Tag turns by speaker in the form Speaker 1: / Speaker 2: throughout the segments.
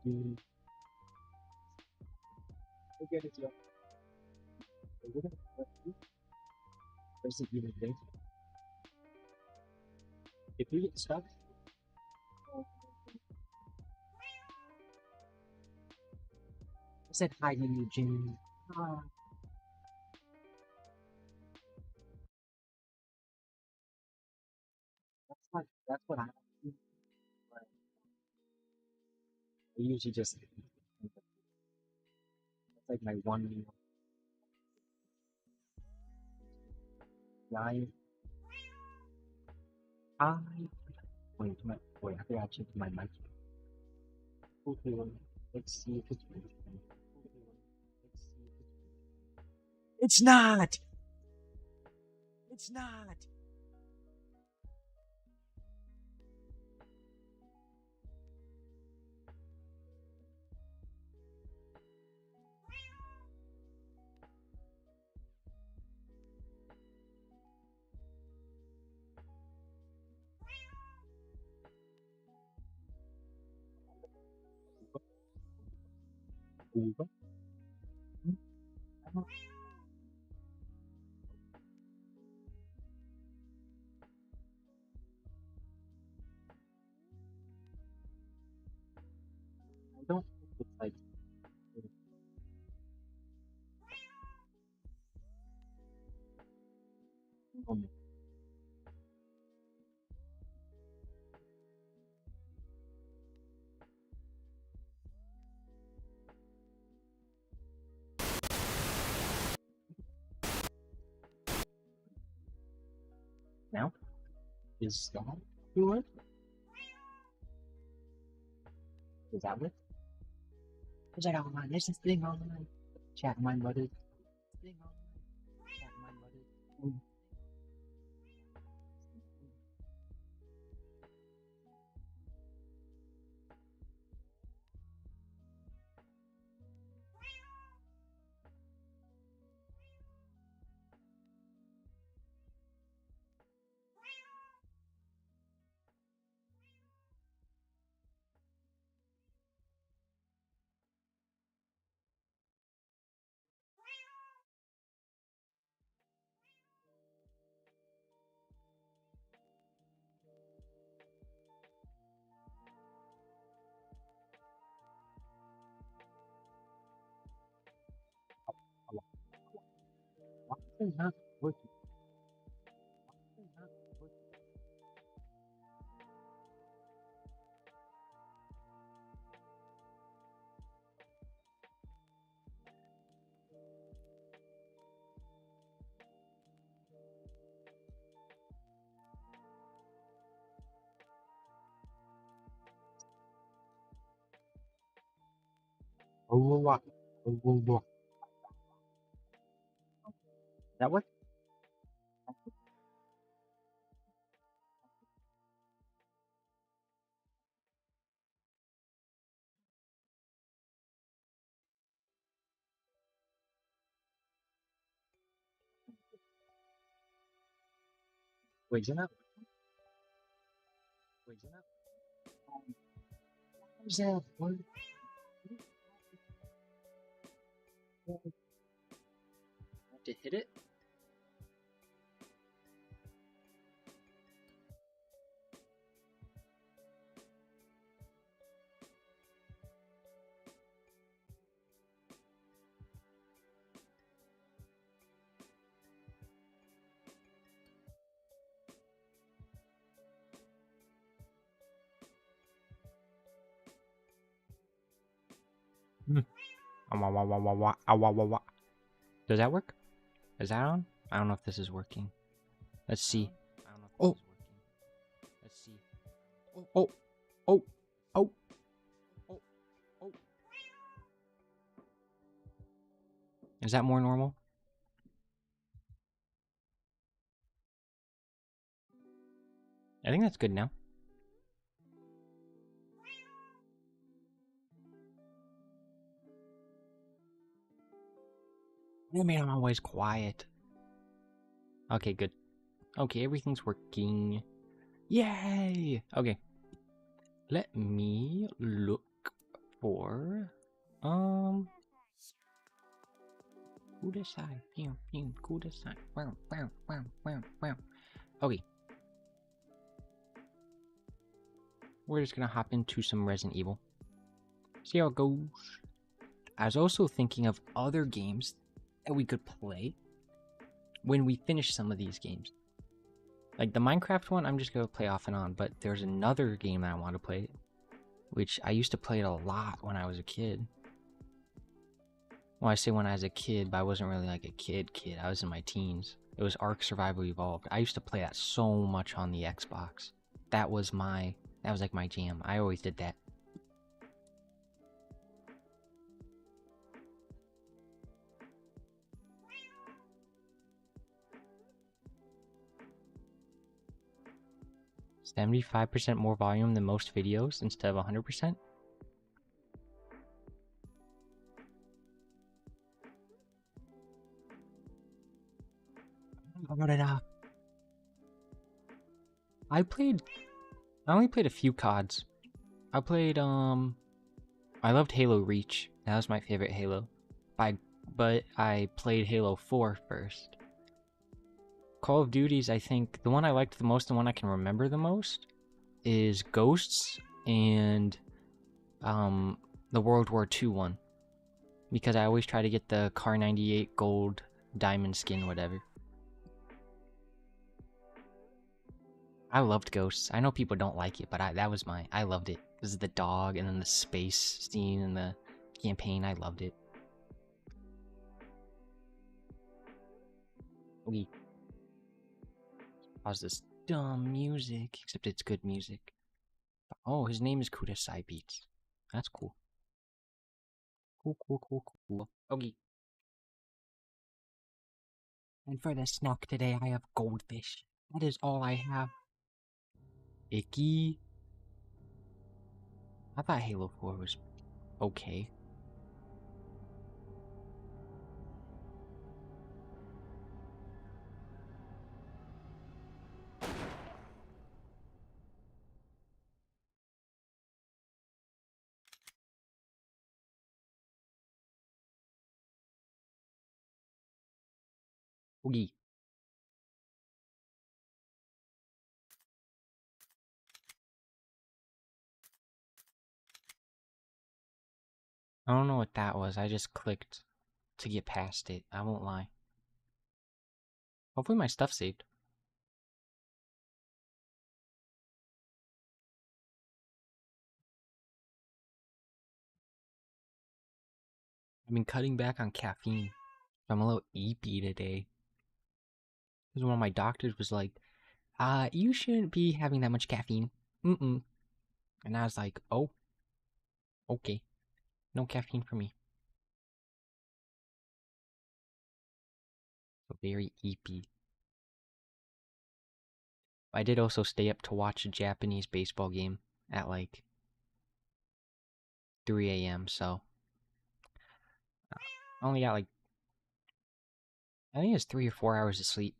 Speaker 1: If you get stuck, I said hi to you, Jimmy. That's what I do. But I usually just that's like my one line. I wait, I think I checked my mic. Okay, let's see if it's working. Let's see if it's working. It's not! It's not! Uva? I don't I don't think it's like normal. Now? Is that good? Is that it? Is that online? There's this thing online. Chat my buddy. Thing online. Chat my buddy. Why is it not working? Why is it not working? Overwatch. Overwatch. That what? Wait, is it not? Wait, is it not? Is that what? To hit it? Does that work? Is that on? I don't know if this is working. Let's see. Oh. Let's see. Oh. Oh. Oh. Oh. Oh. Is that more normal? I think that's good now. I mean, I'm always quiet. Okay, good. Okay, everything's working. Yay! Okay. Let me look
Speaker 2: for Kudasai. Pew pew Kudasai. Wow wow wow wow wow. Okay. We're just gonna hop into some Resident Evil. See how it goes. I was also thinking of other games that we could play when we finish some of these games. Like the Minecraft one, I'm just gonna play off and on, but there's another game that I want to play, which I used to play it a lot when I was a kid. Well, I say when I was a kid, but I wasn't really like a kid. I was in my teens. It was Ark Survival Evolved. I used to play that so much on the Xbox. That was like my jam. I always did that. $75% more volume than most videos instead of 100%. I only played a few CODs. I loved Halo Reach. That was my favorite Halo. But I played Halo 4 first. Call of Duties, I think the one I liked the most, the one I can remember the most, is Ghosts and the World War II one. Because I always try to get the Car 98 gold diamond skin, whatever. I loved Ghosts. I know people don't like it, but I loved it. This is the dog and then the space scene and the campaign. I loved it. We pause this dumb music, except it's good music. Oh, his name is Kudasai Beats. That's cool. Cool. Okay. And for the snack today, I have goldfish. That is all I have. Icky. I thought Halo 4 was okay. Oogie. I don't know what that was. I just clicked to get past it. I won't lie. Hopefully my stuff's saved. I've been cutting back on caffeine. I'm a little eepy today. Because one of my doctors was like, you shouldn't be having that much caffeine. Mm-mm. And I was like, oh, okay. No caffeine for me. So very eepy. I did also stay up to watch a Japanese baseball game at like 3 a.m. So I only got like, I think it's 3 or 4 hours of sleep.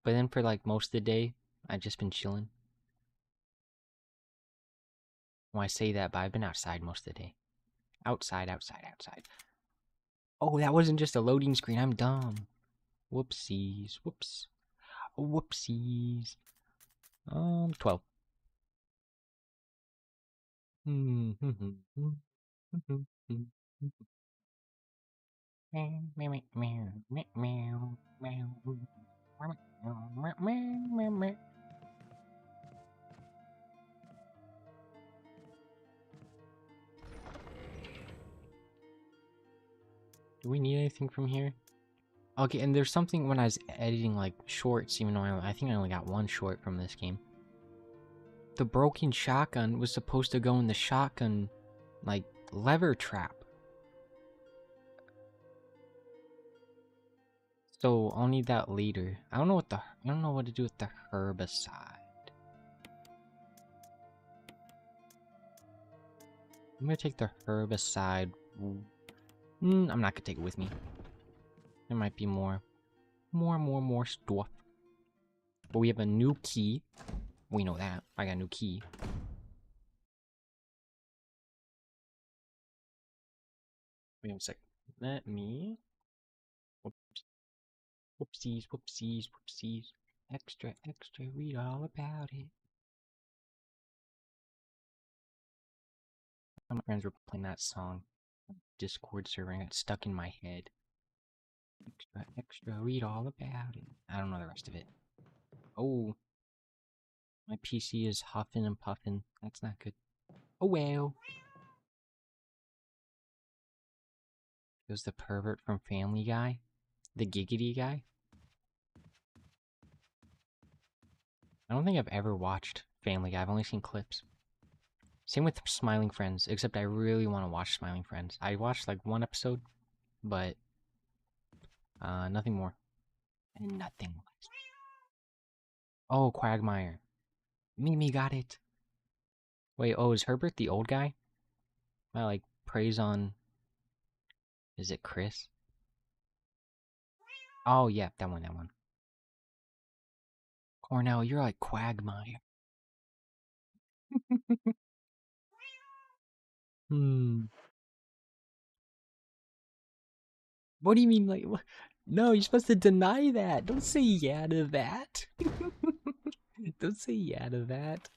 Speaker 2: But then for like most of the day, I've just been chilling. Well, I say that, but I've been outside most of the day. Outside. Oh, that wasn't just a loading screen. I'm dumb. Whoopsies. Whoops. Whoopsies. 12. Do we need anything from here? Okay, and there's something when I was editing like shorts, even though I think I only got one short from this game. The broken shotgun was supposed to go in the shotgun, like, lever trap. So I'll need that later. I don't know what to do with the herbicide. I'm gonna take the herbicide. I'm not gonna take it with me. There might be more stuff. But we have a new key. We know that. I got a new key. Wait a second. Let me. Whoops. Whoopsies, whoopsies, whoopsies. Extra, extra, read all about it. My friends were playing that song. Discord server and got stuck in my head. Extra, extra, read all about it. I don't know the rest of it. Oh. My PC is huffing and puffing. That's not good. Oh well. It was the pervert from Family Guy. The giggity guy. I don't think I've ever watched Family Guy. I've only seen clips. Same with Smiling Friends, except I really want to watch Smiling Friends. I watched like one episode, but nothing more. And nothing less. Oh, Quagmire. Mimi got it. Wait, oh, is Herbert the old guy? I like preys on. Is it Chris? Oh yeah, that one, that one. Cornell, you're like Quagmire. Hmm. What do you mean, like? What? No, you're supposed to deny that. Don't say yeah to that. Don't say yeah to that.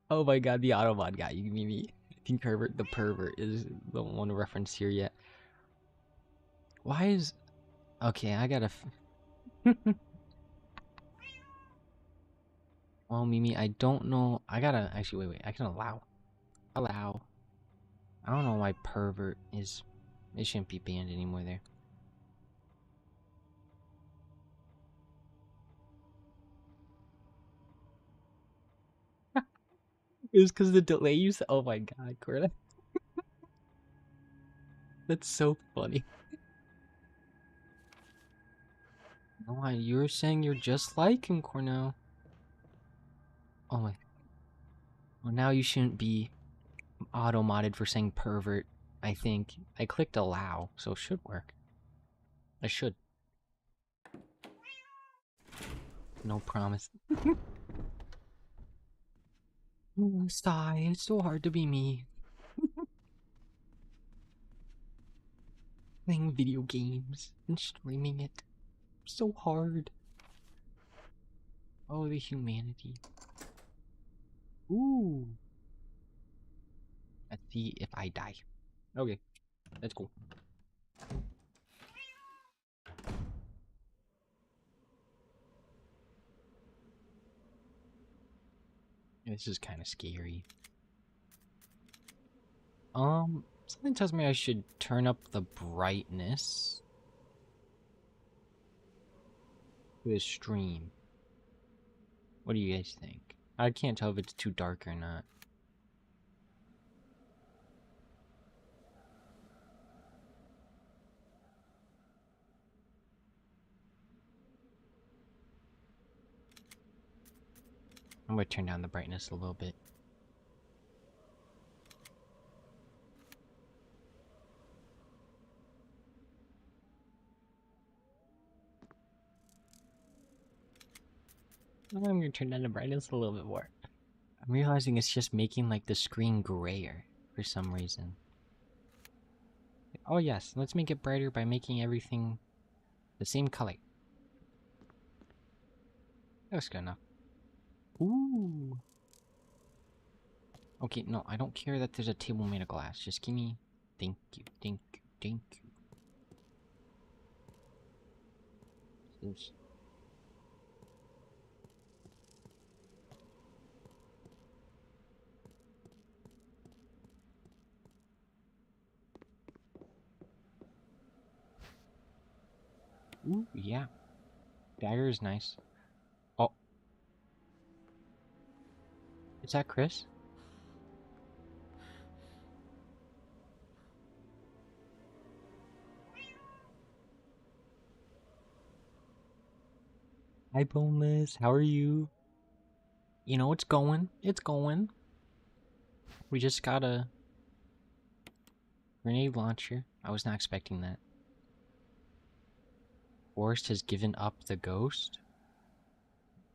Speaker 2: Oh my god, the Autobot guy. You mean me? I think Herbert the pervert is the one reference here yet. Why is? Okay, I gotta. Oh, Mimi, I don't know. I gotta actually wait. I can allow. I don't know why pervert is. It shouldn't be banned anymore there. It was because the delay used. Oh my god, Corda. That's so funny. No, you're saying you're just like him, Cornell. Oh my. Well, now you shouldn't be auto-modded for saying pervert, I think. I clicked allow, so it should work. I should. No promise. Sigh, it's so hard to be me. Playing video games and streaming it. So hard. Oh, the humanity. Ooh. Let's see if I die. Okay, that's cool. This is kind of scary. Something tells me I should turn up the brightness to the stream. What do you guys think? I can't tell if it's too dark or not. I'm gonna turn down the brightness a little bit. I'm gonna turn down the brightness a little bit more. I'm realizing it's just making like the screen grayer for some reason. Oh yes, let's make it brighter by making everything the same color. That was good enough. Ooh. Okay, no, I don't care that there's a table made of glass. Just give me... Thank you, thank you, thank you. There's... Ooh, yeah. Dagger is nice. Oh. Is that Chris? Hi, Boneless. How are you? You know, it's going. It's going. We just got a grenade launcher. I was not expecting that. Forrest has given up the ghost.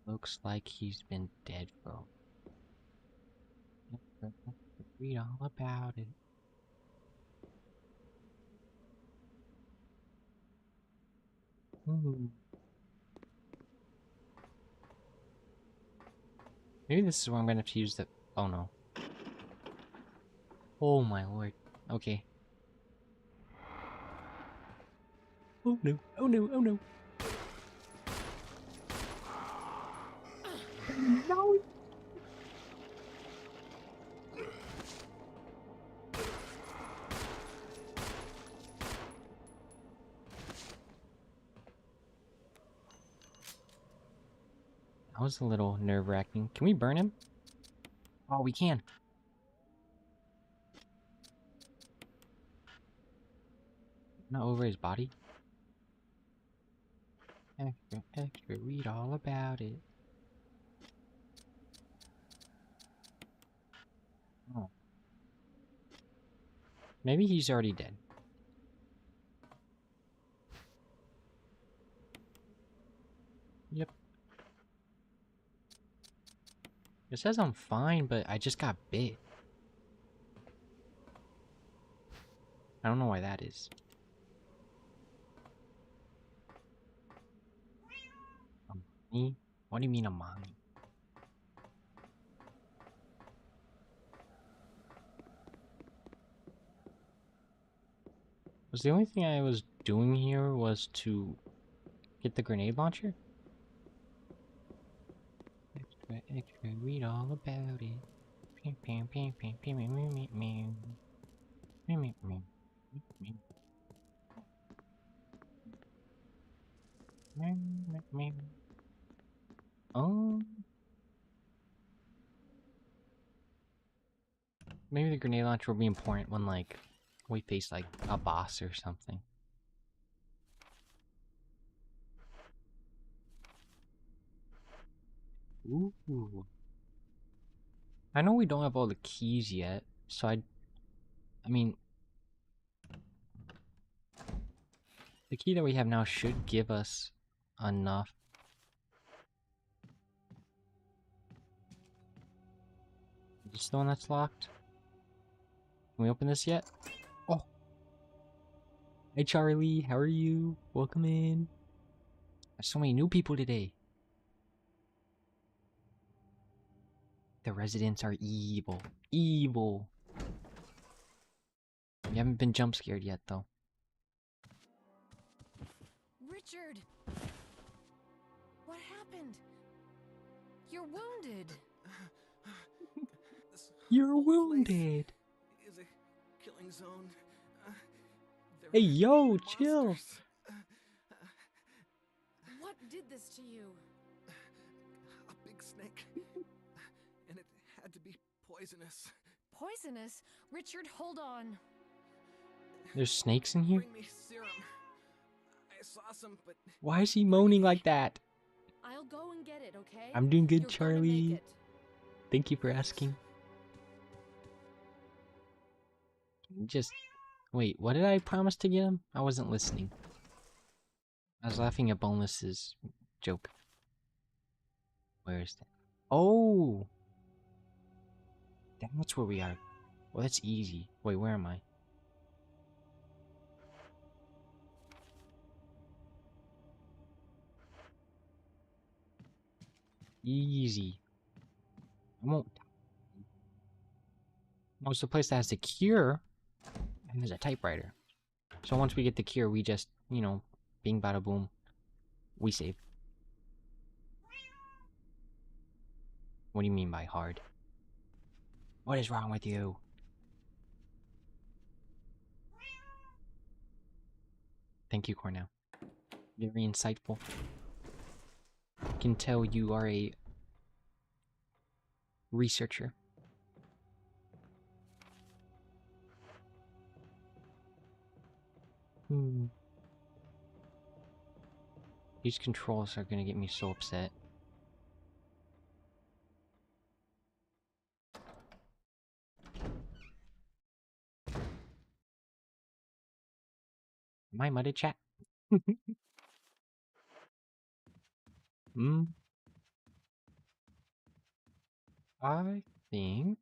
Speaker 2: Looks like he's been dead for... Read all about it. Hmm. Maybe this is where I'm gonna have to use the. Oh no. Oh my lord. Okay. Oh no. Oh no. Oh no. No. That was a little nerve-wracking. Can we burn him? Oh, we can. Not over his body. Extra, extra, read all about it. Oh. Maybe he's already dead. Yep. It says I'm fine, but I just got bit. I don't know why that is. Me? What do you mean a mommy? Was the only thing I was doing here was to get the grenade launcher? Extra, extra, read all about it. Pam, pam, pam, pam, pam, pam, pam, pam, pam. Pam, pam, pam. Oh, maybe the grenade launcher will be important when, like, we face, like, a boss or something. Ooh. I know we don't have all the keys yet, so I mean, the key that we have now should give us enough. Is this the one that's locked? Can we open this yet? Oh! Hey Charlie, how are you? Welcome in. There's so many new people today. The residents are evil. Evil. We haven't been jump scared yet, though.
Speaker 3: Richard! What happened? You're wounded.
Speaker 2: You're wounded.
Speaker 4: Is a killing zone.
Speaker 2: Hey, yo, chill.
Speaker 3: What did this to you?
Speaker 4: A big snake. And it had to be poisonous.
Speaker 3: Poisonous? Richard, hold on.
Speaker 2: There's snakes in here?
Speaker 4: Bring me serum. I saw some, but
Speaker 2: Why is he moaning like that?
Speaker 3: I'll go and get it, okay?
Speaker 2: I'm doing good,
Speaker 3: You're gonna make
Speaker 2: Charlie.
Speaker 3: it.
Speaker 2: Thank you for asking. Just wait, what did I promise to get him? I wasn't listening. I was laughing at Boneless's joke. Where is that? Oh! That's where we are. Well, that's easy. Wait, where am I? Easy. I won't. Oh, it's the place that has the cure. And there's a typewriter. So once we get the cure, we just, you know, bing bada boom. We save. What do you mean by hard? What is wrong with you? Thank you, Cornell. Very insightful. I can tell you are a researcher. These controls are gonna get me so upset. Am I muted, chat? I think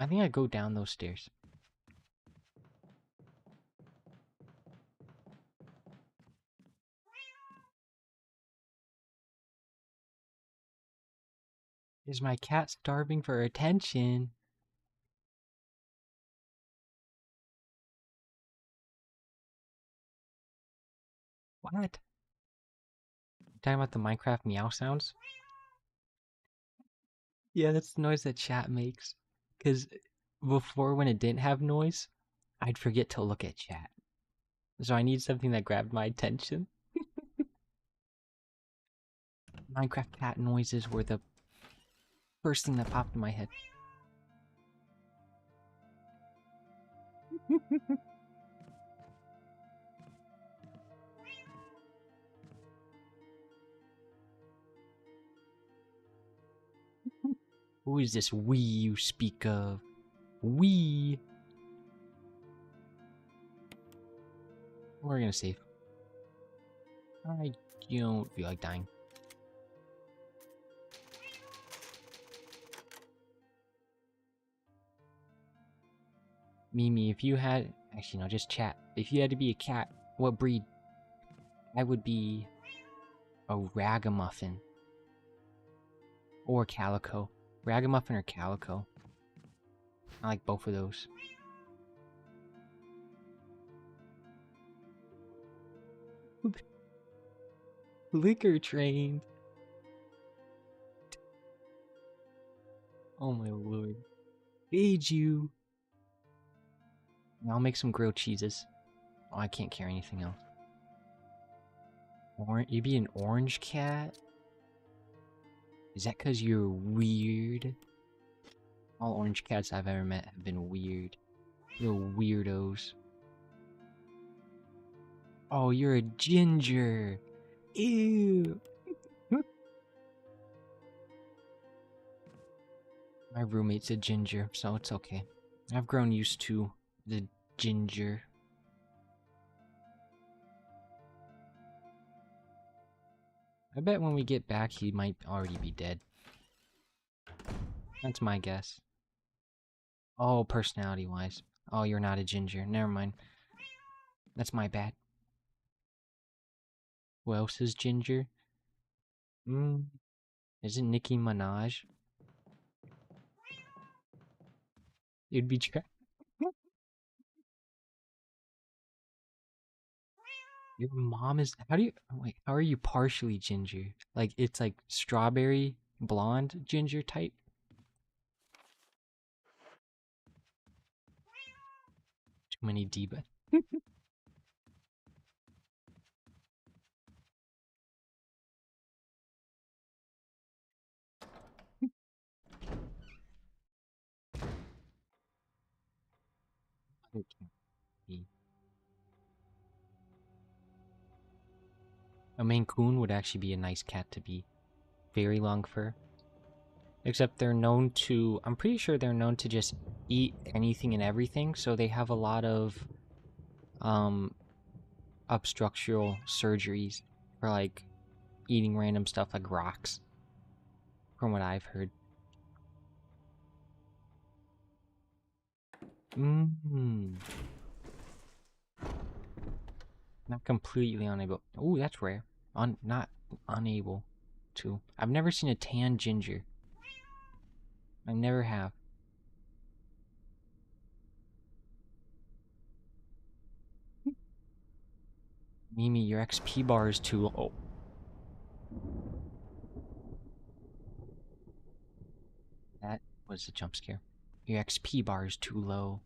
Speaker 2: I think I go down those stairs. Is my cat starving for attention? What? Talking about the Minecraft meow sounds? Yeah, that's the noise that chat makes. Because before, when it didn't have noise, I'd forget to look at chat. So I need something that grabbed my attention. Minecraft cat noises were the first thing that popped in my head. Who is this we you speak of? We. We're gonna save. I don't feel like dying. Mimi, if you had... Actually, no, just chat. If you had to be a cat, what breed? I would be a ragamuffin. Or calico. Ragamuffin or calico. I like both of those. Liquor trained. Oh my lord. Feed you. I'll make some grilled cheeses. Oh, I can't carry anything else. You'd be an orange cat? Is that because you're weird? All orange cats I've ever met have been weird. You're weirdos. Oh, you're a ginger. Ew. My roommate's a ginger, so it's okay. I've grown used to the ginger. I bet when we get back, he might already be dead. That's my guess. Oh, personality-wise. Oh, you're not a ginger. Never mind. That's my bad. Who else is ginger? Isn't Nicki Minaj? It'd be Your mom is... How do you... Wait, how are you partially ginger? Like, it's like strawberry, blonde ginger type? Too many diva. It can't be. A Maine Coon would actually be a nice cat to be. Very long fur. Except they're known to... I'm pretty sure they're known to just eat anything and everything, so they have a lot of... obstructural surgeries for, like, eating random stuff like rocks. From what I've heard. Not completely unable. Oh, that's rare. Not unable to. I've never seen a tan ginger. I never have. Mimi, your XP bar is too low. That was a jump scare. Your XP bar is too low.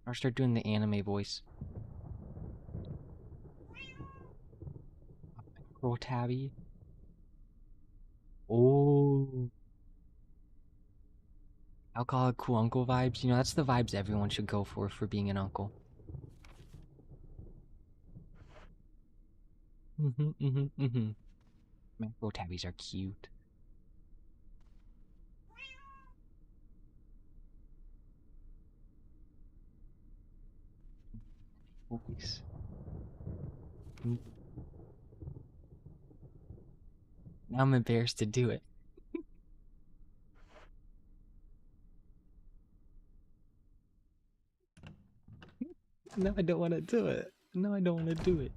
Speaker 2: I'll start doing the anime voice. Micro tabby. Oh. Alcoholic cool uncle vibes. You know, that's the vibes everyone should go for being an uncle. Macro tabbies are cute. Voice. Now I'm embarrassed to do it. No, I don't want to do it. No, I don't want to do it.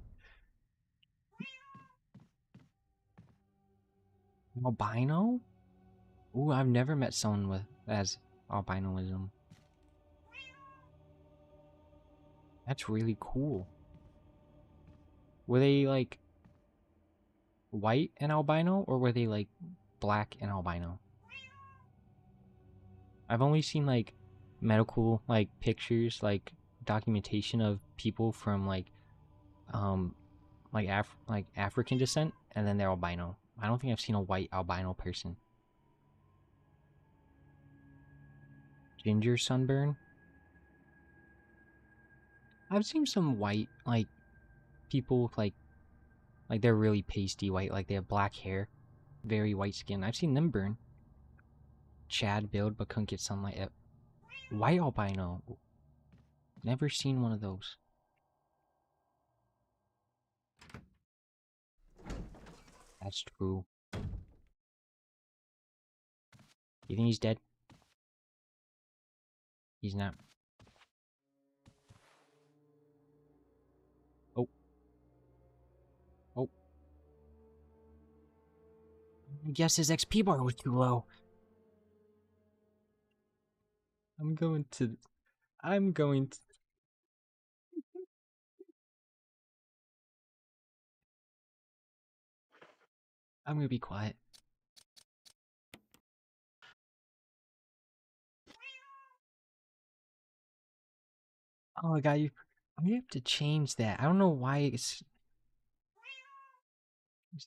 Speaker 2: Albino? Ooh, I've never met someone with as albinoism. That's really cool. Were they like white and albino, or were they like black and albino? I've only seen like medical like pictures, like documentation of people from like African descent, and then they're albino. I don't think I've seen a white albino person. Ginger sunburn. I've seen some white like people with like they're really pasty white, like they have black hair, very white skin. I've seen them burn. Chad build but couldn't get sunlight. White albino. Never seen one of those. That's true. You think he's dead? He's not. Oh. Oh. I guess his XP bar was too low. I'm going to... I'm gonna be quiet. Oh, God, you have to change that. I don't know why it's...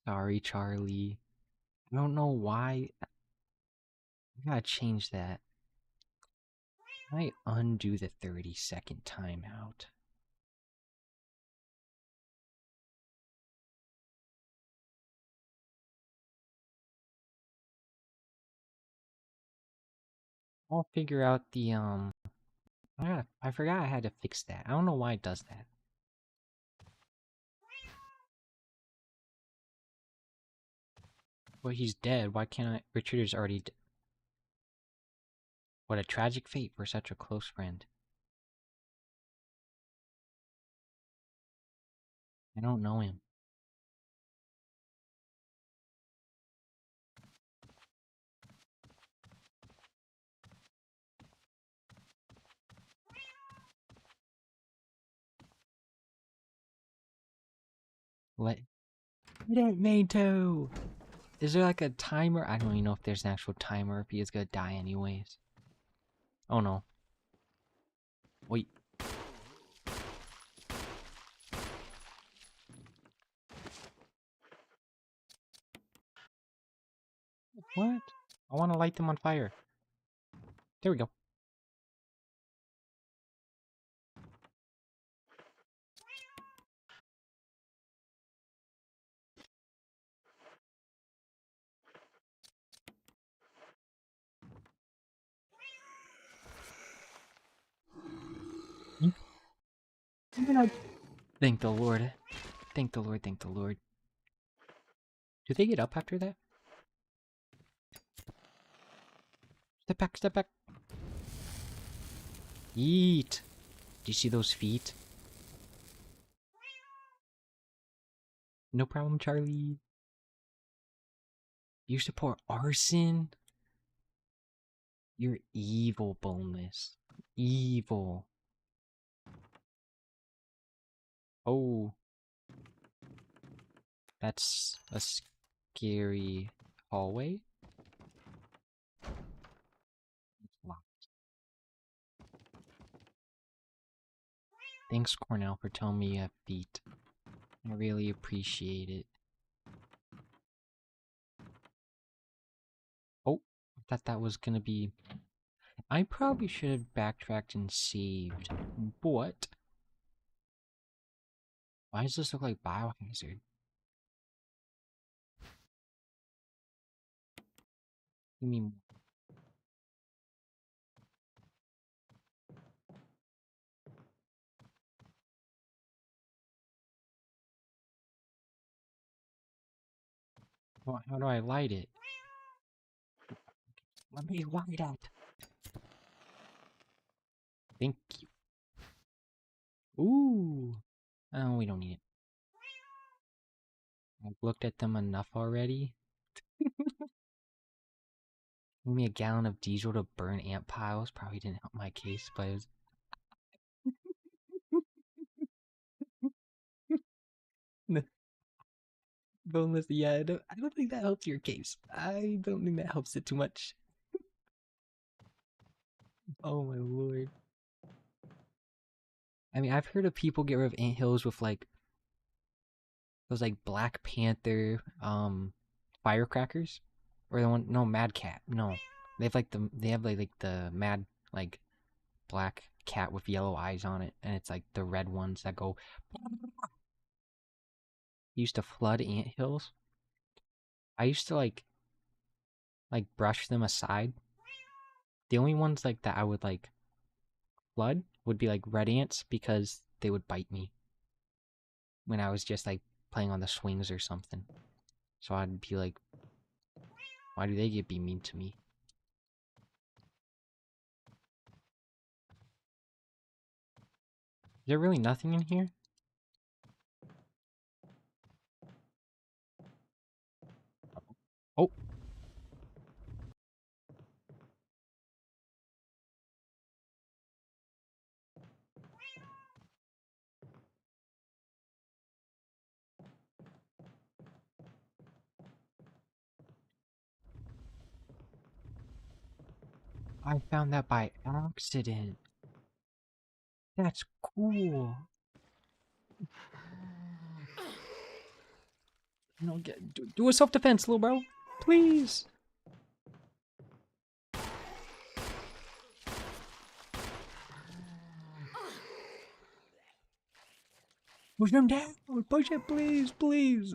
Speaker 2: Sorry, Charlie. I don't know why. I gotta change that. Can I undo the 30-second timeout? I'll figure out the, I forgot I had to fix that. I don't know why it does that. Well, he's dead. Why can't I? Richard is already dead. What a tragic fate for such a close friend. I don't know him. Let it Mato! Is there like a timer? I don't even know if there's an actual timer, if he is gonna die anyways. Oh no. Wait. What? I want to light them on fire. There we go. Thank the Lord. Thank the Lord, thank the Lord. Do they get up after that? Step back, step back. Eat. Do you see those feet? No problem, Charlie. You support arson? You're evil, Boneless. Evil. Oh. That's a scary hallway. It's locked. Thanks, Cornell, for telling me you have feet. I really appreciate it. Oh, I thought that was gonna be... I probably should have backtracked and saved, but... Why does this look like Biohazard? You mean... How do I light it? Let me light it. Thank you. Ooh. Oh, we don't need it. I've looked at them enough already. Give me a gallon of diesel to burn ant piles. Probably didn't help my case, but it was... Boneless, yeah, I don't think that helps your case. I don't think that helps it too much. Oh my lord. I mean, I've heard of people get rid of anthills with like those like Black Panther firecrackers, or the one no Mad Cat. No, they have like the mad like black cat with yellow eyes on it, and it's like the red ones that go. Used to flood anthills. I used to like brush them aside. The only ones like that I would like flood would be like red ants because they would bite me when I was just like playing on the swings or something. So I'd be like, why do they get be mean to me? Is there really nothing in here? Oh. I found that by accident. That's cool. You know, do a self-defense, little bro. Please. Push him down. Push it, please, please.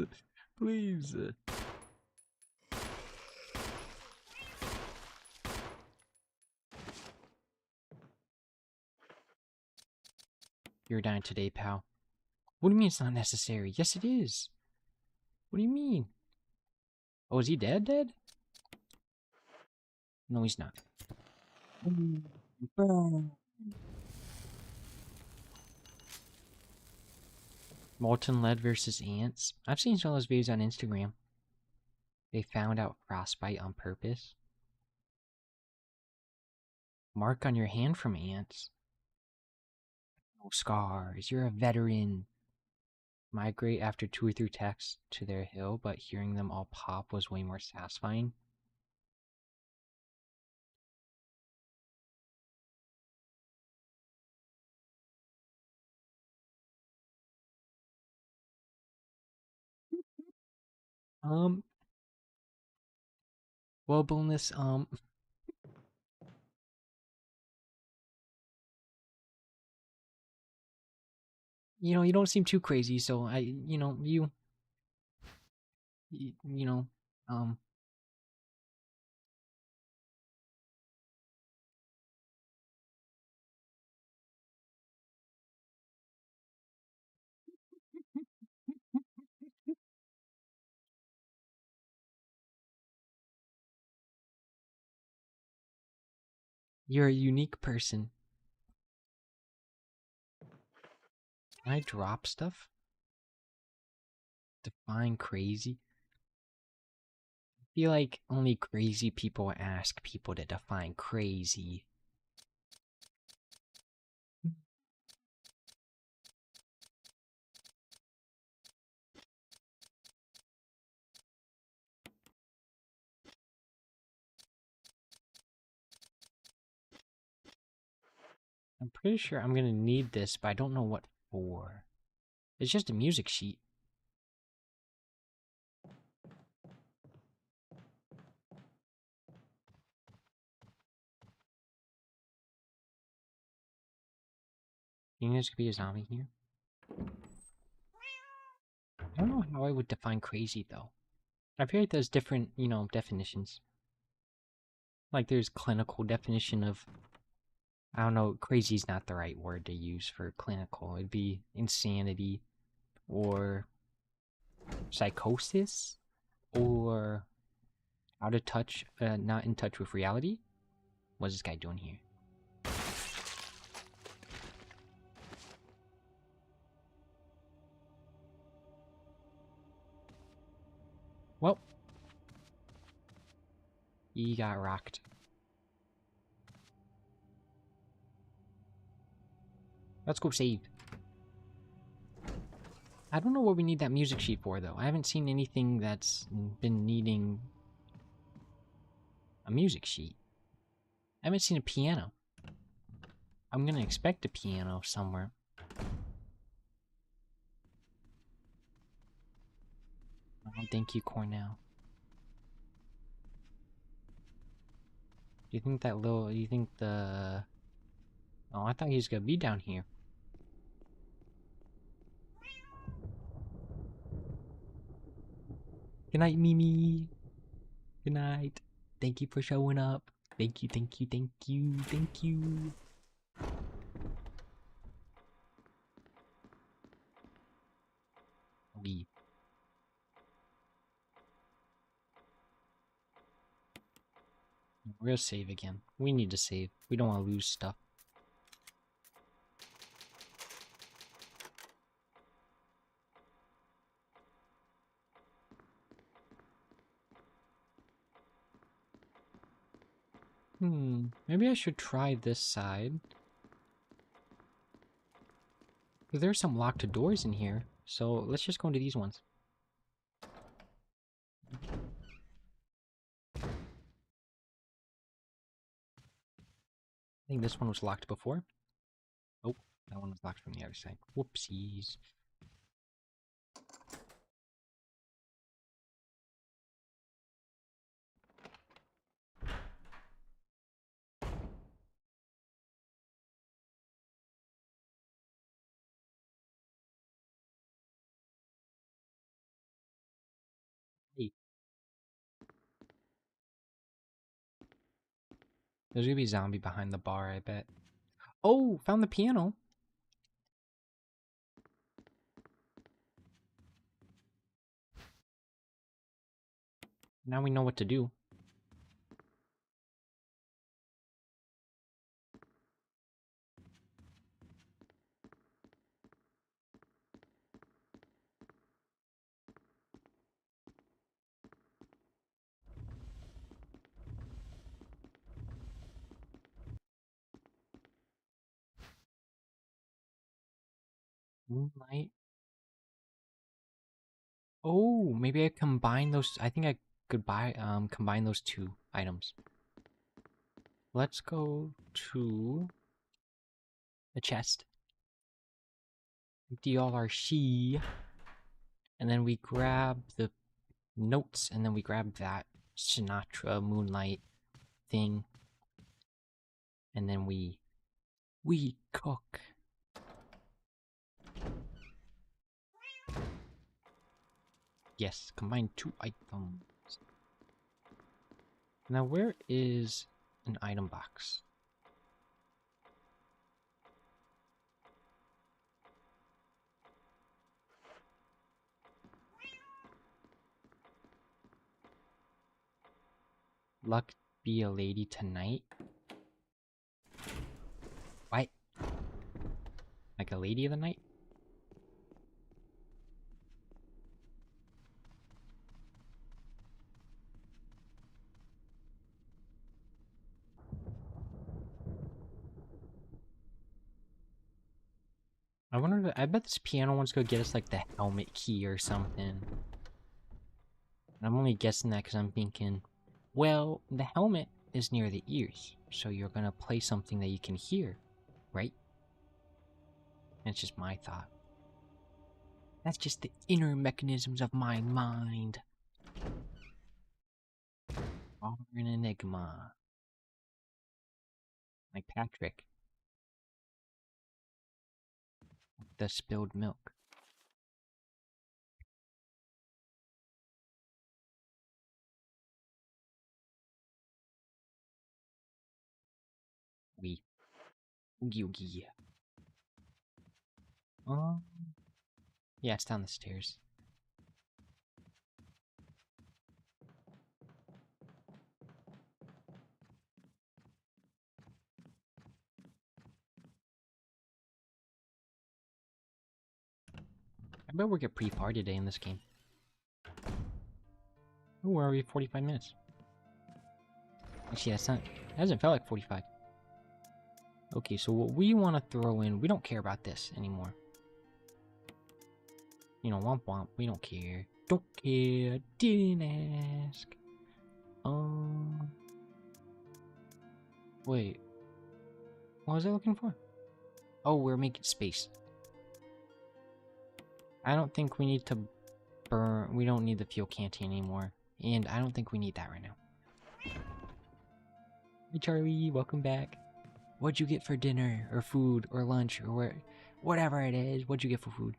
Speaker 2: Please. You're dying today, pal. What do you mean it's not necessary? Yes, it is. What do you mean? Oh, is he dead? No, he's not. Molten lead versus ants. I've seen some of those videos on Instagram. They found out frostbite on purpose. Mark on your hand from ants. No scars. You're a veteran. Migrate after 2 or 3 attacks to their hill, but hearing them all pop was way more satisfying. Well, boneless, you know, you don't seem too crazy, so you know, you know, um, you're a unique person. Can I drop stuff? Define crazy? I feel like only crazy people ask people to define crazy. I'm pretty sure I'm gonna need this, but I don't know what for. It's just a music sheet. You think there's gonna be a zombie here? I don't know how I would define crazy though. I feel like there's different, you know, definitions. Like there's clinical definition of, I don't know, crazy is not the right word to use for clinical. It'd be insanity or psychosis or out of touch, not in touch with reality. What's this guy doing here? Well. He got rocked. Let's go save. I don't know what we need that music sheet for, though. I haven't seen anything that's been needing a music sheet. I haven't seen a piano. I'm gonna expect a piano somewhere. Oh, thank you, Cornell. Do you think that little... Do you think the... Oh, I thought he was gonna be down here. Good night, Mimi. Good night. Thank you for showing up. Thank you, thank you, thank you, thank you. Leave. We're gonna save again. We need to save. We don't want to lose stuff. Maybe I should try this side. There's some locked doors in here, so let's just go into these ones. I think this one was locked before. Oh, that one was locked from the other side. Whoopsies. Hey. There's gonna be a zombie behind the bar, I bet. Oh, found the piano. Now we know what to do. Moonlight. Oh, maybe I combine those. I think I could buy combine those two items. Let's go to the chest. Empty all our she. And then we grab the notes, and then we grab that Sinatra Moonlight thing. And then we cook. Yes, combine two items. Now where is an item box? Luck be a lady tonight? What? Like a lady of the night? I wonder, I bet this piano one's gonna get us like the helmet key or something. And I'm only guessing that because I'm thinking, well, the helmet is near the ears, so you're gonna play something that you can hear, right? That's just my thought. That's just the inner mechanisms of my mind. Are an enigma. Like Patrick. The spilled milk. We. Oogie oogie. Yeah, it's down the stairs. I bet we'll get pretty far today in this game. Oh, we're already 45 minutes. Actually, that hasn't felt like 45. Okay, so what we want to throw in, we don't care about this anymore. You know, womp womp, we don't care. Don't care, didn't ask. Wait. What was I looking for? Oh, we're making space. I don't think we need to burn, we don't need the fuel canteen anymore. And I don't think we need that right now. Hey Charlie, welcome back. What'd you get for dinner, or food, or lunch, or whatever it is? What'd you get for food?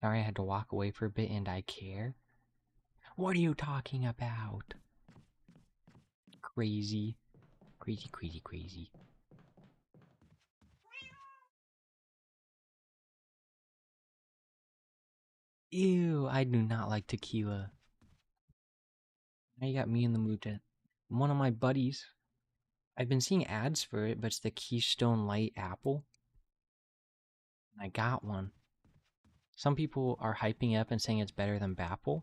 Speaker 2: Sorry, I had to walk away for a bit, and I care. What are you talking about? Crazy. Crazy, crazy, crazy. Ew, I do not like tequila. Now you got me in the mood to... One of my buddies, I've been seeing ads for it, but it's the Keystone Light Apple. I got one. Some people are hyping it up and saying it's better than Bapple.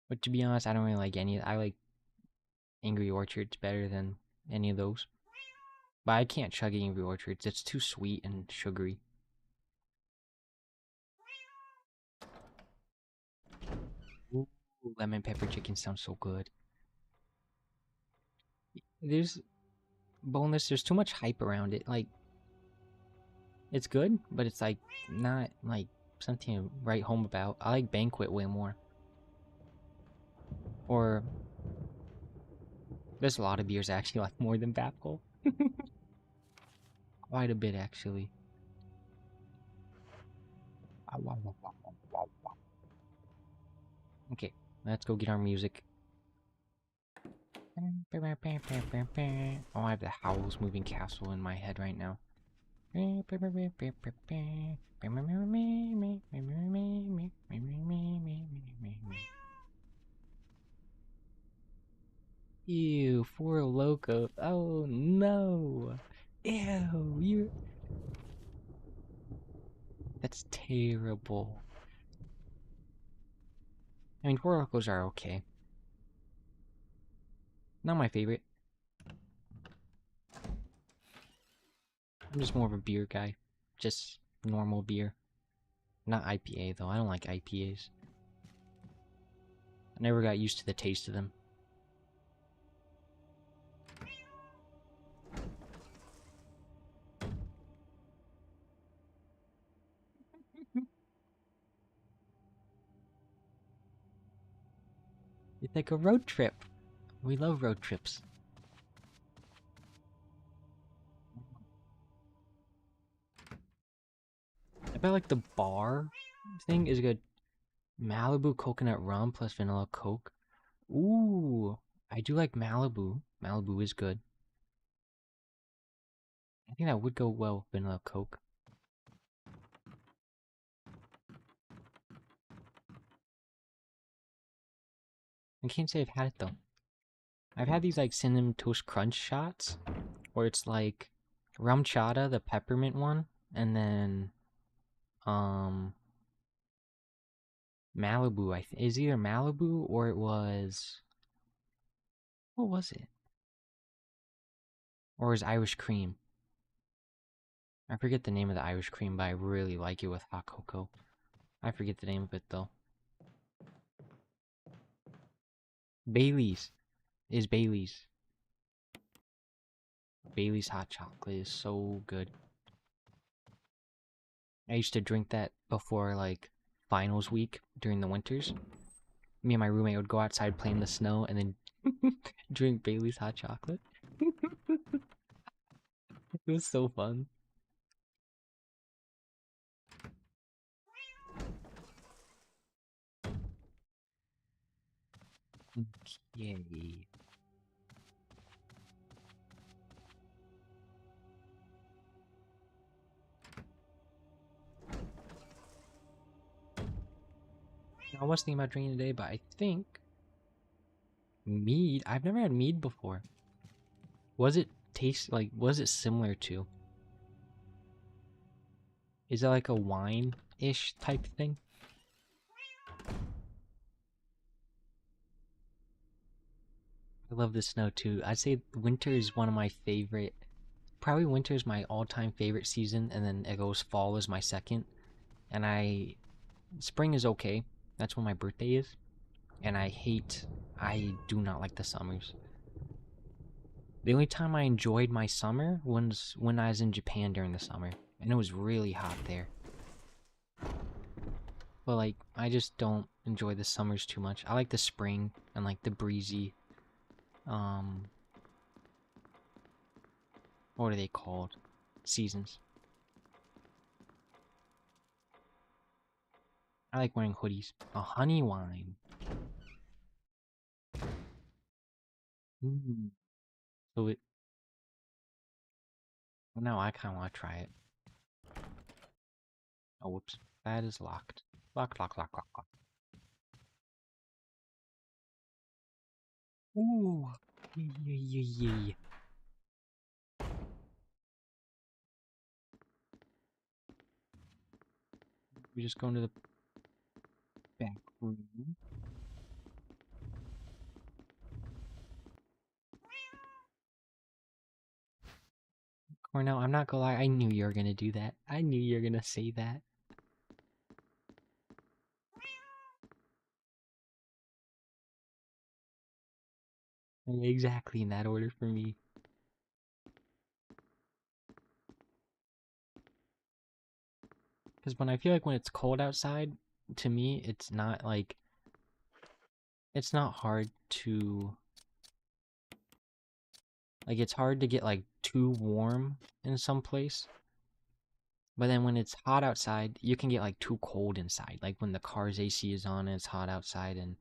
Speaker 2: But to be honest, I don't really like any. I like Angry Orchards better than any of those. But I can't chug Angry Orchards. It's too sweet and sugary. Ooh, lemon pepper chicken sounds so good. There's boneless. There's too much hype around it. Like, it's good, but it's like not like something to write home about. I like Banquet way more. Or there's a lot of beers I actually like more than Bapple. Quite a bit actually. Okay, let's go get our music. Oh, I have the Howl's Moving Castle in my head right now. Ew, Four Loko. Oh no. Ew, you. That's terrible. I mean, Four Lokos are okay. Not my favorite. I'm just more of a beer guy. Just normal beer. Not IPA though. I don't like IPAs. I never got used to the taste of them. It's like a road trip. We love road trips. I bet like the bar thing is good. Malibu coconut rum plus vanilla Coke. Ooh, I do like Malibu. Malibu is good. I think that would go well with vanilla Coke. I can't say I've had it though. I've had these like cinnamon toast crunch shots, where it's like rum chata, the peppermint one, and then Malibu. Is either Malibu or it was, what was it? Or is Irish cream? I forget the name of the Irish cream, but I really like it with hot cocoa. I forget the name of it though. Bailey's is Bailey's. Bailey's hot chocolate is so good. I used to drink that before like finals week during the winters. Me and my roommate would go outside play in the snow and then drink Bailey's hot chocolate. It was so fun. Okay. I was thinking about drinking today, but I think mead. I've never had mead before. Was it taste like? Was it similar to? Is it like a wine-ish type thing? I love the snow too. I'd say winter is one of my favorite. Probably winter is my all-time favorite season, and then it goes fall is my second. And spring is okay. That's when my birthday is. And I do not like the summers. The only time I enjoyed my summer was when I was in Japan during the summer. And it was really hot there. But like, I just don't enjoy the summers too much. I like the spring and like the breezy, what are they called? Seasons. I like wearing hoodies. A honey wine. Mm. So it. Well, now I kind of want to try it. Oh, whoops. That is locked. Lock, lock, lock, lock, lock. Ooh. Yeah. We just go into the back room. Cornell, I'm not gonna lie, I knew you were gonna do that. I knew you were gonna say that. Exactly in that order for me. Because when I feel like when it's cold outside, to me, it's not like... It's not hard to... Like, it's hard to get, like, too warm in some place. But then when it's hot outside, you can get, like, too cold inside. Like, when the car's AC is on and it's hot outside and,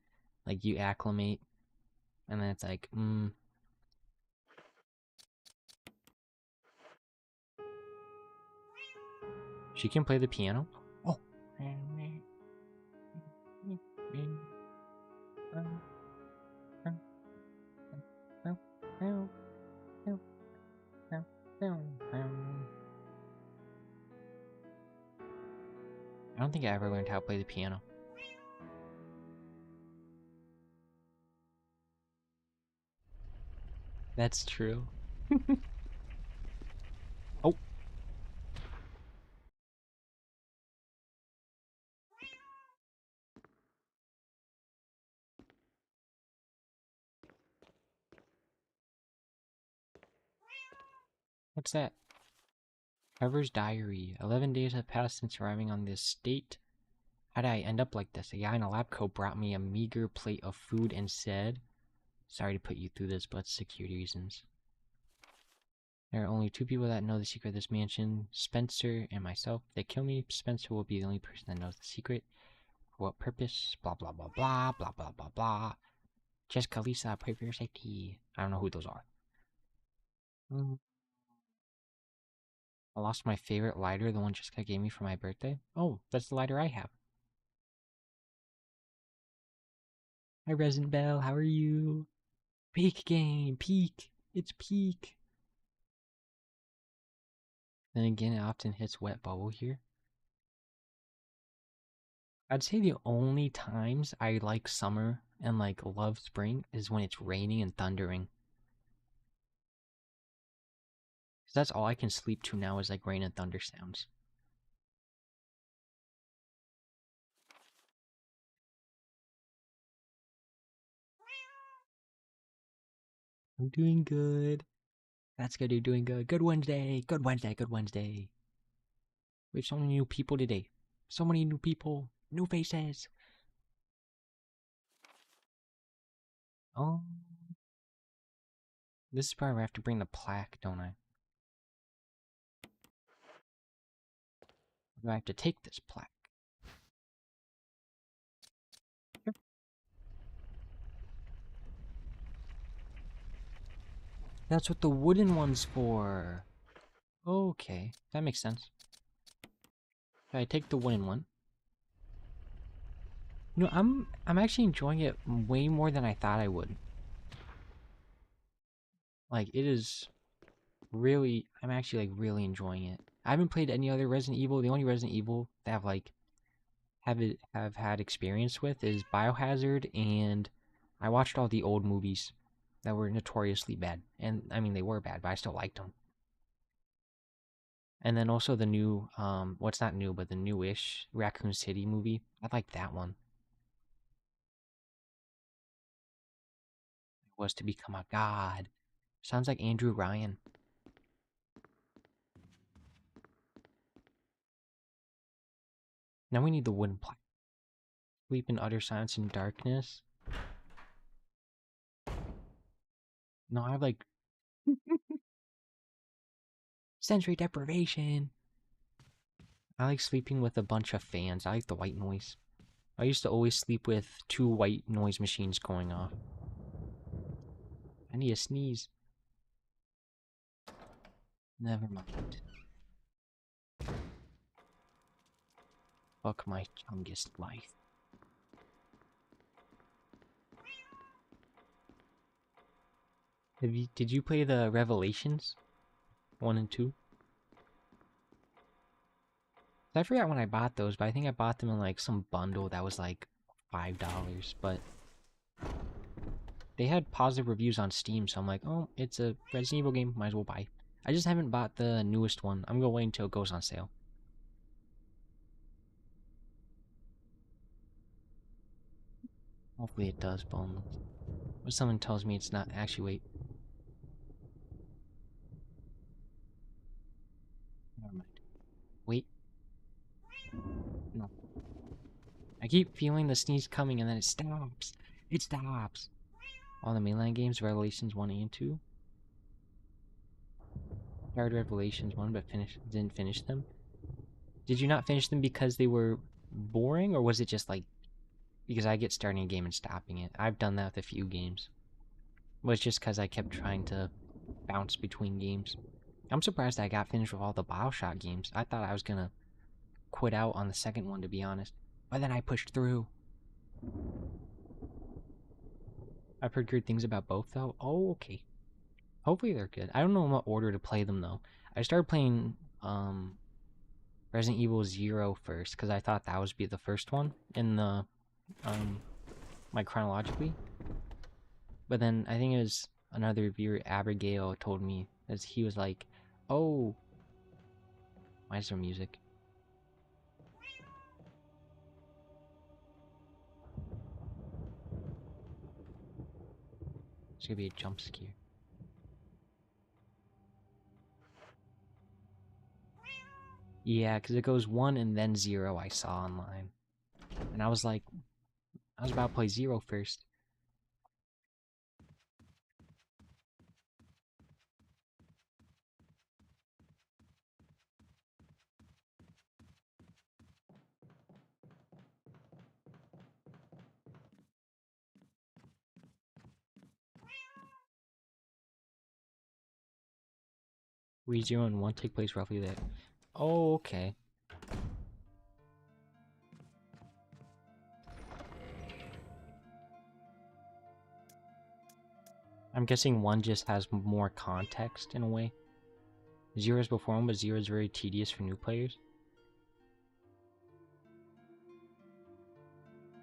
Speaker 2: like, you acclimate. And then it's like, She can play the piano? Oh! I don't think I ever learned how to play the piano. That's true. Oh! What's that? Trevor's diary. 11 days have passed since arriving on this state. How did I end up like this? A guy in a lab coat brought me a meager plate of food and said, "Sorry to put you through this, but security reasons. There are only 2 people that know the secret of this mansion, Spencer and myself. If they kill me, Spencer will be the only person that knows the secret. For what purpose? Blah, blah, blah, blah, blah, blah, blah, blah. Jessica, Lisa, pray for your safety." I don't know who those are. I lost my favorite lighter, the one Jessica gave me for my birthday. Oh, that's the lighter I have. Hi, Resident Bell, how are you? Peak game, peak. It's peak. Then again, it often hits wet bubble here. I'd say the only times I like summer and like love spring is when it's raining and thundering. Cause that's all I can sleep to now is like rain and thunder sounds. I'm doing good. That's good, you're doing good. Good Wednesday, good Wednesday, good Wednesday. We have so many new people today. So many new people, new faces. Oh. This is probably where I have to bring the plaque, don't I? Do I have to take this plaque? Yep. That's what the wooden one's for. Okay, that makes sense. I take the wooden one. You know, I'm actually enjoying it way more than I thought I would. Like, it is really, I'm actually like really enjoying it. I haven't played any other Resident Evil. The only Resident Evil that I've like have had experience with is Biohazard, and I watched all the old movies that were notoriously bad. And I mean, they were bad, but I still liked them. And then also the new, what's not new, but the newish Raccoon City movie. I like that one. It was to become a god. Sounds like Andrew Ryan. Now we need the wooden plank. Sleep in utter silence and darkness. No, I have like sensory deprivation. I like sleeping with a bunch of fans. I like the white noise. I used to always sleep with 2 white noise machines going off. I need a sneeze. Never mind. Fuck my chungus life. Did you play the Revelations 1 and 2? I forgot when I bought those, but I think I bought them in like some bundle that was like $5, but they had positive reviews on Steam, so I'm like, oh, it's a Resident Evil game, might as well buy. I just haven't bought the newest one. I'm gonna wait until it goes on sale. Hopefully it does, boneless. But someone tells me it's not. Actually, wait. Never mind. Wait. No. I keep feeling the sneeze coming and then it stops. It stops. All the mainline games, Revelations 1 and 2. Started Revelations 1 but didn't finish them. Did you not finish them because they were boring, or was it just like because I get starting a game and stopping it? I've done that with a few games. It was just because I kept trying to bounce between games. I'm surprised I got finished with all the Bioshock games. I thought I was gonna quit out on the second one, to be honest. But then I pushed through. I've heard good things about both, though. Oh, okay. Hopefully they're good. I don't know in what order to play them, though. I started playing Resident Evil 0 first, because I thought that would be the first one in the, like, chronologically. But then I think it was another reviewer, Abigail, told me, as he was like, oh, why is there music? It's gonna be a jump scare. Yeah, because it goes 1 and then 0 I saw online. And I was like, I was about to play 0 first. Re-0 and 1 take place roughly there. Oh, okay. I'm guessing 1 just has more context in a way. 0 is before 1, but 0 is very tedious for new players.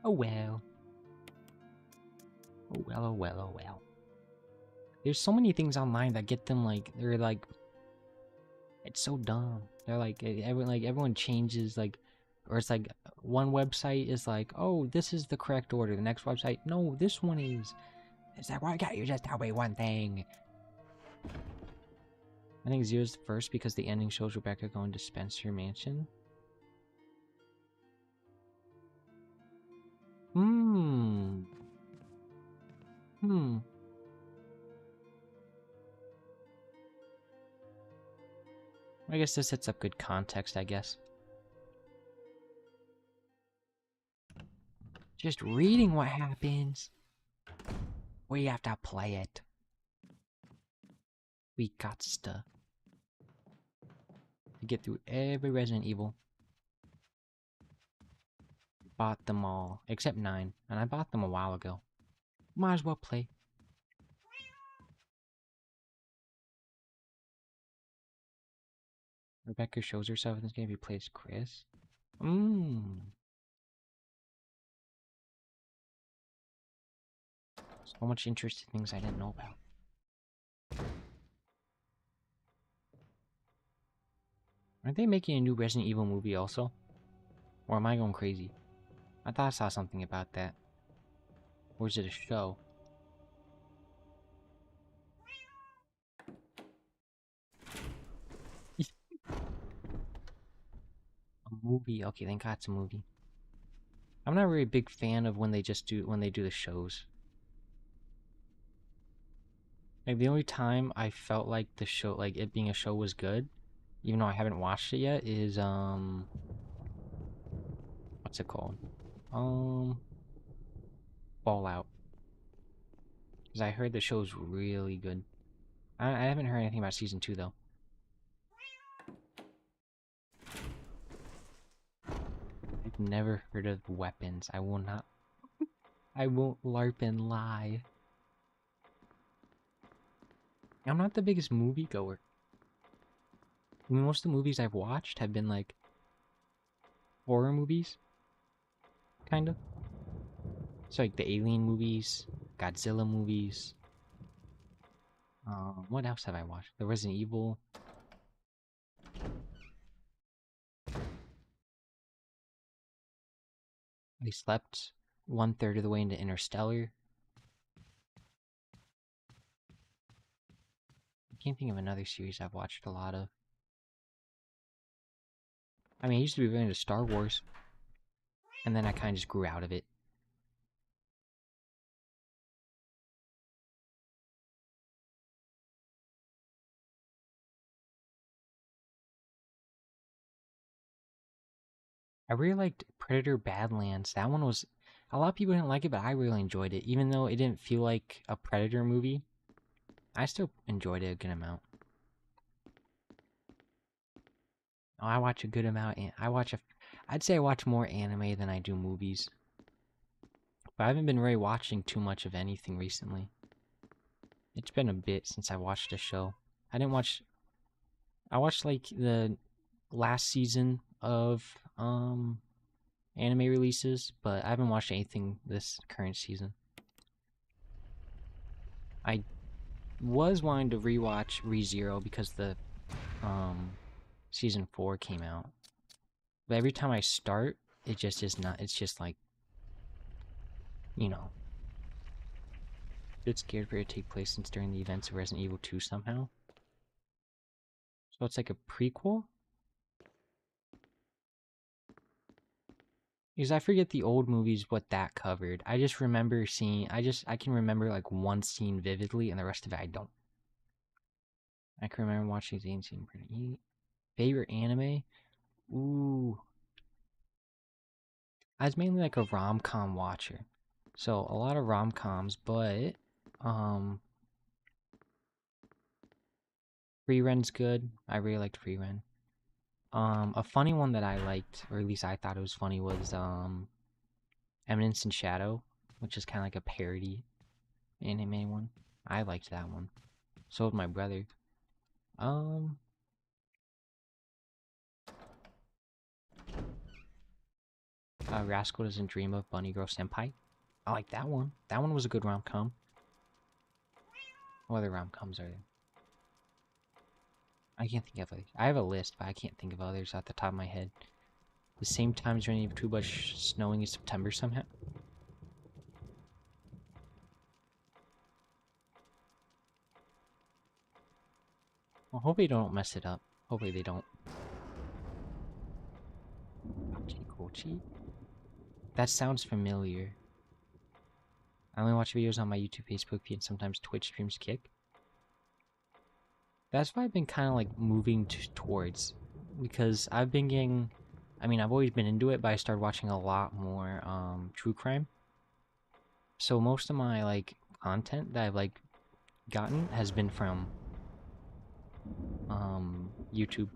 Speaker 2: Oh well. Oh well, oh well, oh well. There's so many things online that get them like, they're like, it's so dumb. They're like, everyone changes, like, or it's like, one website is like, oh, this is the correct order. The next website, no, this one is. It's like, why can't you just tell me one thing? I think 0 is the first because the ending shows Rebecca going to Spencer Mansion. I guess this sets up good context, I guess. Just reading what happens. We have to play it. We got to get through every Resident Evil. Bought them all, except 9, and I bought them a while ago. Might as well play. Rebecca shows herself in this game. He plays Chris. Mmm. So much interesting things I didn't know about. Aren't they making a new Resident Evil movie also? Or am I going crazy? I thought I saw something about that. Or is it a show? A movie. Okay, thank God it's a movie. I'm not really a big fan of when they do the shows. Like the only time I felt like the show, like it being a show, was good, even though I haven't watched it yet, is what's it called? Fallout. Because I heard the show's really good. I haven't heard anything about season 2 though. I've never heard of weapons. I will not. I won't LARP and lie. I'm not the biggest movie goer. I mean, most of the movies I've watched have been like horror movies, kind of. So like the Alien movies, Godzilla movies. What else have I watched? The Resident Evil. I slept 1/3 of the way into Interstellar. I can't think of another series I've watched a lot of. I mean, I used to be really into Star Wars, and then I kind of just grew out of it. I really liked Predator Badlands. That one was... A lot of people didn't like it, but I really enjoyed it. Even though it didn't feel like a Predator movie, I still enjoyed it a good amount. Oh, I watch a good amount. I'd say I watch more anime than I do movies. But I haven't been really watching too much of anything recently. It's been a bit since I watched a show. I watched like the last season of anime releases, but I haven't watched anything this current season. I was wanting to rewatch ReZero because the season 4 came out. But every time I start, it just is not. It's just like, you know, a bit scared for it to take place since during the events of Resident Evil 2 somehow. So it's like a prequel? Because I forget the old movies what that covered. I just remember seeing, I can remember like one scene vividly and the rest of it I don't. I can remember watching the scene pretty. Favorite anime? Ooh. I was mainly like a rom-com watcher. So a lot of rom-coms, but Friren's good. I really liked Frieren. A funny one that I liked, or at least I thought it was funny, was Eminence in Shadow, which is kind of like a parody anime one. I liked that one. So did my brother. Rascal Doesn't Dream of Bunny Girl Senpai. I like that one. That one was a good rom-com. What other rom-coms are there? I can't think of others. I have a list, but I can't think of others off the top of my head. The same time as raining too much snowing in September somehow. Well, hopefully they don't mess it up. Hopefully they don't. Kochi? That sounds familiar. I only watch videos on my YouTube, Facebook feed, and sometimes Twitch streams Kick. That's what I've been kind of like moving towards. Because I've been getting... I mean, I've always been into it, but I started watching a lot more true crime. So most of my like content that I've like gotten has been from YouTube.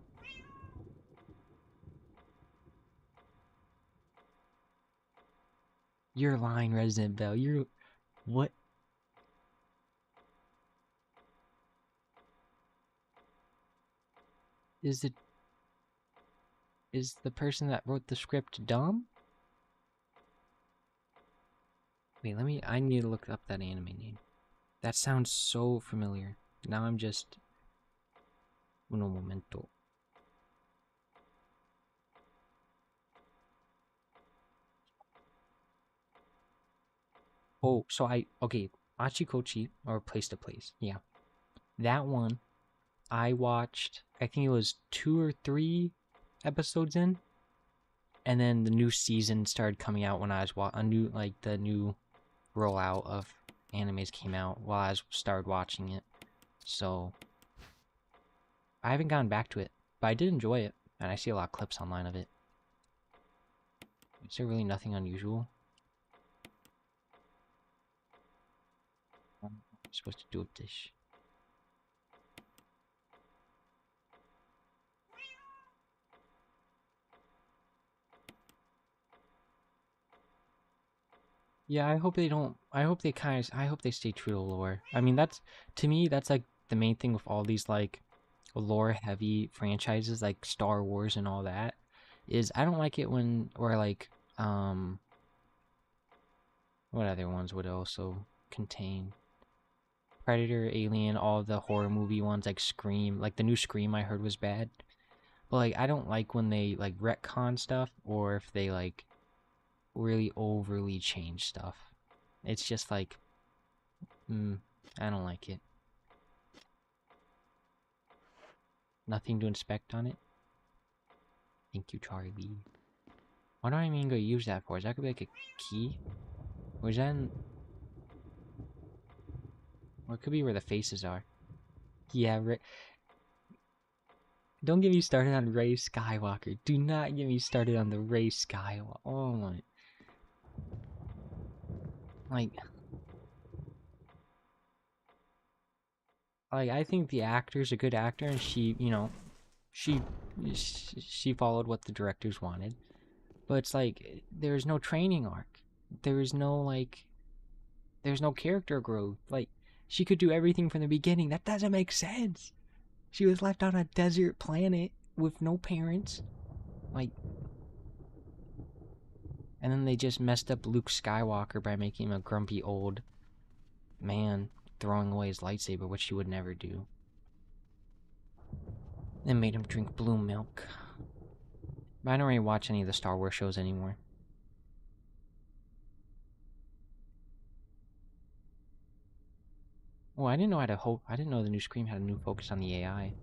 Speaker 2: You're lying, Resident Bell. You're... What? Is it... Is the person that wrote the script dumb? Wait, I need to look up that anime name. That sounds so familiar. Now I'm just... Uno momento. Oh, so okay, Achikochi, or Place to Place, yeah. That one, I watched, I think it was 2 or 3 episodes in, and then the new season started coming out when I was the new rollout of animes came out while I started watching it. So I haven't gone back to it, but I did enjoy it, and I see a lot of clips online of it. Is there really nothing unusual? What am I supposed to do with this? Yeah, I hope they don't. I hope they stay true to lore. I mean, to me, that's like the main thing with all these like lore-heavy franchises like Star Wars and all that. Is I don't like it when or like what other ones would also contain Predator, Alien, all the horror movie ones like Scream. Like the new Scream I heard was bad. But like I don't like when they like retcon stuff or if they like really overly change stuff. It's just like, I don't like it. Nothing to inspect on it. Thank you, Charlie. What do I mean go use that for? Is that gonna be like a key? Or is that in... Or it could be where the faces are. Yeah, don't get me started on Rey Skywalker. Do not get me started on the Rey Skywalker. Oh my... Like, I think the actor's a good actor, and she, you know, she followed what the directors wanted. But it's like, there's no training arc. There's no character growth. Like, she could do everything from the beginning. That doesn't make sense. She was left on a desert planet with no parents. Like, and then they just messed up Luke Skywalker by making him a grumpy old man throwing away his lightsaber, which he would never do. Then made him drink blue milk. But I don't really watch any of the Star Wars shows anymore. Oh, I didn't know I didn't know the new Scream had a new focus on the AI.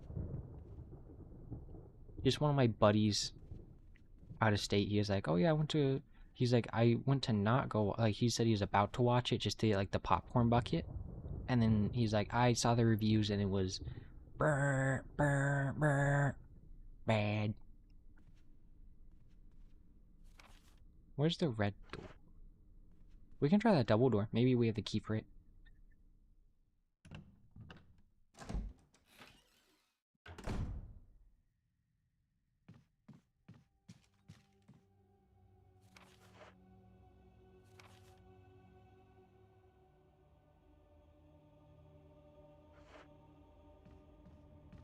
Speaker 2: Just one of my buddies out of state, he was like, oh yeah, I went to not go, like, he said he was about to watch it just to get, like, the popcorn bucket. And then he's like, I saw the reviews and it was brr, brr, brr, bad. Where's the red door? We can try that double door. Maybe we have the key for it.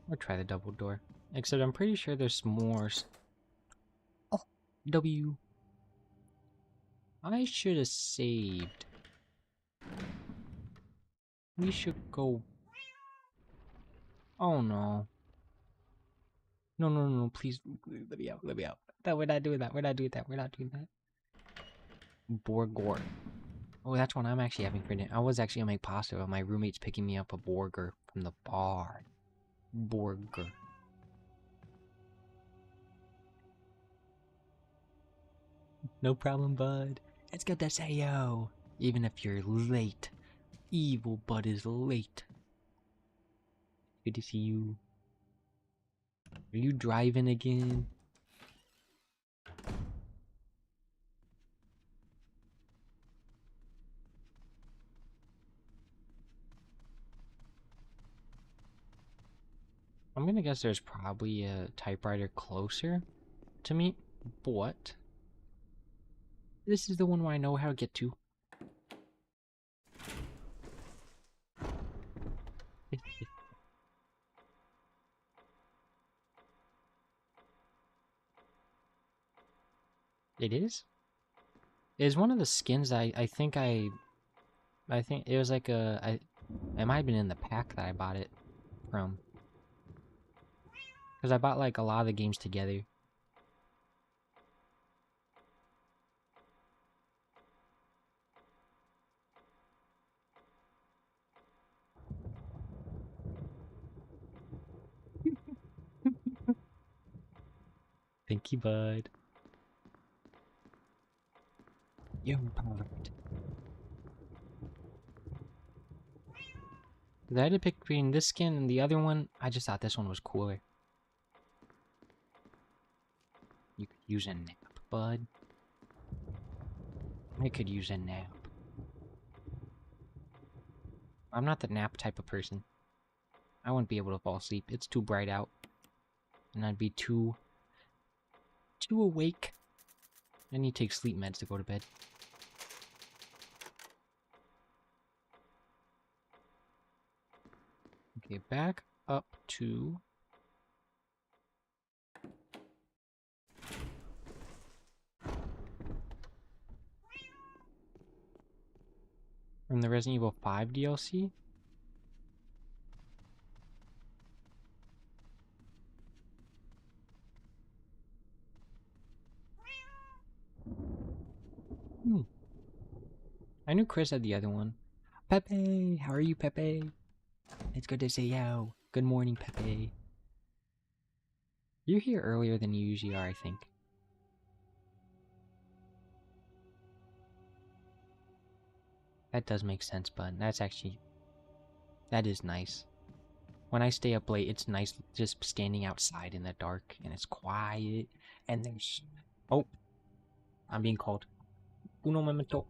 Speaker 2: We'll try the double door. Except I'm pretty sure there's more. Oh, W. I should have saved. We should go. Oh no. No, please, let me out, let me out. No, we're not doing that, we're not doing that, we're not doing that. Borgor. Oh, that's one I'm actually having for dinner. I was actually gonna make pasta, but my roommate's picking me up a burger from the bar. Burger. No problem, bud. It's good to say yo. Even if you're late. Evil bud is late. Good to see you. Are you driving again? I'm gonna guess there's probably a typewriter closer to me, but this is the one where I know how to get to. It is? It is one of the skins I think it was like it might have been in the pack that I bought it from. Because I bought like a lot of the games together. Thank you, bud. You're perfect. Because I had to pick between this skin and the other one. I just thought this one was cooler. You could use a nap, bud. I could use a nap. I'm not the nap type of person. I wouldn't be able to fall asleep. It's too bright out. And I'd be too awake. I need to take sleep meds to go to bed. Okay, back up to... from the Resident Evil 5 DLC? I knew Chris had the other one. Pepe! How are you, Pepe? It's good to see you. Good morning, Pepe. You're here earlier than you usually are, I think. That does make sense, but that's actually... that is nice. When I stay up late, it's nice just standing outside in the dark, and it's quiet, and there's... oh! I'm being called. Uno momento.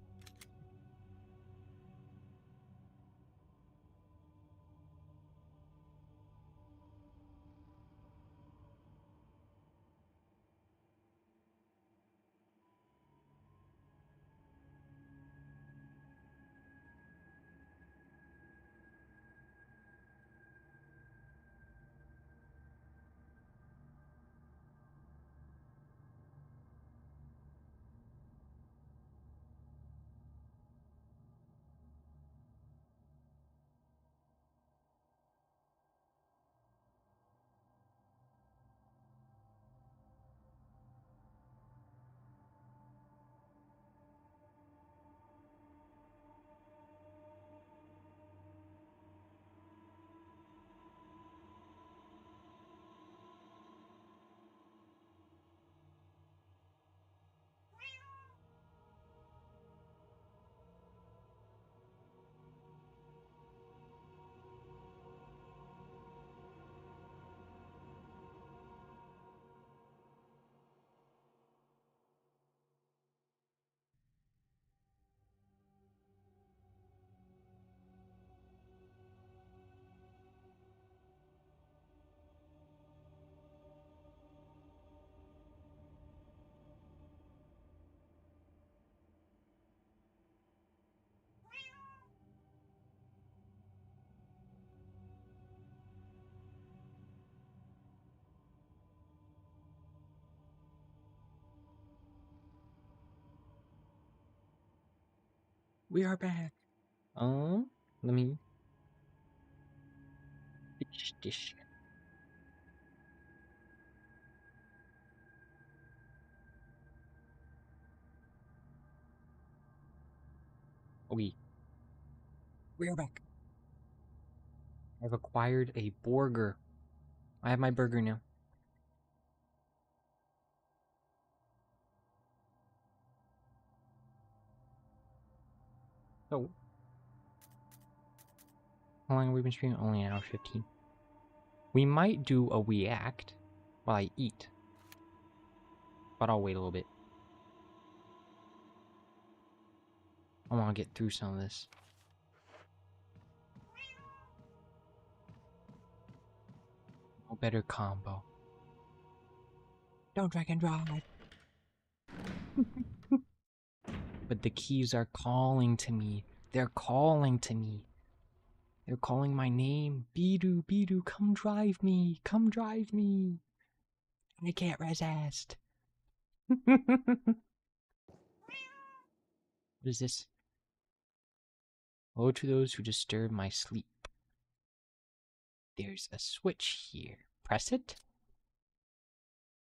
Speaker 2: We are back. Let me fix this shit. Okay. We are back. I've acquired a burger. I have my burger now. So, how long have we been streaming? Only an hour 15. We might do a react while I eat. But I'll wait a little bit. I want to get through some of this. No better combo. Don't drag and drive. But the keys are calling to me. They're calling to me. They're calling my name. Bidu, Bidu, come drive me. Come drive me. I can't resist. What is this? Woe to those who disturb my sleep. There's a switch here. Press it?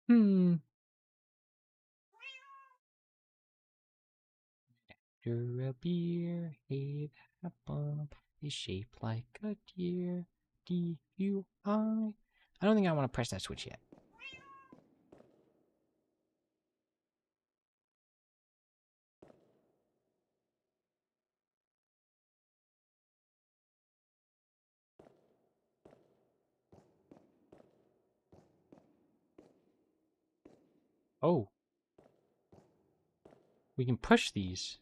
Speaker 2: After a beer, hey, that bump is shaped like a deer. D-U-I. I don't think I want to press that switch yet. Oh. We can push these.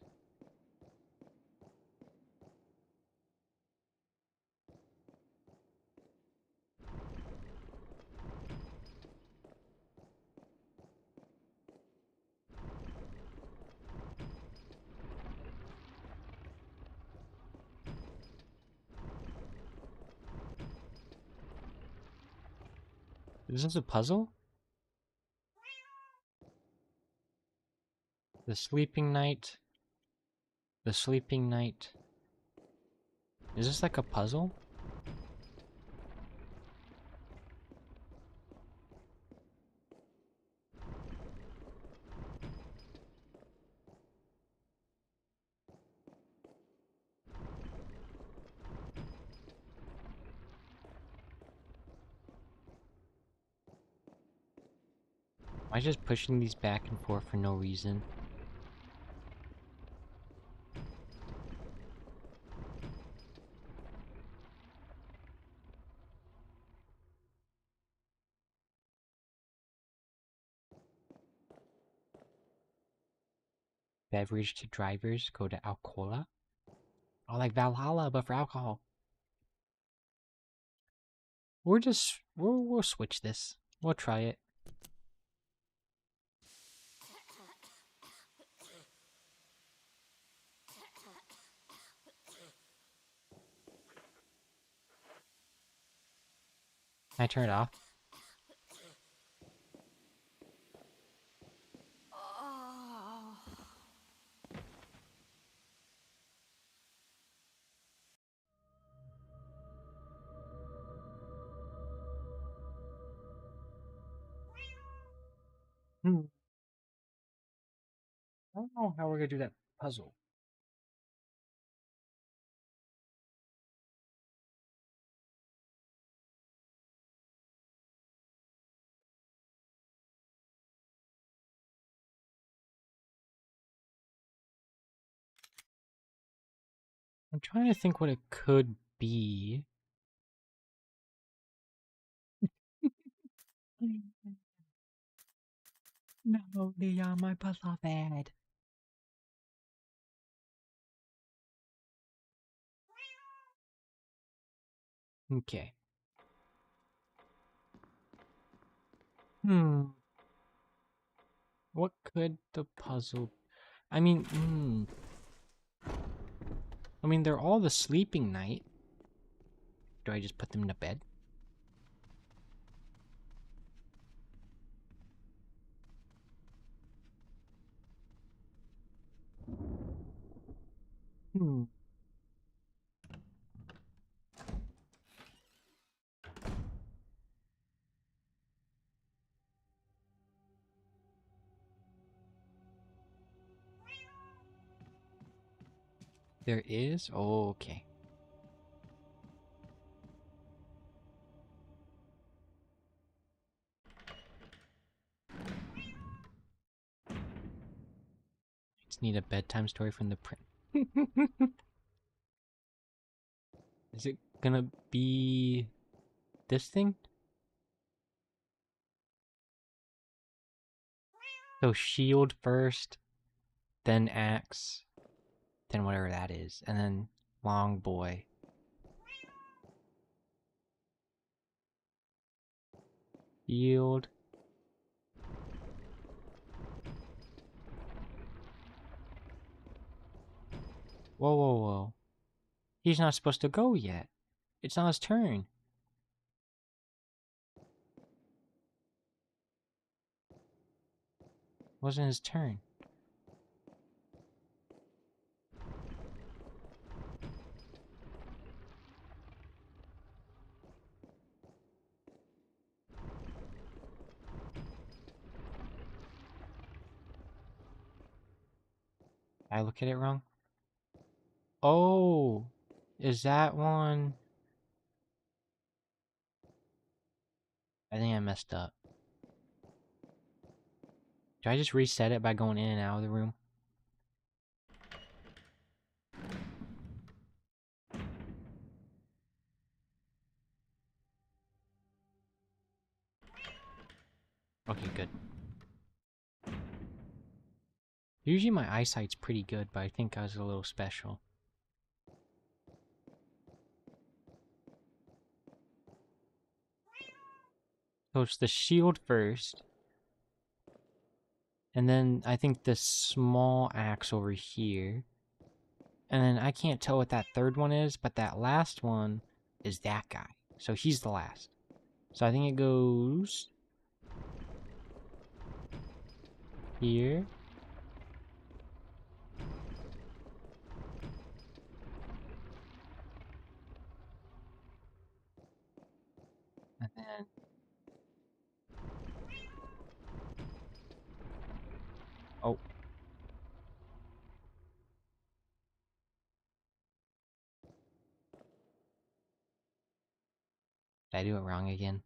Speaker 2: Is this a puzzle? The sleeping night. The sleeping night. Is this like a puzzle? Am I just pushing these back and forth for no reason? Beverage to drivers, go to Alcola. Oh, like Valhalla, but for alcohol. We'll switch this. We'll try it. Can I turn it off?
Speaker 3: Oh.
Speaker 2: I don't know how we're gonna do that puzzle. I'm trying to think what it could be. No, Leon, my beloved. Okay. What could the puzzle... I mean, they're all the sleeping night. Do I just put them to bed? There is? Oh, okay. Just need a bedtime story from the print. Is it gonna be this thing? So shield first, then axe, then whatever that is, and then long boy. Shield. Whoa, whoa, whoa. He's not supposed to go yet. It's not his turn. Wasn't his turn. I look at it wrong? Oh, is that one? I think I messed up. Do I just reset it by going in and out of the room? Okay, good. Usually my eyesight's pretty good, but I think I was a little special. So it's the shield first. And then I think the small axe over here. And then I can't tell what that third one is, but that last one is that guy. So he's the last. So I think it goes here. And then oh. Did I do it wrong again?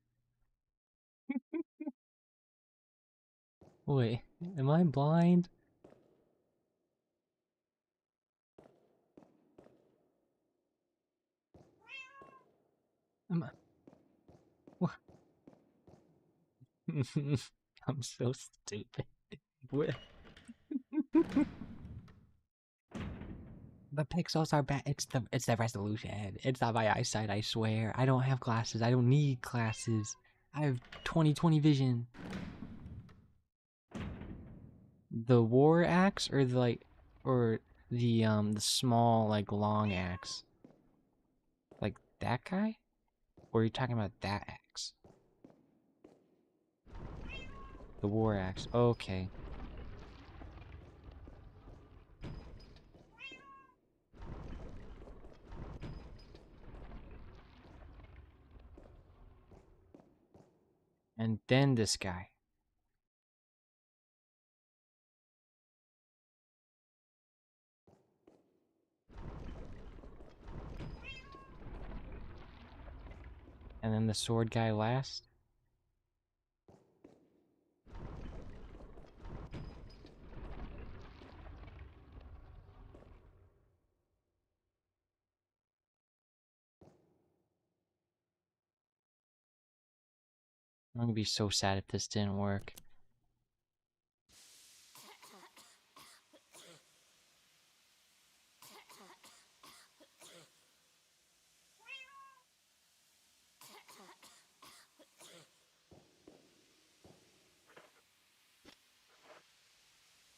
Speaker 2: Wait, am I blind? Am I... What? I'm so stupid. What? The pixels are bad. It's the resolution. It's not my eyesight, I swear. I don't have glasses. I don't need glasses. I have 20/20 vision. The war axe or the small like long axe? Like that guy? Or are you talking about that axe? The war axe. Okay. And then this guy. And then the sword guy last. I'm gonna be so sad if this didn't work.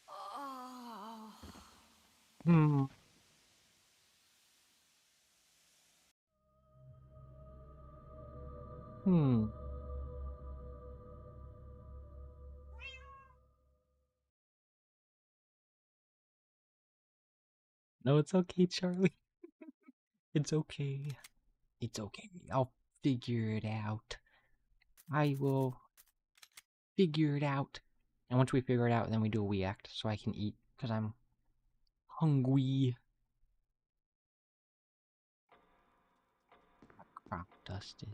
Speaker 3: Oh.
Speaker 2: Hmm. Hmm. No, it's okay, Charlie. It's okay. It's okay. I'll figure it out. I will figure it out. And once we figure it out, then we do a we act so I can eat because I'm hungry. Crop dusted.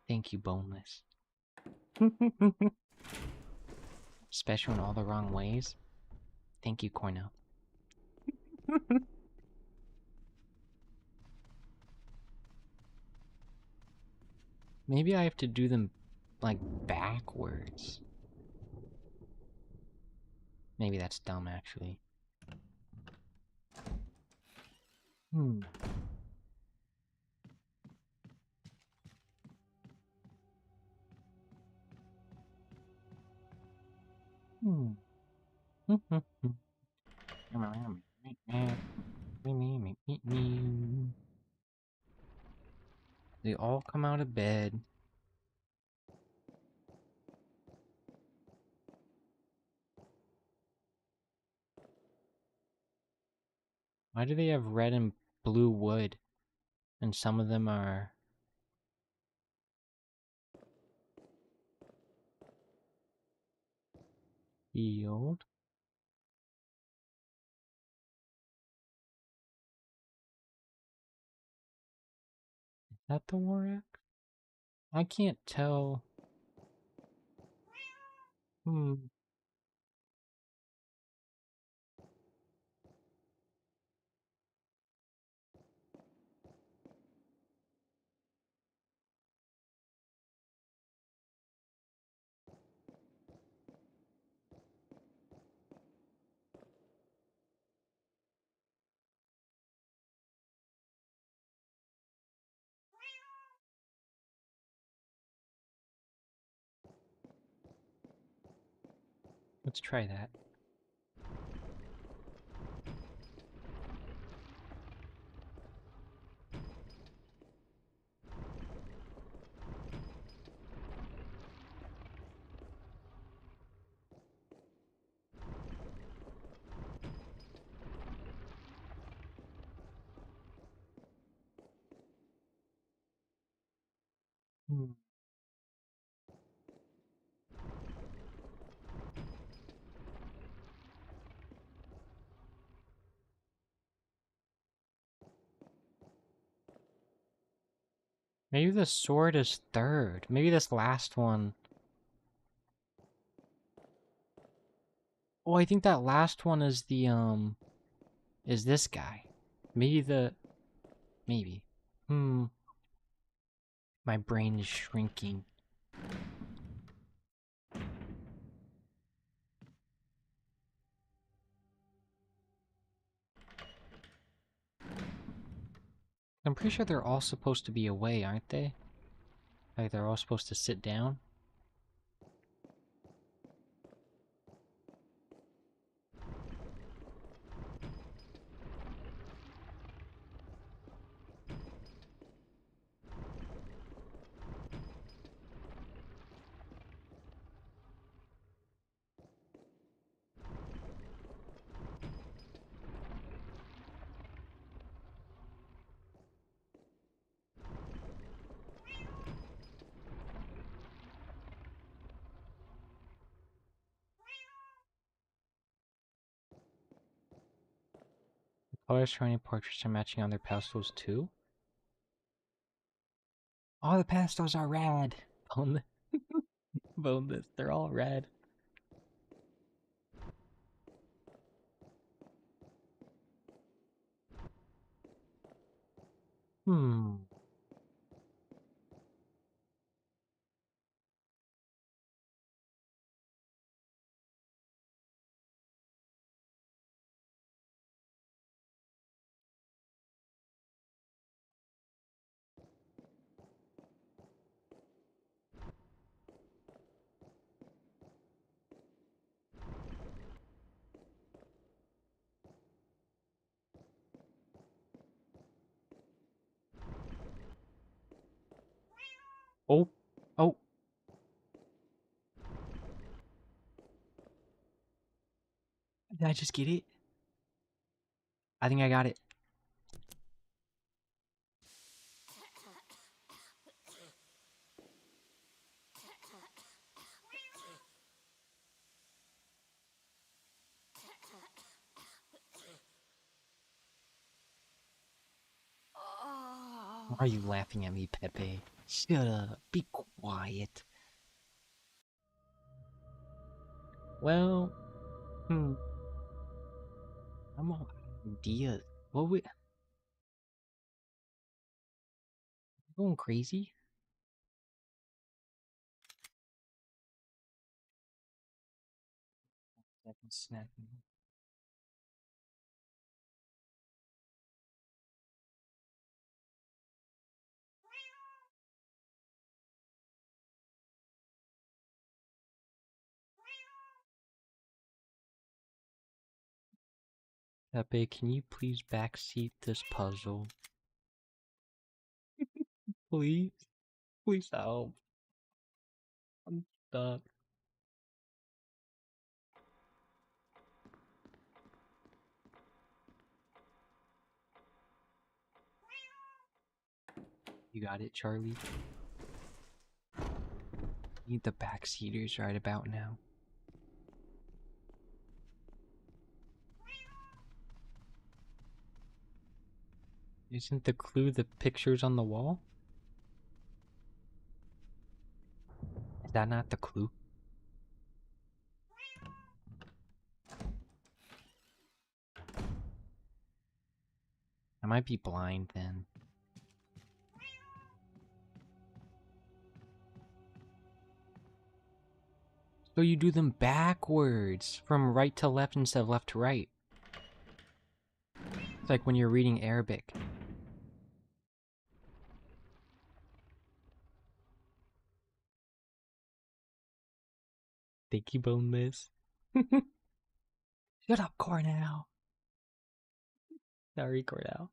Speaker 2: Thank you, boneless. Special in all the wrong ways. Thank you, Cornell. Maybe I have to do them like backwards. Maybe that's dumb, actually. Hmm. Hmm. They all come out of bed. Why do they have red and blue wood? And some of them are... healed? That the war axe? I can't tell. Hmm. Let's try that. Hmm. Maybe the sword is third. Maybe this last one. Oh, I think that last one is the, is this guy. Maybe maybe. Hmm. My brain is shrinking. I'm pretty sure they're all supposed to be away, aren't they? Like they're all supposed to sit down. Colors showing portraits are matching on their pastels too. All the pastels are red. Boneless, they're all red. Hmm. Oh. Oh. Did I just get it? I think I got it. Why are you laughing at me, Pepe? Shut up. Be quiet. Well, I'm all out of ideas. What we going crazy? Second snapping. Pepe, can you please backseat this puzzle? Please? Please help. I'm stuck. You got it, Charlie? Need the backseaters right about now. Isn't the clue the pictures on the wall? that not the clue? I might be blind then. So you do them backwards, from right to left instead of left to right. It's like when you're reading Arabic. Thank you, Boneless. Shut up, Cornell. Sorry, Cornell.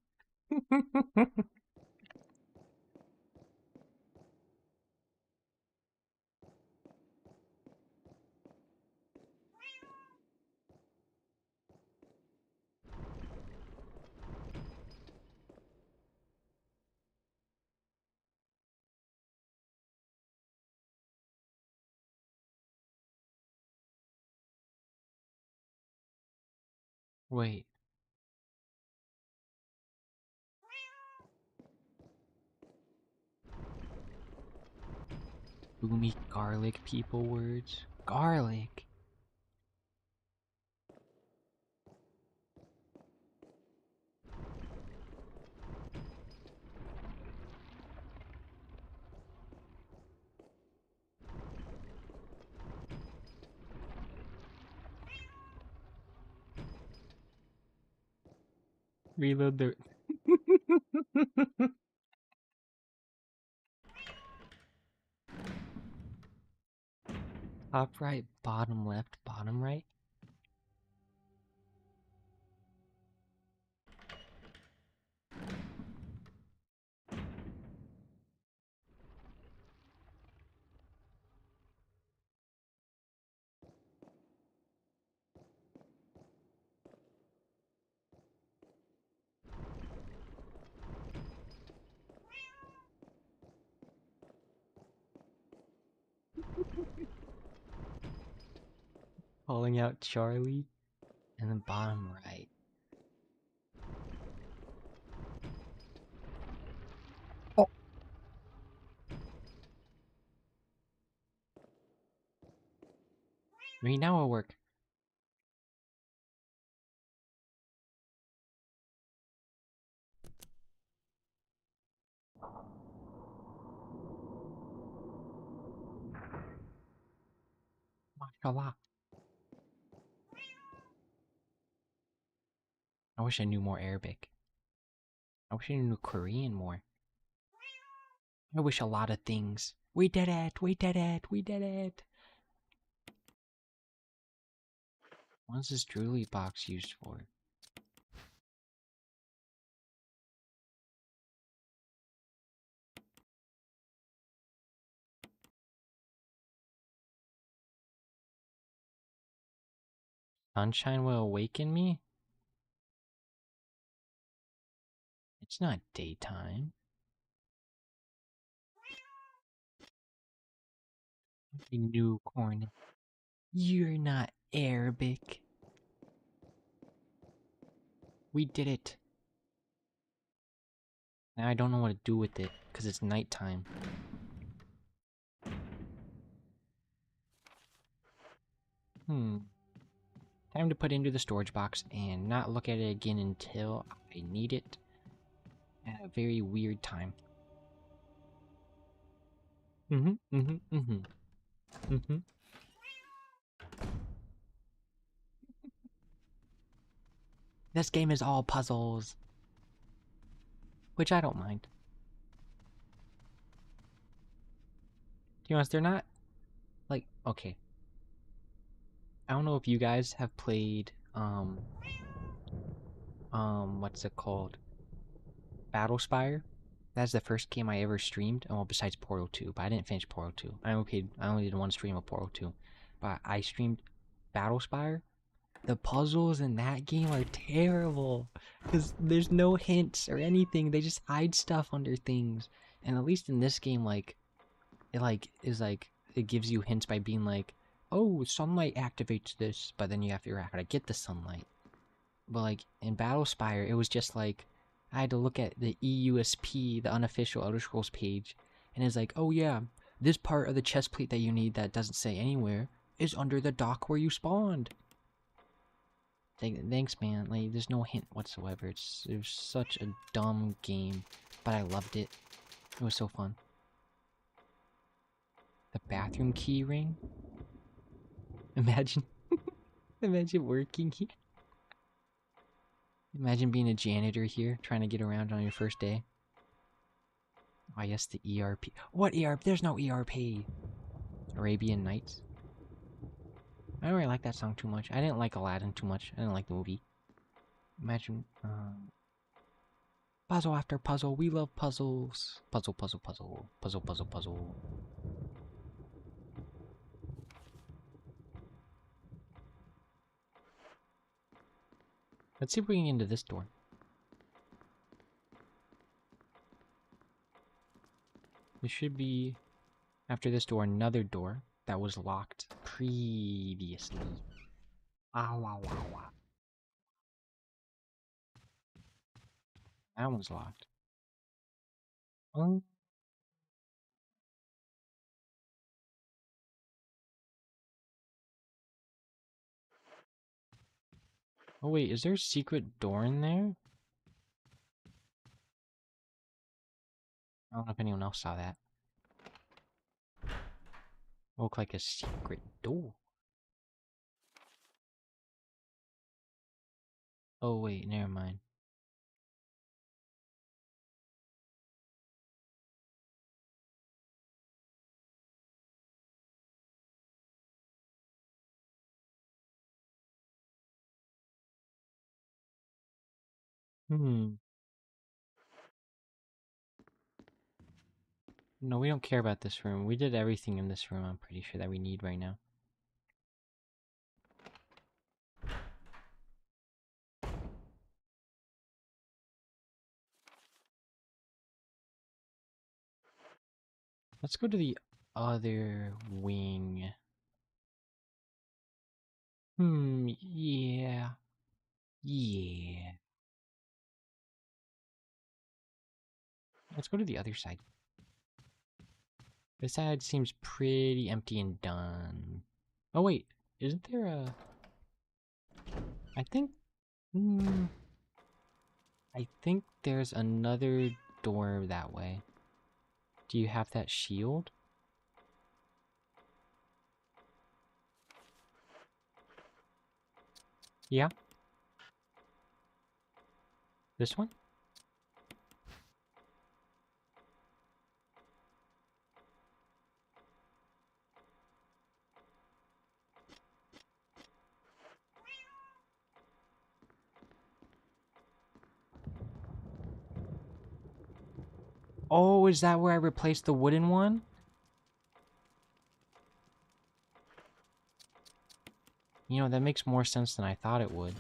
Speaker 2: Wait. Boomy garlic people words? Garlic? Reload the... Top right, bottom left, bottom right? Calling out Charlie? And then bottom right. Oh! Maybe now it'll work. Mashallah. I wish I knew more Arabic. I wish I knew Korean more. I wish a lot of things. We did it! We did it! We did it! What's this Drooly box used for? Sunshine will awaken me? It's not daytime. New corn. You're not Arabic. We did it. Now I don't know what to do with it, because it's nighttime. Time to put it into the storage box and not look at it again until I need it at a very weird time. This game is all puzzles. Which I don't mind. To be honest, they're not... Like, okay. I don't know if you guys have played, what's it called? Battlespire? That's the first game I ever streamed, well, besides Portal 2, but I didn't finish Portal 2. I only did one stream of Portal 2. But I streamed Battlespire. The puzzles in that game are terrible, because there's no hints or anything. They just hide stuff under things. And at least in this game, like, it gives you hints by being like, oh, sunlight activates this, but then you have to figure out how to get the sunlight. But like in Battlespire, it was just like I had to look at the EUSP, the unofficial Elder Scrolls page, and it's like, oh yeah, this part of the chest plate that you need that doesn't say anywhere is under the dock where you spawned. Thanks, man. Like, there's no hint whatsoever. It was such a dumb game, but I loved it. It was so fun. The bathroom key ring? Imagine, imagine working here. Imagine being a janitor here, trying to get around on your first day. Oh, yes, the ERP. What ERP? There's no ERP. Arabian Nights. I don't really like that song too much. I didn't like Aladdin too much. I didn't like the movie. Imagine, puzzle after puzzle. We love puzzles. Puzzle, puzzle, puzzle. Puzzle, puzzle, puzzle. Let's see if we can get into this door. There should be, after this door, another door that was locked previously. Wow, wow, wow, wow. That one's locked. Oh. Oh wait, is there a secret door in there? I don't know if anyone else saw that. Looked like a secret door. Oh wait, never mind. Hmm. No, we don't care about this room. We did everything in this room, I'm pretty sure, that we need right now. Let's go to the other wing. Yeah. Yeah. Let's go to the other side. This side seems pretty empty and done. Oh wait, isn't there a... I think... I think there's another door that way. Do you have that shield? Yeah? This one? Oh, is that where I replaced the wooden one? You know, that makes more sense than I thought it would.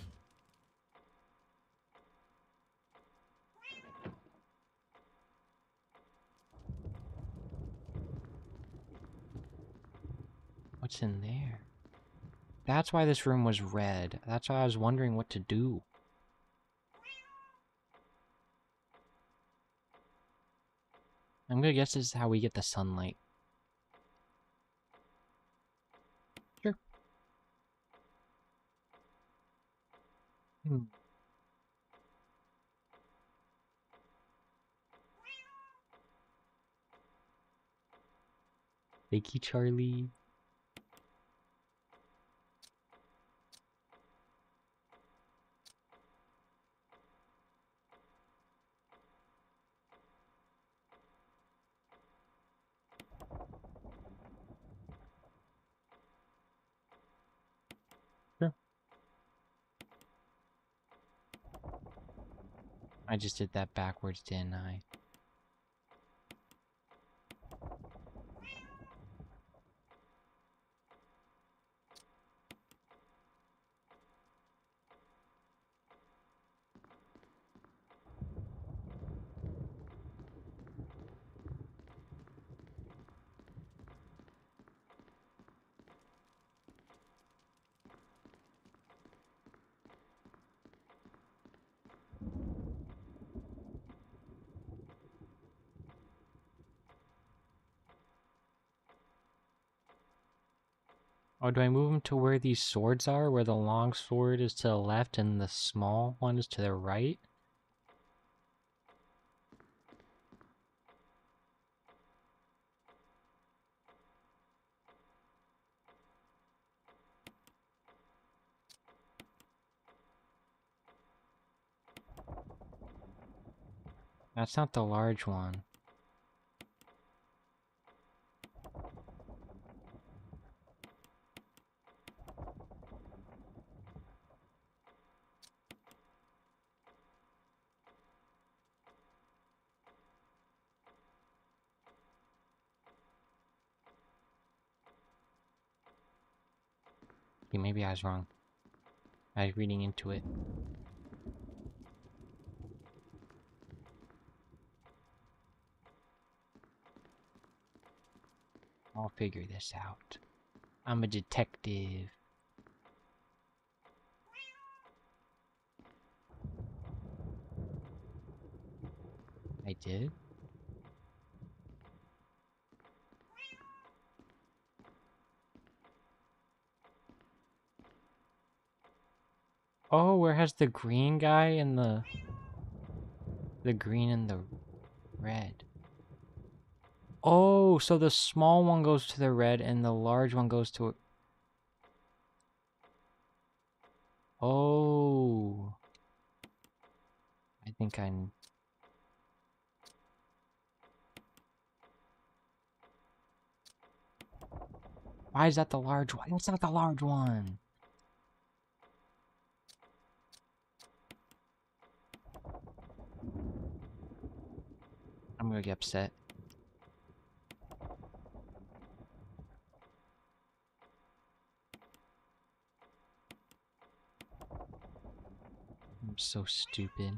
Speaker 2: What's in there? That's why this room was red. That's why I was wondering what to do. I'm gonna guess this is how we get the sunlight. Sure. Thank you, Charlie. Sure. I just did that backwards, didn't I? Oh, do I move them to where these swords are? Where the long sword is to the left and the small one is to the right? That's not the large one. Okay, maybe I was wrong. I was reading into it. I'll figure this out. I'm a detective. I did? Oh, where has the green guy and the green and the red? Oh, so the small one goes to the red and the large one goes to... Oh. I think I'm... Why is that the large one? That's not the large one. I'm gonna get upset. I'm so stupid.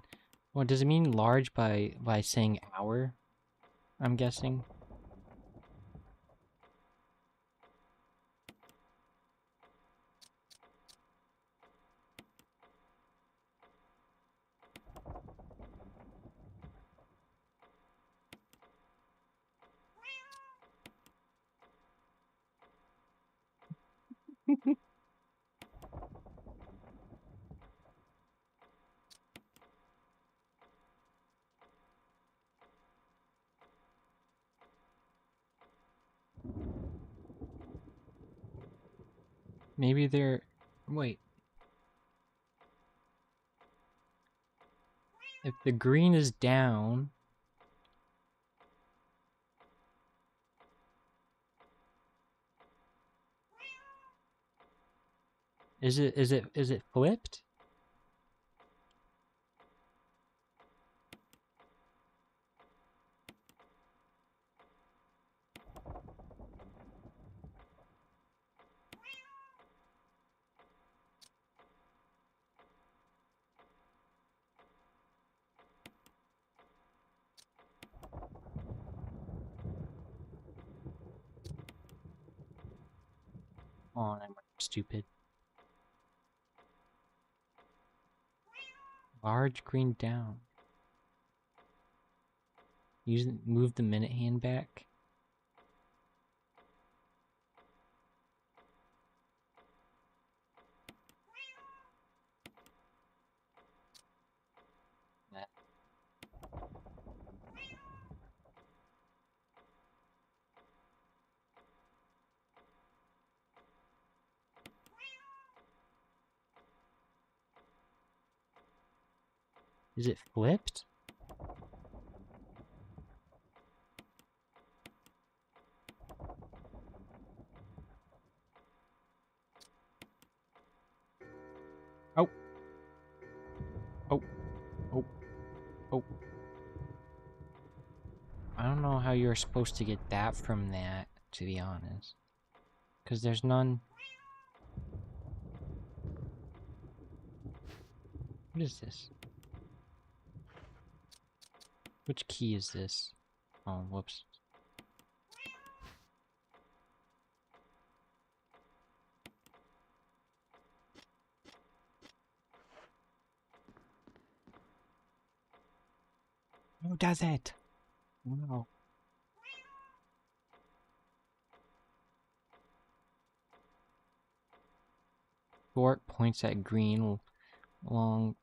Speaker 2: Well, does it mean large by saying hour? I'm guessing. Maybe they're... Wait. If the green is down... Is it flipped? Oh, I'm stupid. Large green down. Move the minute hand back. That. Is it flipped? Oh. Oh. Oh. Oh. I don't know how you're supposed to get that from that, to be honest. Because there's none... What is this? Which key is this? Oh, whoops. Who does it? No. Short points at green, long...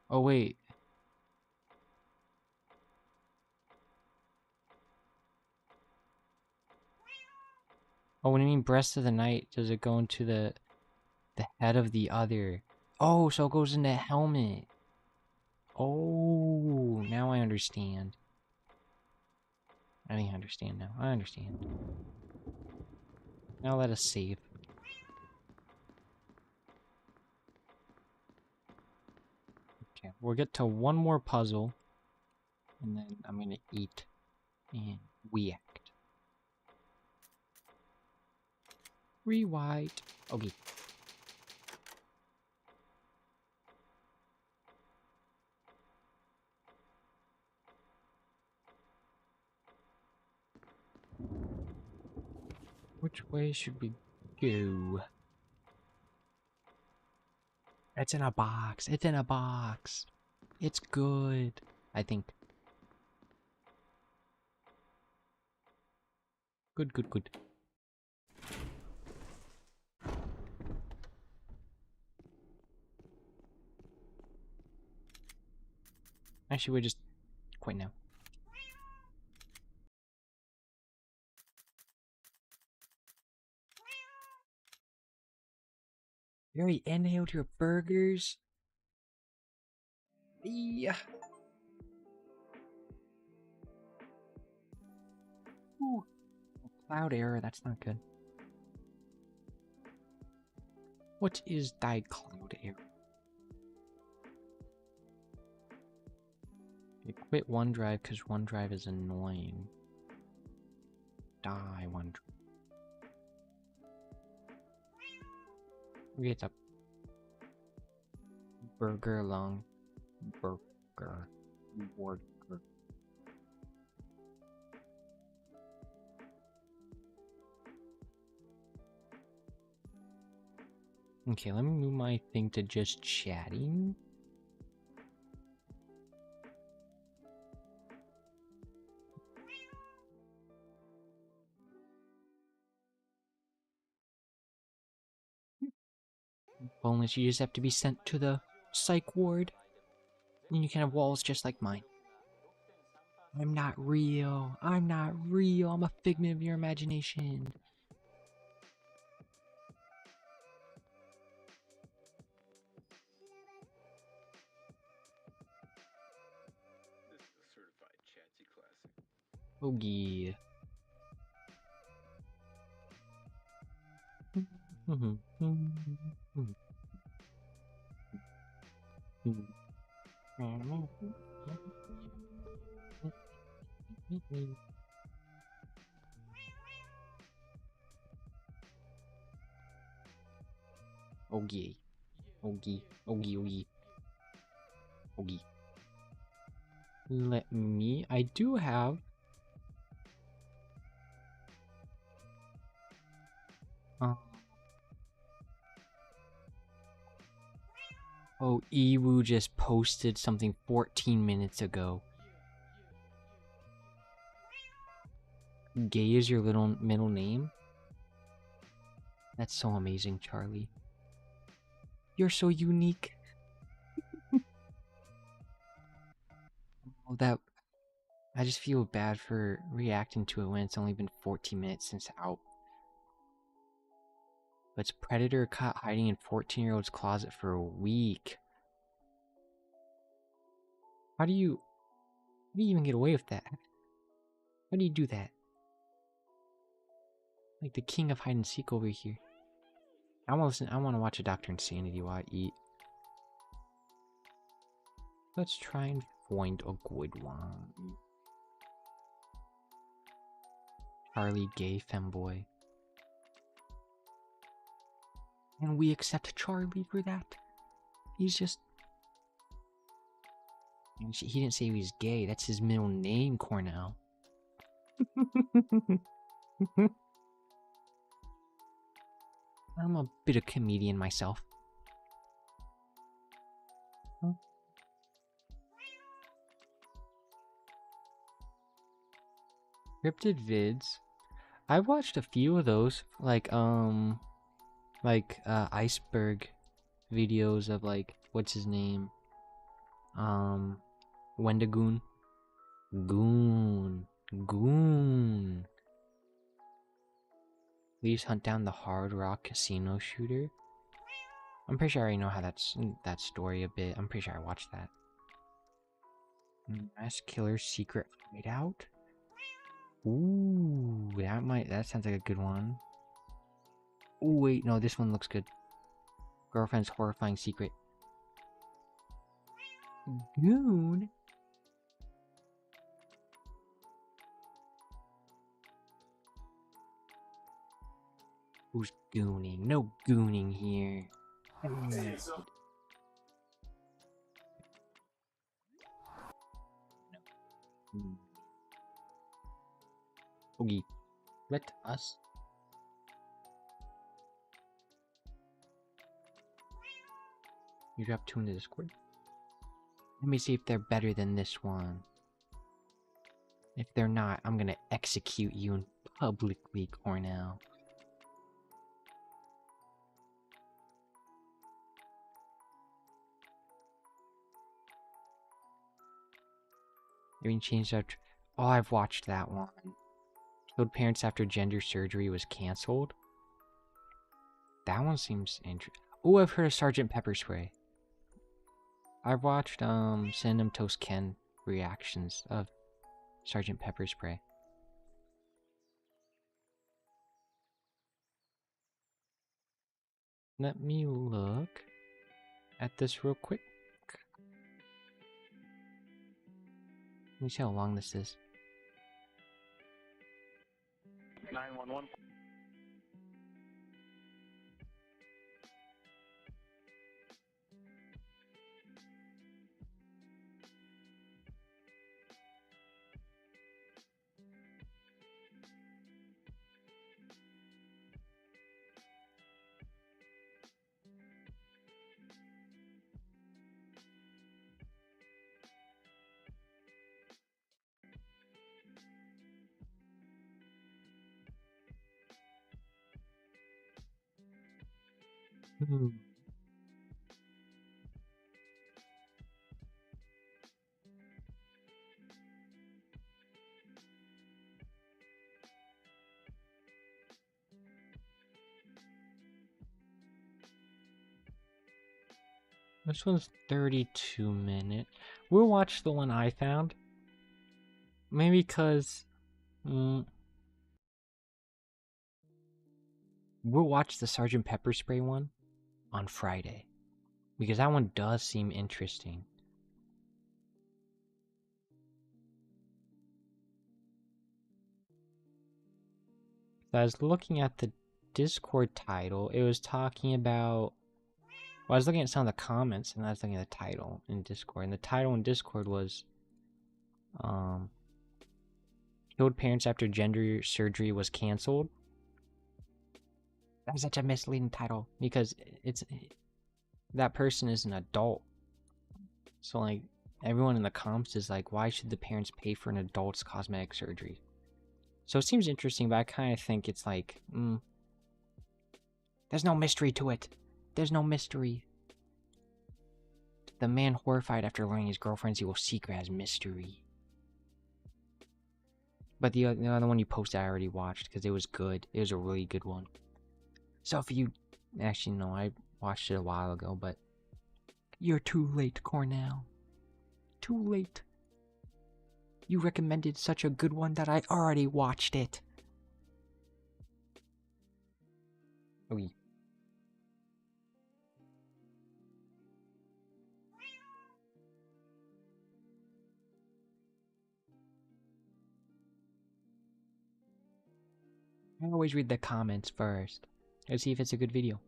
Speaker 2: Oh, wait. Oh, when you mean breast of the night, does it go into the head of the other? Oh, so it goes in the helmet. Oh, now I understand. I think I understand now. I understand. Now let us save. Okay, we'll get to one more puzzle, and then I'm gonna eat and react. Rewind. Okay. Which way should we go? It's in a box. It's in a box. It's good. I think. Good, good, good. Actually, we're just quite now. You already inhaled your burgers? Yeah. Ooh. Cloud error, that's not good. What is thy cloud error? You quit OneDrive because OneDrive is annoying. Die OneDrive. We get a burger long burger. Okay, let me move my thing to just chatting. Bonus, you just have to be sent to the psych ward. And you can have walls just like mine. I'm not real. I'm not real. I'm a figment of your imagination.
Speaker 5: This is a certified Chatsy classic.
Speaker 2: Oh yeah. Okay. Okay. Okay. Okay. Okay. Let me. I do have. Oh, Ewu just posted something 14 minutes ago. Gay is your little middle name? That's so amazing, Charlie. You're so unique. Oh, that... I just feel bad for reacting to it when it's only been 14 minutes since out. But it's predator caught hiding in 14-year-old's closet for a week. How do you even get away with that? How do you do that? Like the king of hide and seek over here. I want to watch a Dr. Insanity while I eat. Let's try and find a good one. Charlie, gay femboy. And we accept Charlie for that. He's just... And he didn't say he was gay. That's his middle name, Cornell. I'm a bit of a comedian myself. Huh? Scripted vids. I've watched a few of those. Like, like iceberg videos of like what's his name? Wendigoon. Goon. Please hunt down the Hard Rock Casino shooter. I'm pretty sure I already know how that story a bit. I'm pretty sure I watched that. Mass Killer's Secret Hideout? Ooh, that sounds like a good one. Oh wait, no, this one looks good. Girlfriend's Horrifying Secret. Goon? Who's gooning? No gooning here. Oogie, let us. You drop 2 in the Discord? Let me see if they're better than this one. If they're not, I'm gonna execute you in publicly, Cornell. Even changed out. Oh, I've watched that one. Killed Parents After Gender Surgery was canceled. That one seems interesting. Oh, I've heard of Sergeant Pepper Spray. I've watched Cinnamon Toast Ken reactions of Sergeant Pepper Spray. Let me look at this real quick. Let me see how long this is.
Speaker 5: 911.
Speaker 2: This one's 32 minutes. We'll watch the one I found. Maybe because... we'll watch the Sergeant Pepper Spray one on Friday. Because that one does seem interesting. I was looking at the Discord title. It was talking about... Well, I was looking at some of the comments, and I was looking at the title in Discord. And the title in Discord was... Killed Parents After Gender Surgery was canceled. That's such a misleading title. Because it's... That person is an adult. So, like, everyone in the comments is like, why should the parents pay for an adult's cosmetic surgery? So it seems interesting, but I kind of think it's like, there's no mystery to it. There's no mystery. The man horrified after learning his girlfriend's evil secret has mystery. But the other one you posted, I already watched because it was good. It was a really good one. So if you... Actually, no, I watched it a while ago, but... You're too late, Cornell. Too late. You recommended such a good one that I already watched it. Okay. I always read the comments first. Let's see if it's a good video.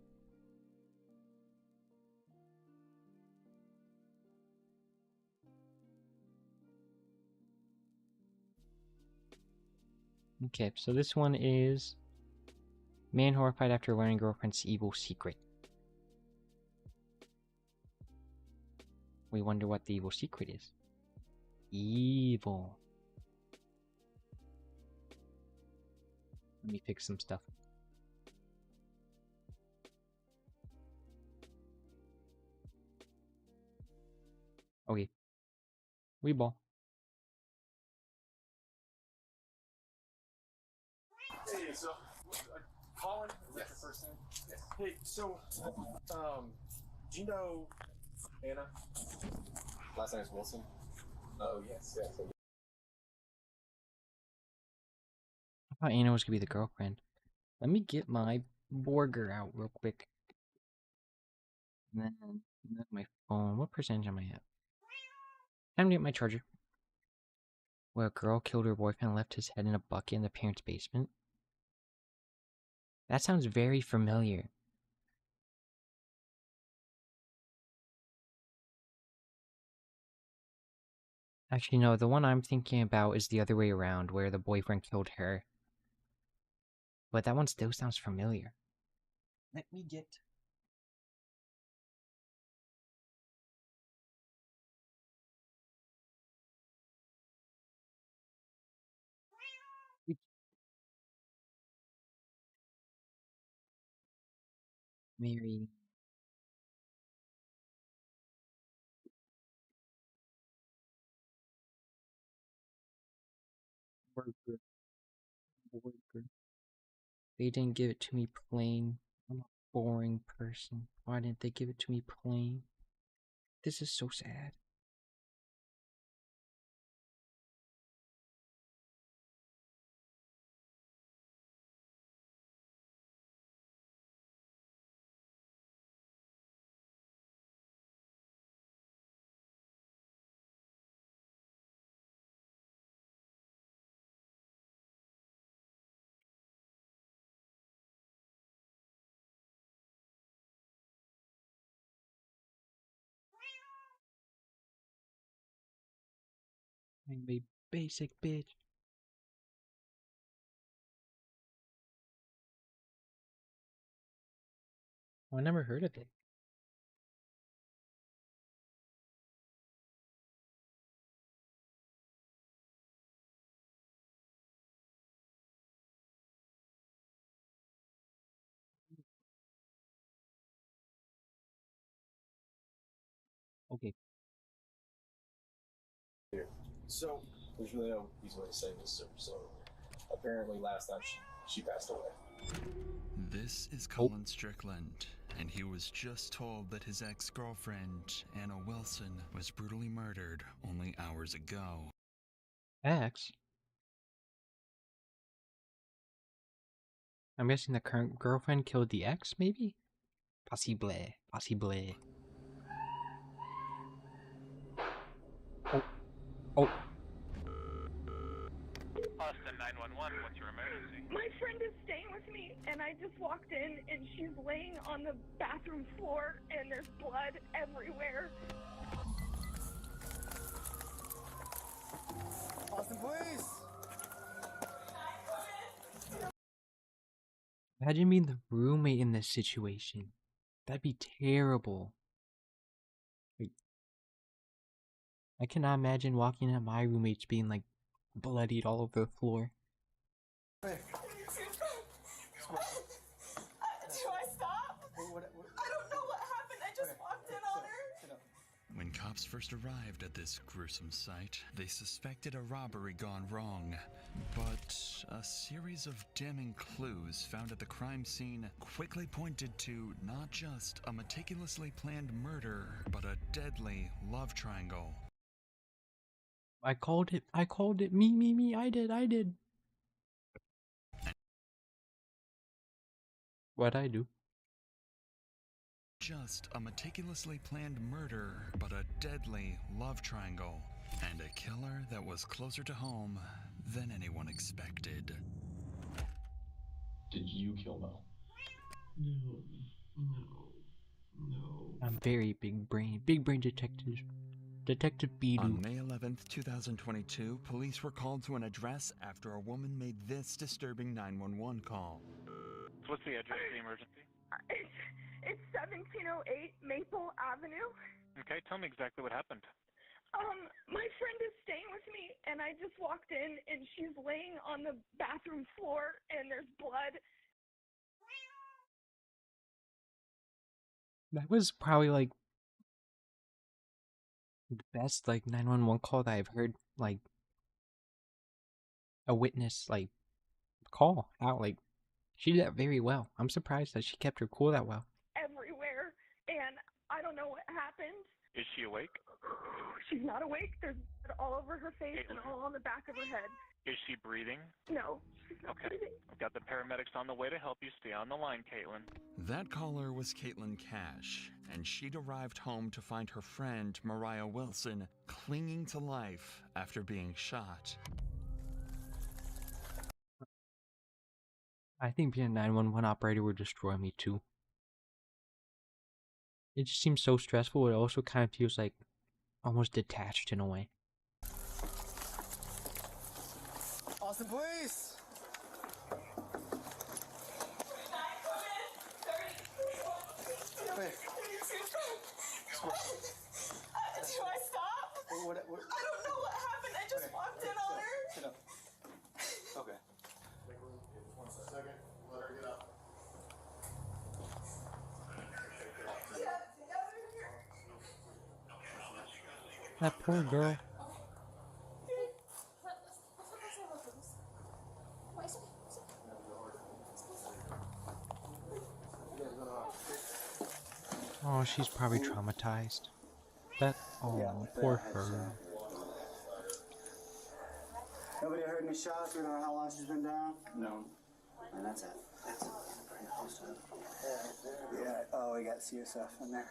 Speaker 2: Okay, so this one is man horrified after learning girlfriend's evil secret. We wonder what the evil secret is. Evil. Let me fix some stuff. Weeball.
Speaker 6: Hey, so, Colin, is that your first name? Yes. Hey, so, do you know Anna? Last name is Wilson. Oh, yes, yes.
Speaker 2: I thought Anna was gonna be the girlfriend. Let me get my Borger out real quick. And then my phone. What percentage am I at? Time to get my charger. Where a girl killed her boyfriend and left his head in a bucket in the parents' basement. That sounds very familiar. Actually, no, the one I'm thinking about is the other way around, where the boyfriend killed her. But that one still sounds familiar. Let me get... Mary... Burger. Burger. They didn't give it to me plain. I'm a boring person. Why didn't they give it to me plain? This is so sad. I'm a basic bitch. Oh, I never heard of it. Okay.
Speaker 6: So, there's really no easy way to say this, so apparently last night she passed away.
Speaker 7: This is Colin Strickland, and he was just told that his ex-girlfriend, Anna Wilson, was brutally murdered only hours ago.
Speaker 2: Ex? I'm guessing the current girlfriend killed the ex, maybe? Possible. Possible. Oh. Oh.
Speaker 5: Austin 911, what's your emergency?
Speaker 3: My friend is staying with me, and I just walked in, and she's laying on the bathroom floor, and there's blood everywhere.
Speaker 4: Austin, please!
Speaker 2: Imagine being the roommate in this situation. That'd be terrible. Like, I cannot imagine walking in at my roommates being like bloodied all over the floor.
Speaker 3: Do I stop? I don't know what happened. I just walked in on her.
Speaker 7: When cops first arrived at this gruesome site, they suspected a robbery gone wrong. But a series of damning clues found at the crime scene quickly pointed to not just a meticulously planned murder, but a deadly love triangle.
Speaker 2: I called it. I called it. Me. I did. What'd I do?
Speaker 7: Just a meticulously planned murder, but a deadly love triangle. And a killer that was closer to home than anyone expected.
Speaker 6: Did you kill Mo?
Speaker 1: No.
Speaker 2: I'm very big brain detective. Detective
Speaker 7: On
Speaker 2: Beedoo.
Speaker 7: May 11th, 2022, police were called to an address after a woman made this disturbing 911 call.
Speaker 5: What's the address of the emergency?
Speaker 3: It's 1708 Maple Avenue.
Speaker 5: Okay, tell me exactly what happened.
Speaker 3: My friend is staying with me, and I just walked in, and she's laying on the bathroom floor, and there's blood.
Speaker 2: That was probably like the best like 911 call that I've heard, like a witness like call out. Like she did that very well. I'm surprised that she kept her cool that well.
Speaker 3: everywhere, and I don't know what happened.
Speaker 8: Is she awake?
Speaker 3: She's not awake. There's blood all over her face and all on the back of her head.
Speaker 8: Is she breathing?
Speaker 3: No, she's not
Speaker 8: Okay.
Speaker 3: breathing.
Speaker 8: I've got the paramedics on the way to help you. Stay on the line, Caitlin.
Speaker 7: That caller was Caitlin Cash, and she'd arrived home to find her friend, Mariah Wilson, clinging to life after being shot.
Speaker 2: I think being a 911 operator would destroy me too. It just seems so stressful. It also kind of feels like almost detached in a way.
Speaker 4: Austin Police! Wait.
Speaker 9: Do I stop?
Speaker 4: What?
Speaker 9: I don't know what happened. I just walked in on her.
Speaker 4: Sit up. Okay. One second. Let her get up.
Speaker 2: That poor girl. Oh, she's probably traumatized. Poor her.
Speaker 10: Nobody heard any shots? We don't know how long she's been down? No. And that's it. That's pretty close to it. Yeah. Oh, we got CSF in there.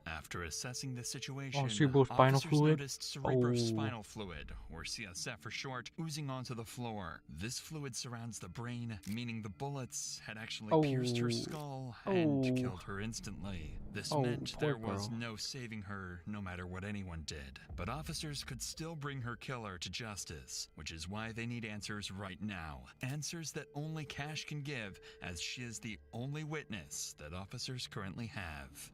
Speaker 7: After assessing the situation,
Speaker 2: cerebrospinal
Speaker 7: officers
Speaker 2: fluid?
Speaker 7: noticed cerebrospinal fluid, or CSF for short, oozing onto the floor. This fluid surrounds the brain, meaning the bullets had actually pierced her skull and killed her instantly. This meant there was no saving her, no matter what anyone did. But officers could still bring her killer to justice, which is why they need answers right now. Answers that only Cash can give, as she is the only witness that officers currently have.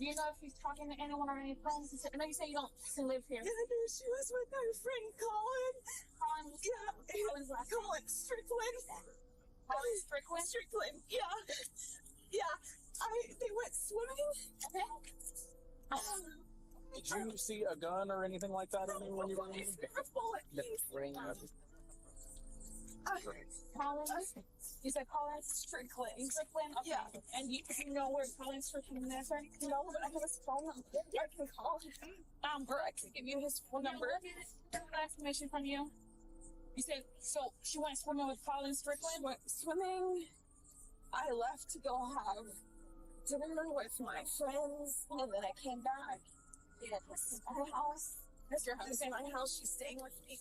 Speaker 9: Do you know if she's talking to anyone or any friends? I know you say you don't live here. Yeah, I knew she was with her friend Colin. Colin? Yeah. Colin's last name? Colin Strickland. Colin Strickland? Strickland, yeah. Yeah. They went swimming. Okay.
Speaker 1: Did you see a gun or anything like that when you were in
Speaker 9: A bullet. Colin? You said Colin Strickland. Strickland? Okay. Yeah. And you know where Colin Strickland is, right? No, but I have his phone number. I can call him. Or I can give you his phone number. Information from you. You said, so she went swimming with Colin Strickland? Went swimming. I left to go have dinner with my friends, and then I came back. Yeah, this is my house. This is your house. This is my house. She's staying with me.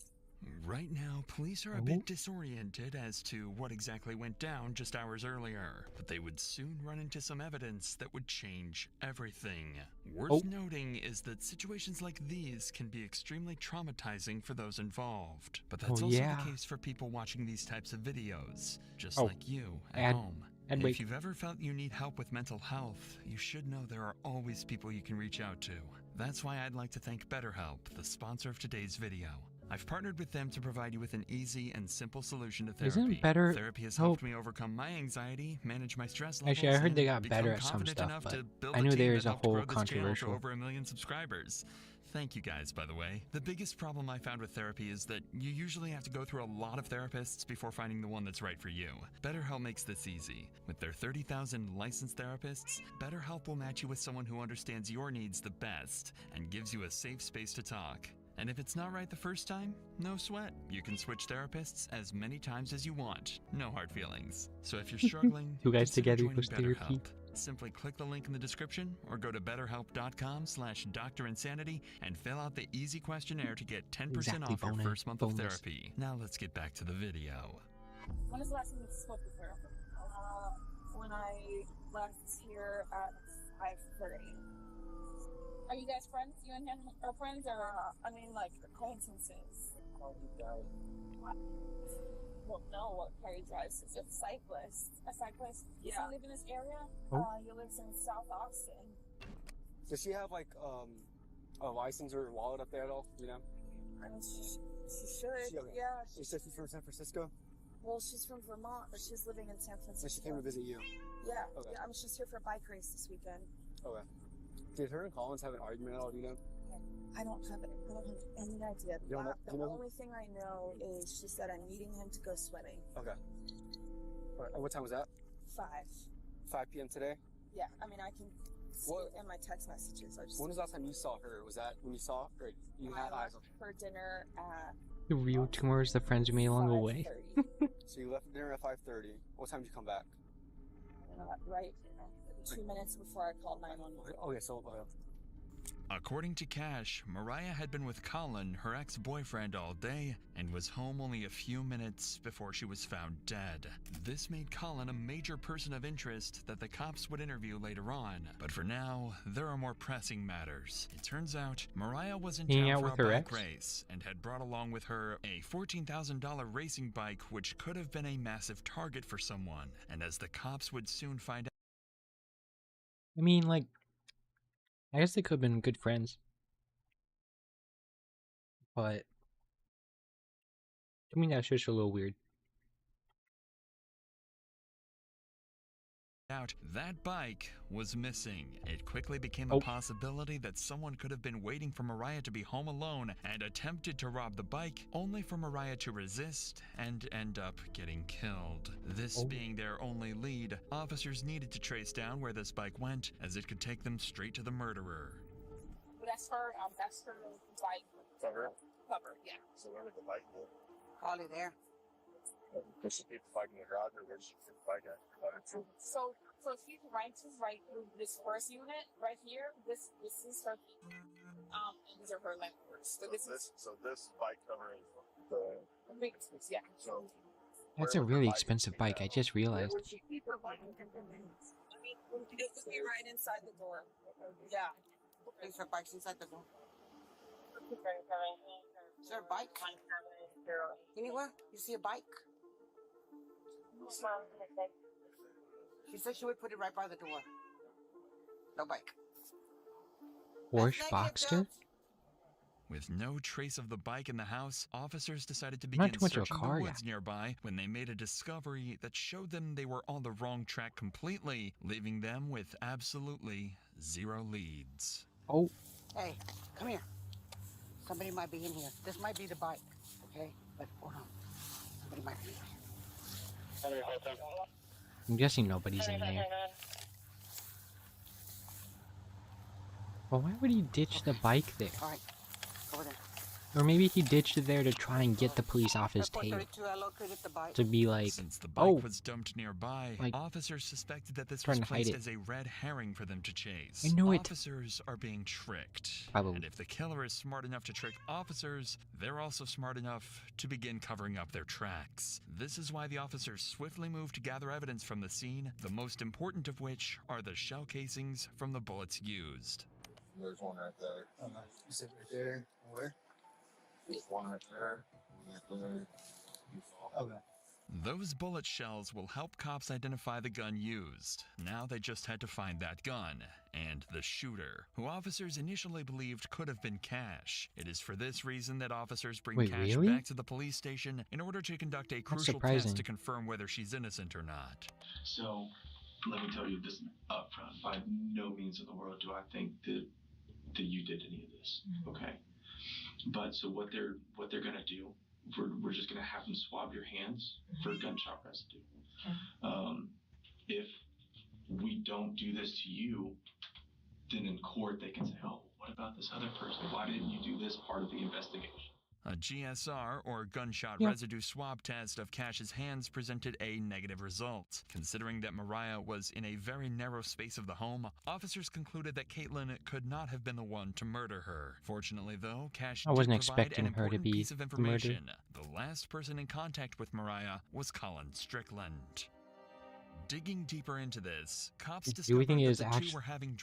Speaker 7: Right now, police are a bit disoriented as to what exactly went down just hours earlier, but they would soon run into some evidence that would change everything. Worth noting is that situations like these can be extremely traumatizing for those involved, but that's also the case for people watching these types of videos, just like you at home. And if you've ever felt you need help with mental health, you should know there are always people you can reach out to. That's why I'd like to thank BetterHelp, the sponsor of today's video. I've partnered with them to provide you with an easy and simple solution to therapy. Therapy has helped me overcome my anxiety, manage my stress levels,
Speaker 2: actually, I heard they got
Speaker 7: and
Speaker 2: better
Speaker 7: become
Speaker 2: at some
Speaker 7: confident
Speaker 2: stuff,
Speaker 7: enough
Speaker 2: but
Speaker 7: to build
Speaker 2: I knew
Speaker 7: team
Speaker 2: there
Speaker 7: that
Speaker 2: is a
Speaker 7: helped
Speaker 2: whole
Speaker 7: grow this channel to
Speaker 2: controversial.
Speaker 7: over 1 million subscribers. Thank you guys, by the way. The biggest problem I found with therapy is that you usually have to go through a lot of therapists before finding the one that's right for you. BetterHelp makes this easy. With their 30,000 licensed therapists, BetterHelp will match you with someone who understands your needs the best and gives you a safe space to talk. And if it's not right the first time, no sweat. You can switch therapists as many times as you want. No hard feelings. So if you're struggling,
Speaker 2: you guys
Speaker 7: consider
Speaker 2: together
Speaker 7: joining
Speaker 2: equals therapy.
Speaker 7: BetterHelp. Simply click the link in the description or go to betterhelp.com/DrInsanity and fill out the easy questionnaire to get 10% off your first month of therapy. Now let's get back to the video.
Speaker 9: When was the last time you spoke with her? When I left here at 5:30. Are you guys friends? You and him are friends, or like acquaintances? Well, no, what car he drives is a cyclist. A cyclist? Yeah. Does he live in this area? He lives in South Austin.
Speaker 10: Does she have like a license or a wallet up there at all? You know?
Speaker 9: I mean, she should. Yeah.
Speaker 10: She said she's from San Francisco.
Speaker 9: Well, she's from Vermont, but she's living in San Francisco.
Speaker 10: And she came to visit you.
Speaker 9: Yeah.
Speaker 10: Okay.
Speaker 9: Yeah, she's here for a bike race this weekend.
Speaker 10: Okay. Did her and Collins have an argument at all? Do you know?
Speaker 9: I don't have any idea.
Speaker 6: You don't know-
Speaker 9: The
Speaker 6: you know-
Speaker 9: only thing I know is she said I'm meeting him to go swimming.
Speaker 6: Okay. All right. What time was that?
Speaker 9: 5.
Speaker 6: 5 p.m. today.
Speaker 9: Yeah, I mean, I can see
Speaker 6: What-
Speaker 9: it in my text messages. I just
Speaker 6: When was the last time you saw her? Was that when you saw her? Or you had eyes on
Speaker 9: for dinner at
Speaker 2: The real tumors, the friends we made along the way.
Speaker 9: 5:30.
Speaker 6: So you left for dinner at 5:30. What time did you come back?
Speaker 9: Right 2 minutes before I called 911.
Speaker 6: Okay, so
Speaker 7: According to Cash, Mariah had been with Colin, her ex-boyfriend, all day and was home only a few minutes before she was found dead. This made Colin a major person of interest that the cops would interview later on. But for now, there are more pressing matters. It turns out Mariah was in
Speaker 2: Hanging
Speaker 7: town
Speaker 2: out
Speaker 7: for
Speaker 2: with
Speaker 7: a
Speaker 2: her
Speaker 7: bike
Speaker 2: ex?
Speaker 7: race and had brought along with her a $14,000 racing bike, which could have been a massive target for someone. And as the cops would soon find out,
Speaker 2: I mean, like, I guess they could have been good friends. But to me, that's just a little weird.
Speaker 7: that bike was missing. It quickly became a
Speaker 2: Oh.
Speaker 7: possibility that someone could have been waiting for Mariah to be home alone and attempted to rob the bike, only for Mariah to resist and end up getting killed. This
Speaker 2: Oh.
Speaker 7: being their only lead, officers needed to trace down where this bike went, as it could take them straight to the murderer.
Speaker 9: That's her bike
Speaker 6: cover.
Speaker 9: cover, yeah.
Speaker 6: So where did the bike go?
Speaker 9: Probably there.
Speaker 6: Did she keep the bike in the garage, or where did she keep the bike at?
Speaker 9: So if you right to right this first unit right here, this is her and these are her landlords. So this
Speaker 6: bike cover is the.
Speaker 9: big yeah.
Speaker 6: So
Speaker 2: That's a really expensive bike, I just realized.
Speaker 9: Would she keep her bike? I mean, it would be right inside the door. Yeah.
Speaker 11: Is her bike's inside the door? Is there a bike? Anywhere? You see a bike? She said she would put it right by the door. No bike.
Speaker 2: Porsche Boxster?
Speaker 7: With no trace of the bike in the house, officers decided to
Speaker 2: I'm
Speaker 7: begin
Speaker 2: not too much of a
Speaker 7: searching
Speaker 2: car
Speaker 7: the
Speaker 2: guy.
Speaker 7: woods nearby when they made a discovery that showed them they were on the wrong track completely, leaving them with absolutely zero leads.
Speaker 2: Oh,
Speaker 11: Hey, come here. Somebody might be in here. This might be the bike, okay? But hold on. Somebody might be in here.
Speaker 2: I'm guessing nobody's in there. Well, why would he ditch the bike there?
Speaker 11: All right, over there.
Speaker 2: Or maybe he ditched it there to try and get the police off his tail.
Speaker 11: 432, I located the bike.
Speaker 2: To be like,
Speaker 7: Since the bike
Speaker 2: oh,
Speaker 7: was dumped nearby,
Speaker 2: like,
Speaker 7: officers suspected that this
Speaker 2: trying
Speaker 7: was
Speaker 2: to hide
Speaker 7: placed
Speaker 2: it.
Speaker 7: as a red herring for them to chase.
Speaker 2: I knew it.
Speaker 7: Officers are being tricked.
Speaker 2: Probably.
Speaker 7: And if the killer is smart enough to trick officers, they're also smart enough to begin covering up their tracks. This is why the officers swiftly moved to gather evidence from the scene, the most important of which are the shell casings from the bullets used.
Speaker 6: There's one right there. You said right there. Where? There's one right there. Okay.
Speaker 7: Those bullet shells will help cops identify the gun used. Now they just had to find that gun and the shooter, who officers initially believed could have been Cash. It is for this reason that officers bring
Speaker 2: Wait,
Speaker 7: Cash
Speaker 2: really?
Speaker 7: back to the police station in order to conduct a crucial
Speaker 2: surprising.
Speaker 7: test to confirm whether she's innocent or not.
Speaker 12: So, let me tell you this up front. By no means in the world do I think that you did any of this. Okay. But so what they're gonna do, we're just gonna have them swab your hands for gunshot residue. If we don't do this to you, then in court they can say, oh, what about this other person? Why didn't you do this part of the investigation?
Speaker 7: A GSR, or gunshot
Speaker 2: Yeah.
Speaker 7: residue swab test of Cash's hands, presented a negative result. Considering that Mariah was in a very narrow space of the home, officers concluded that Caitlin could not have been the one to murder her. Fortunately, though, Cash
Speaker 2: I wasn't
Speaker 7: did provide
Speaker 2: expecting
Speaker 7: an
Speaker 2: her to
Speaker 7: important
Speaker 2: be
Speaker 7: piece of
Speaker 2: the
Speaker 7: information. The last person in contact with Mariah was Colin Strickland. Digging deeper into this, cops
Speaker 2: Do we
Speaker 7: discovered
Speaker 2: think it
Speaker 7: that
Speaker 2: is
Speaker 7: the two
Speaker 2: actu-
Speaker 7: were having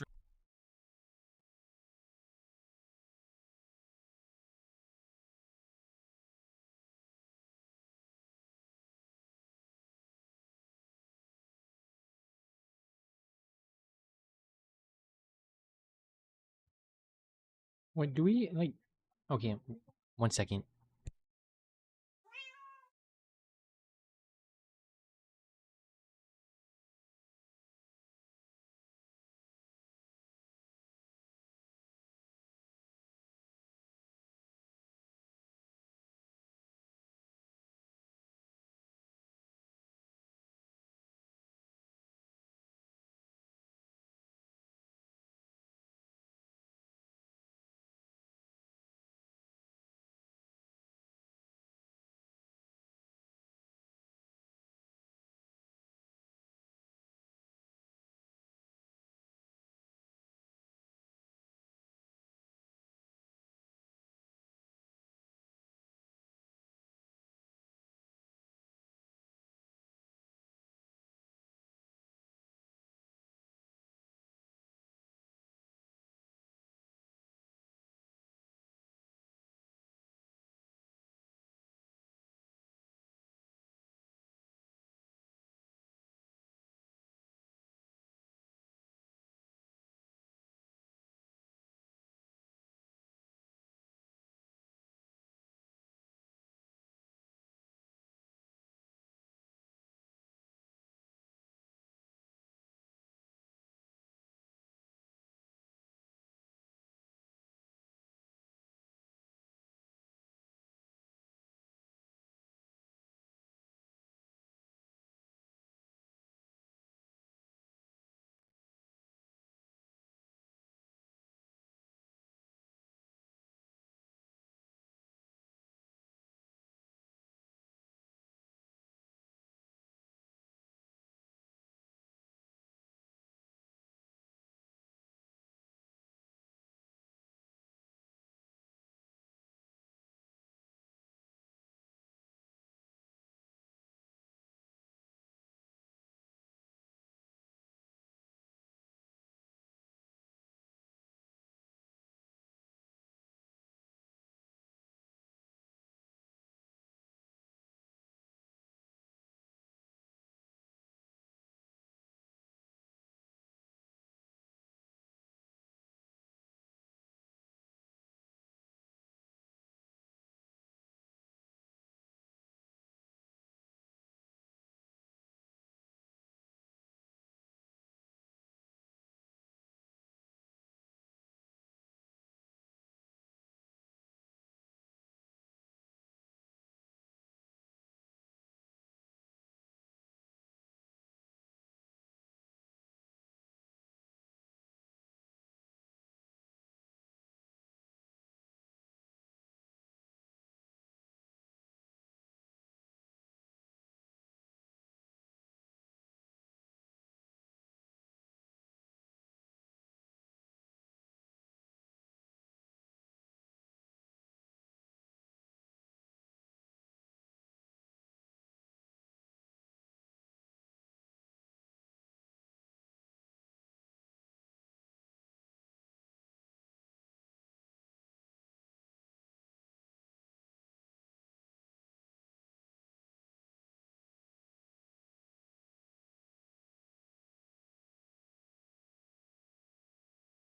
Speaker 2: Wait, do we, like, okay, 1 second.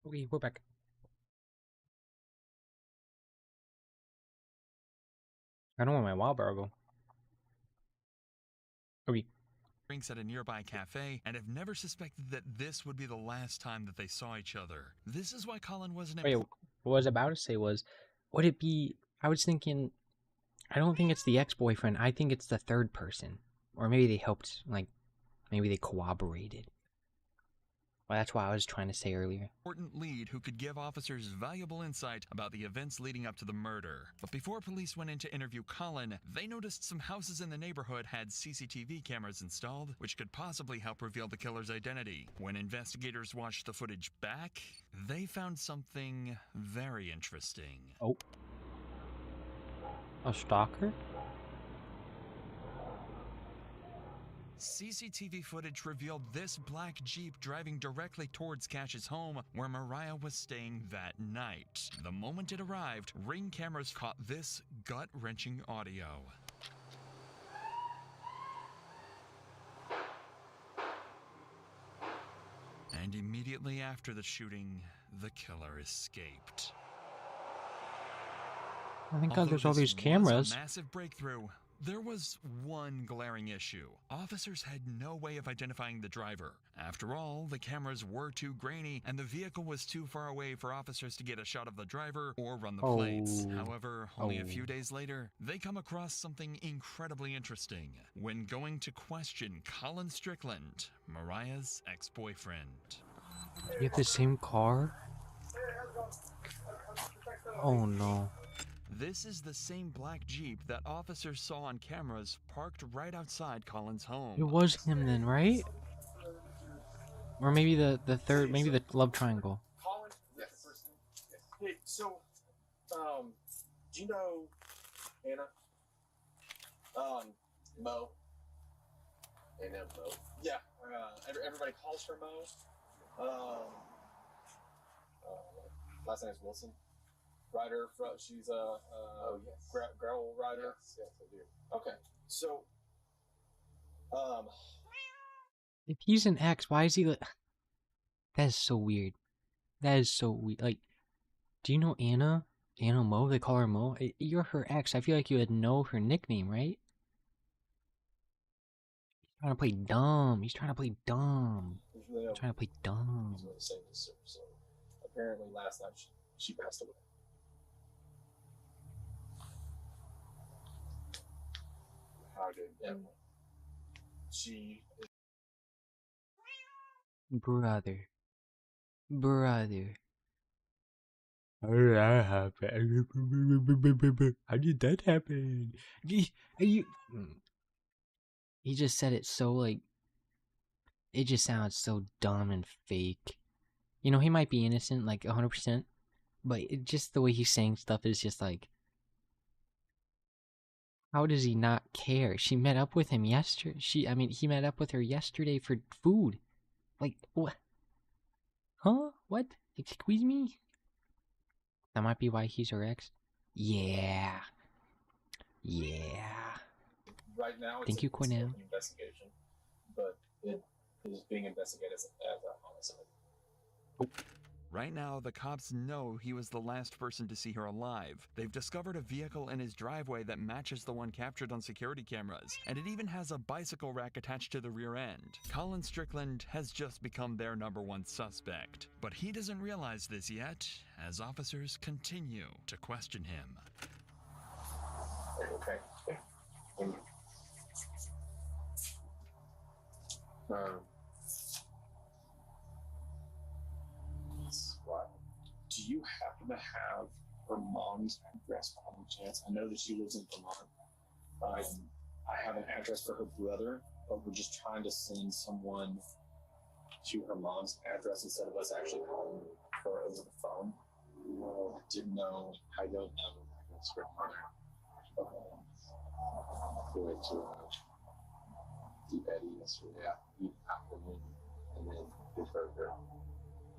Speaker 2: We're back. I don't want my wild barrel go. Okay.
Speaker 7: Drinks at a nearby cafe and have never suspected that this would be the last time that they saw each other. This is why Colin wasn't
Speaker 2: Wait, what I was about to say was, would it be? I was thinking, I don't think it's the ex-boyfriend. I think it's the third person, or maybe they helped, like, maybe they corroborated. Well, that's what I was trying to say earlier.
Speaker 7: Important lead who could give officers valuable insight about the events leading up to the murder. But before police went in to interview Colin, they noticed some houses in the neighborhood had CCTV cameras installed, which could possibly help reveal the killer's identity. When investigators watched the footage back, they found something very interesting.
Speaker 2: Oh. A stalker?
Speaker 7: CCTV footage revealed this black Jeep driving directly towards Cash's home where Mariah was staying that night. The moment it arrived, Ring cameras caught this gut-wrenching audio. And immediately after the shooting, the killer escaped.
Speaker 2: I think there's all
Speaker 7: Although
Speaker 2: these
Speaker 7: this was
Speaker 2: cameras.
Speaker 7: a massive breakthrough. There was one glaring issue. Officers had no way of identifying the driver. After all, the cameras were too grainy and the vehicle was too far away for officers to get a shot of the driver or run the plates. However, only a few days later, they come across something incredibly interesting when going to question Colin Strickland, Mariah's ex-boyfriend.
Speaker 2: You have the same car? Oh no.
Speaker 7: This is the same black Jeep that officers saw on cameras parked right outside Colin's home.
Speaker 2: It was him then, right? Or maybe the third, maybe the love triangle.
Speaker 6: Colin? Yes. Hey, so, do you know Anna? Mo. Anna Mo. Yeah, everybody calls her Mo. Last name is Wilson. Rider, she's a gravel rider. Yes, I do. Okay, so,
Speaker 2: If he's an ex, why is he like... That is so weird. That is so weird. Like, do you know Anna? Anna Mo? They call her Mo? You're her ex. I feel like you would know her nickname, right? He's trying to play dumb. He's trying to play dumb. He's trying to play dumb.
Speaker 6: he's really saying this, so apparently last night she passed away. How did she?
Speaker 2: Brother. How did that happen? How did that happen? He just said it so, like... It just sounds so dumb and fake. You know, he might be innocent, like, 100%. But just the way he's saying stuff is just like... How does he not care? She met up with him yesterday. He met up with her yesterday for food. Like, what? Huh? What? Excuse me? That might be why he's her ex. Yeah.
Speaker 6: Right now,
Speaker 2: Thank you, Cornell.
Speaker 6: It's an investigation, but it is being investigated as a homicide.
Speaker 7: Right now, the cops know he was the last person to see her alive. They've discovered a vehicle in his driveway that matches the one captured on security cameras, and it even has a bicycle rack attached to the rear end. Colin Strickland has just become their #1 suspect, but he doesn't realize this yet, as officers continue to question him.
Speaker 6: Okay. Do you happen to have her mom's address by any chance? I know that she lives in Vermont. I have an address for her brother, but we're just trying to send someone to her mom's address instead of us actually calling her over the phone. I didn't know. I don't have an address for her mother. I went to Eddie yesterday afternoon, and then deferred her,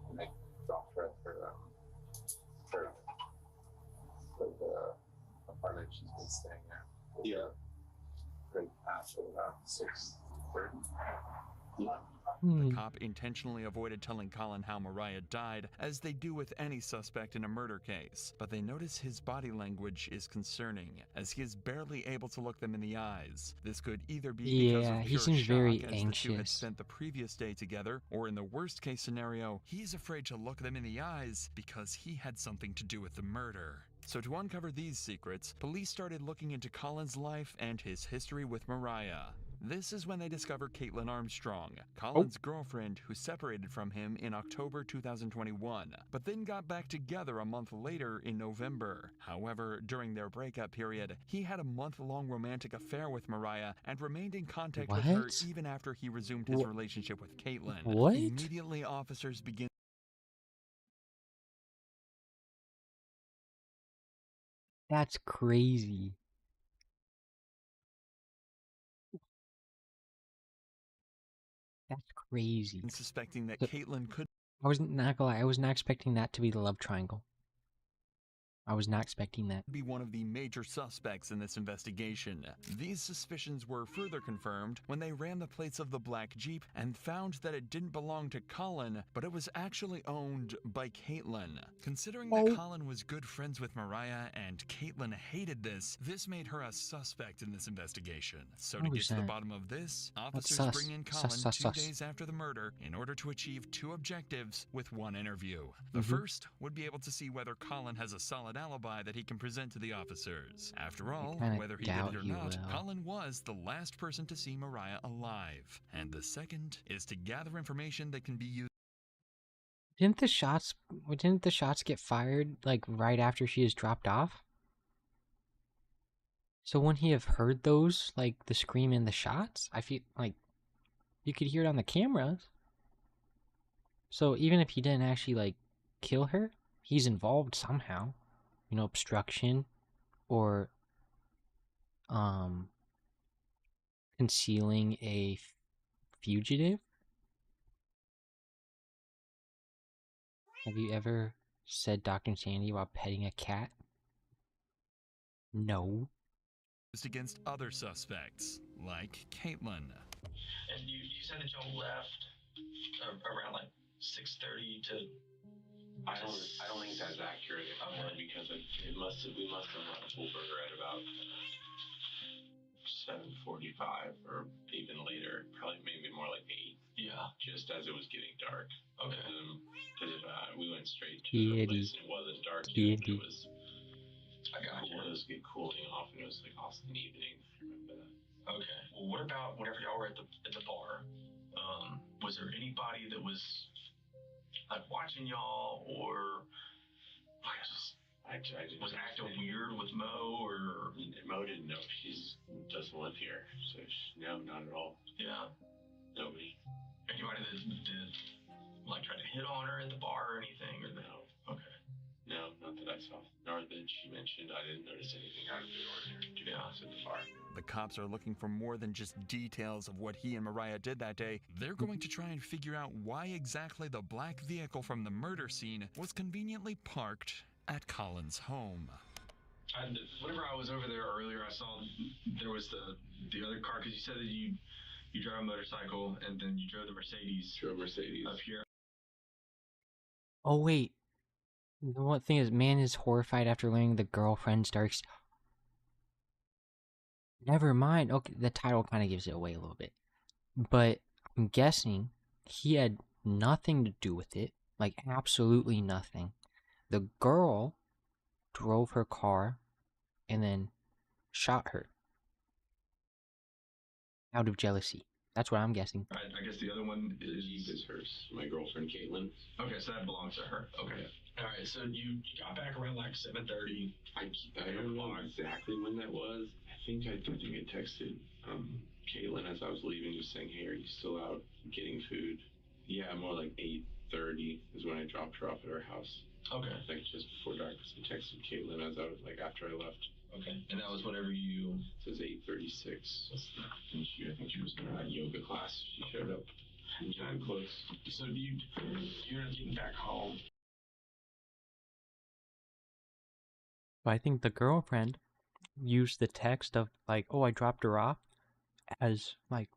Speaker 6: and I dropped her for the apartment she's been staying at. Yeah. Right after about 6:30. Yeah.
Speaker 7: The cop intentionally avoided telling Colin how Mariah died, as they do with any suspect in a murder case, but they notice his body language is concerning, as he is barely able to look them in the eyes. This could either be because of
Speaker 2: Yeah, he
Speaker 7: pure
Speaker 2: seems
Speaker 7: shock,
Speaker 2: very
Speaker 7: as the two had
Speaker 2: anxious.
Speaker 7: spent the previous day together, or in the worst case scenario, he's afraid to look them in the eyes because he had something to do with the murder. So to uncover these secrets, police started looking into Colin's life and his history with Mariah. This is when they discover Caitlin Armstrong, Colin's girlfriend who separated from him in October 2021, but then got back together a month later in November. However, during their breakup period, he had a month-long romantic affair with Mariah and remained in contact with her
Speaker 2: What?
Speaker 7: even after he resumed his relationship with Caitlin.
Speaker 2: What?
Speaker 7: Immediately, officers begin.
Speaker 2: That's crazy. That's crazy.
Speaker 7: Suspecting that
Speaker 2: So-
Speaker 7: Caitlin could
Speaker 2: I was not gonna lie, I was not expecting that to be the love triangle. I was not expecting that.
Speaker 7: be one of the major suspects in this investigation. These suspicions were further confirmed when they ran the plates of the black Jeep and found that it didn't belong to Colin, but it was actually owned by Caitlin. Considering that Colin was good friends with Mariah and Caitlin hated this made her a suspect in this investigation. So to get to the
Speaker 2: 100%.
Speaker 7: bottom of this,
Speaker 2: That's
Speaker 7: officers
Speaker 2: sus.
Speaker 7: bring in
Speaker 2: Sus,
Speaker 7: Colin
Speaker 2: sus,
Speaker 7: 2
Speaker 2: sus.
Speaker 7: days after the murder in order to achieve 2 objectives with 1 interview. The
Speaker 2: Mhm.
Speaker 7: first would be able to see whether Colin has a solid alibi that he can present to the officers. After all,
Speaker 2: kinda
Speaker 7: whether he did
Speaker 2: doubt
Speaker 7: it or
Speaker 2: he
Speaker 7: not,
Speaker 2: will.
Speaker 7: Colin was the last person to see Mariah alive. And the second is to gather information that can be used.
Speaker 2: Didn't the shots get fired like right after she is dropped off? So wouldn't he have heard those, like the scream and the shots? I feel like you could hear it on the cameras. So even if he didn't actually like kill her, he's involved somehow. You know, obstruction or concealing a fugitive. Have you ever said Dr. Sandy while petting a cat? No.
Speaker 7: Against other suspects, like Caitlin.
Speaker 13: And you said that y'all left around like 6:30 to.
Speaker 12: I don't think that's accurate. Because we must have left Wolberger at about 7:45 or even later, probably maybe more like 8.
Speaker 13: Yeah.
Speaker 12: Just as it was getting dark.
Speaker 13: Okay.
Speaker 12: Because we went straight to
Speaker 2: Kitty.
Speaker 12: the place and it wasn't dark yet, but
Speaker 2: Kitty.
Speaker 12: it was.
Speaker 13: I got you.
Speaker 12: It was cooling off and it was like awesome evening. I remember that.
Speaker 13: Okay. Well, what about whenever y'all were at the bar? Was there anybody that was like watching y'all or was acting weird with Mo or?
Speaker 12: Mo didn't know she doesn't live here, so no, not at all.
Speaker 13: Yeah.
Speaker 12: Nobody.
Speaker 13: Anybody that did like try to hit on her at the bar or anything or
Speaker 12: No.
Speaker 13: Okay.
Speaker 12: No, not that I saw. Nor that she mentioned. I didn't notice anything out of the ordinary, to be honest, at the bar.
Speaker 7: The cops are looking for more than just details of what he and Mariah did that day. They're going to try and figure out why exactly the black vehicle from the murder scene was conveniently parked at Colin's home.
Speaker 13: Whenever I was over there earlier, I saw there was the other car because you said that you drive a motorcycle and then you drove the Mercedes.
Speaker 12: Drove Mercedes
Speaker 13: up here.
Speaker 2: Oh wait. The one thing is, man is horrified after learning the girlfriend's dark. Never mind. Okay, the title kind of gives it away a little bit, but I'm guessing he had nothing to do with it. Like absolutely nothing. The girl drove her car and then shot her out of jealousy. That's what I'm guessing.
Speaker 13: I guess the other one
Speaker 12: is hers. My girlfriend Caitlin.
Speaker 13: Okay, so that belongs to her. Okay. All right. So you got back around like 7:30.
Speaker 12: I don't know exactly when that was. I think I texted Caitlin as I was leaving, just saying, "Hey, are you still out getting food?" Yeah, more like 8:30 is when I dropped her off at her house.
Speaker 13: Okay.
Speaker 12: I think just before dark. So I texted Caitlin as I was after I left.
Speaker 13: Okay. And that was whenever you.
Speaker 12: It says 8:36. And I think she was in a yoga class. She showed up. Time close.
Speaker 13: So you're getting back home.
Speaker 2: But I think the girlfriend used the text of like, "Oh, I dropped her off," as like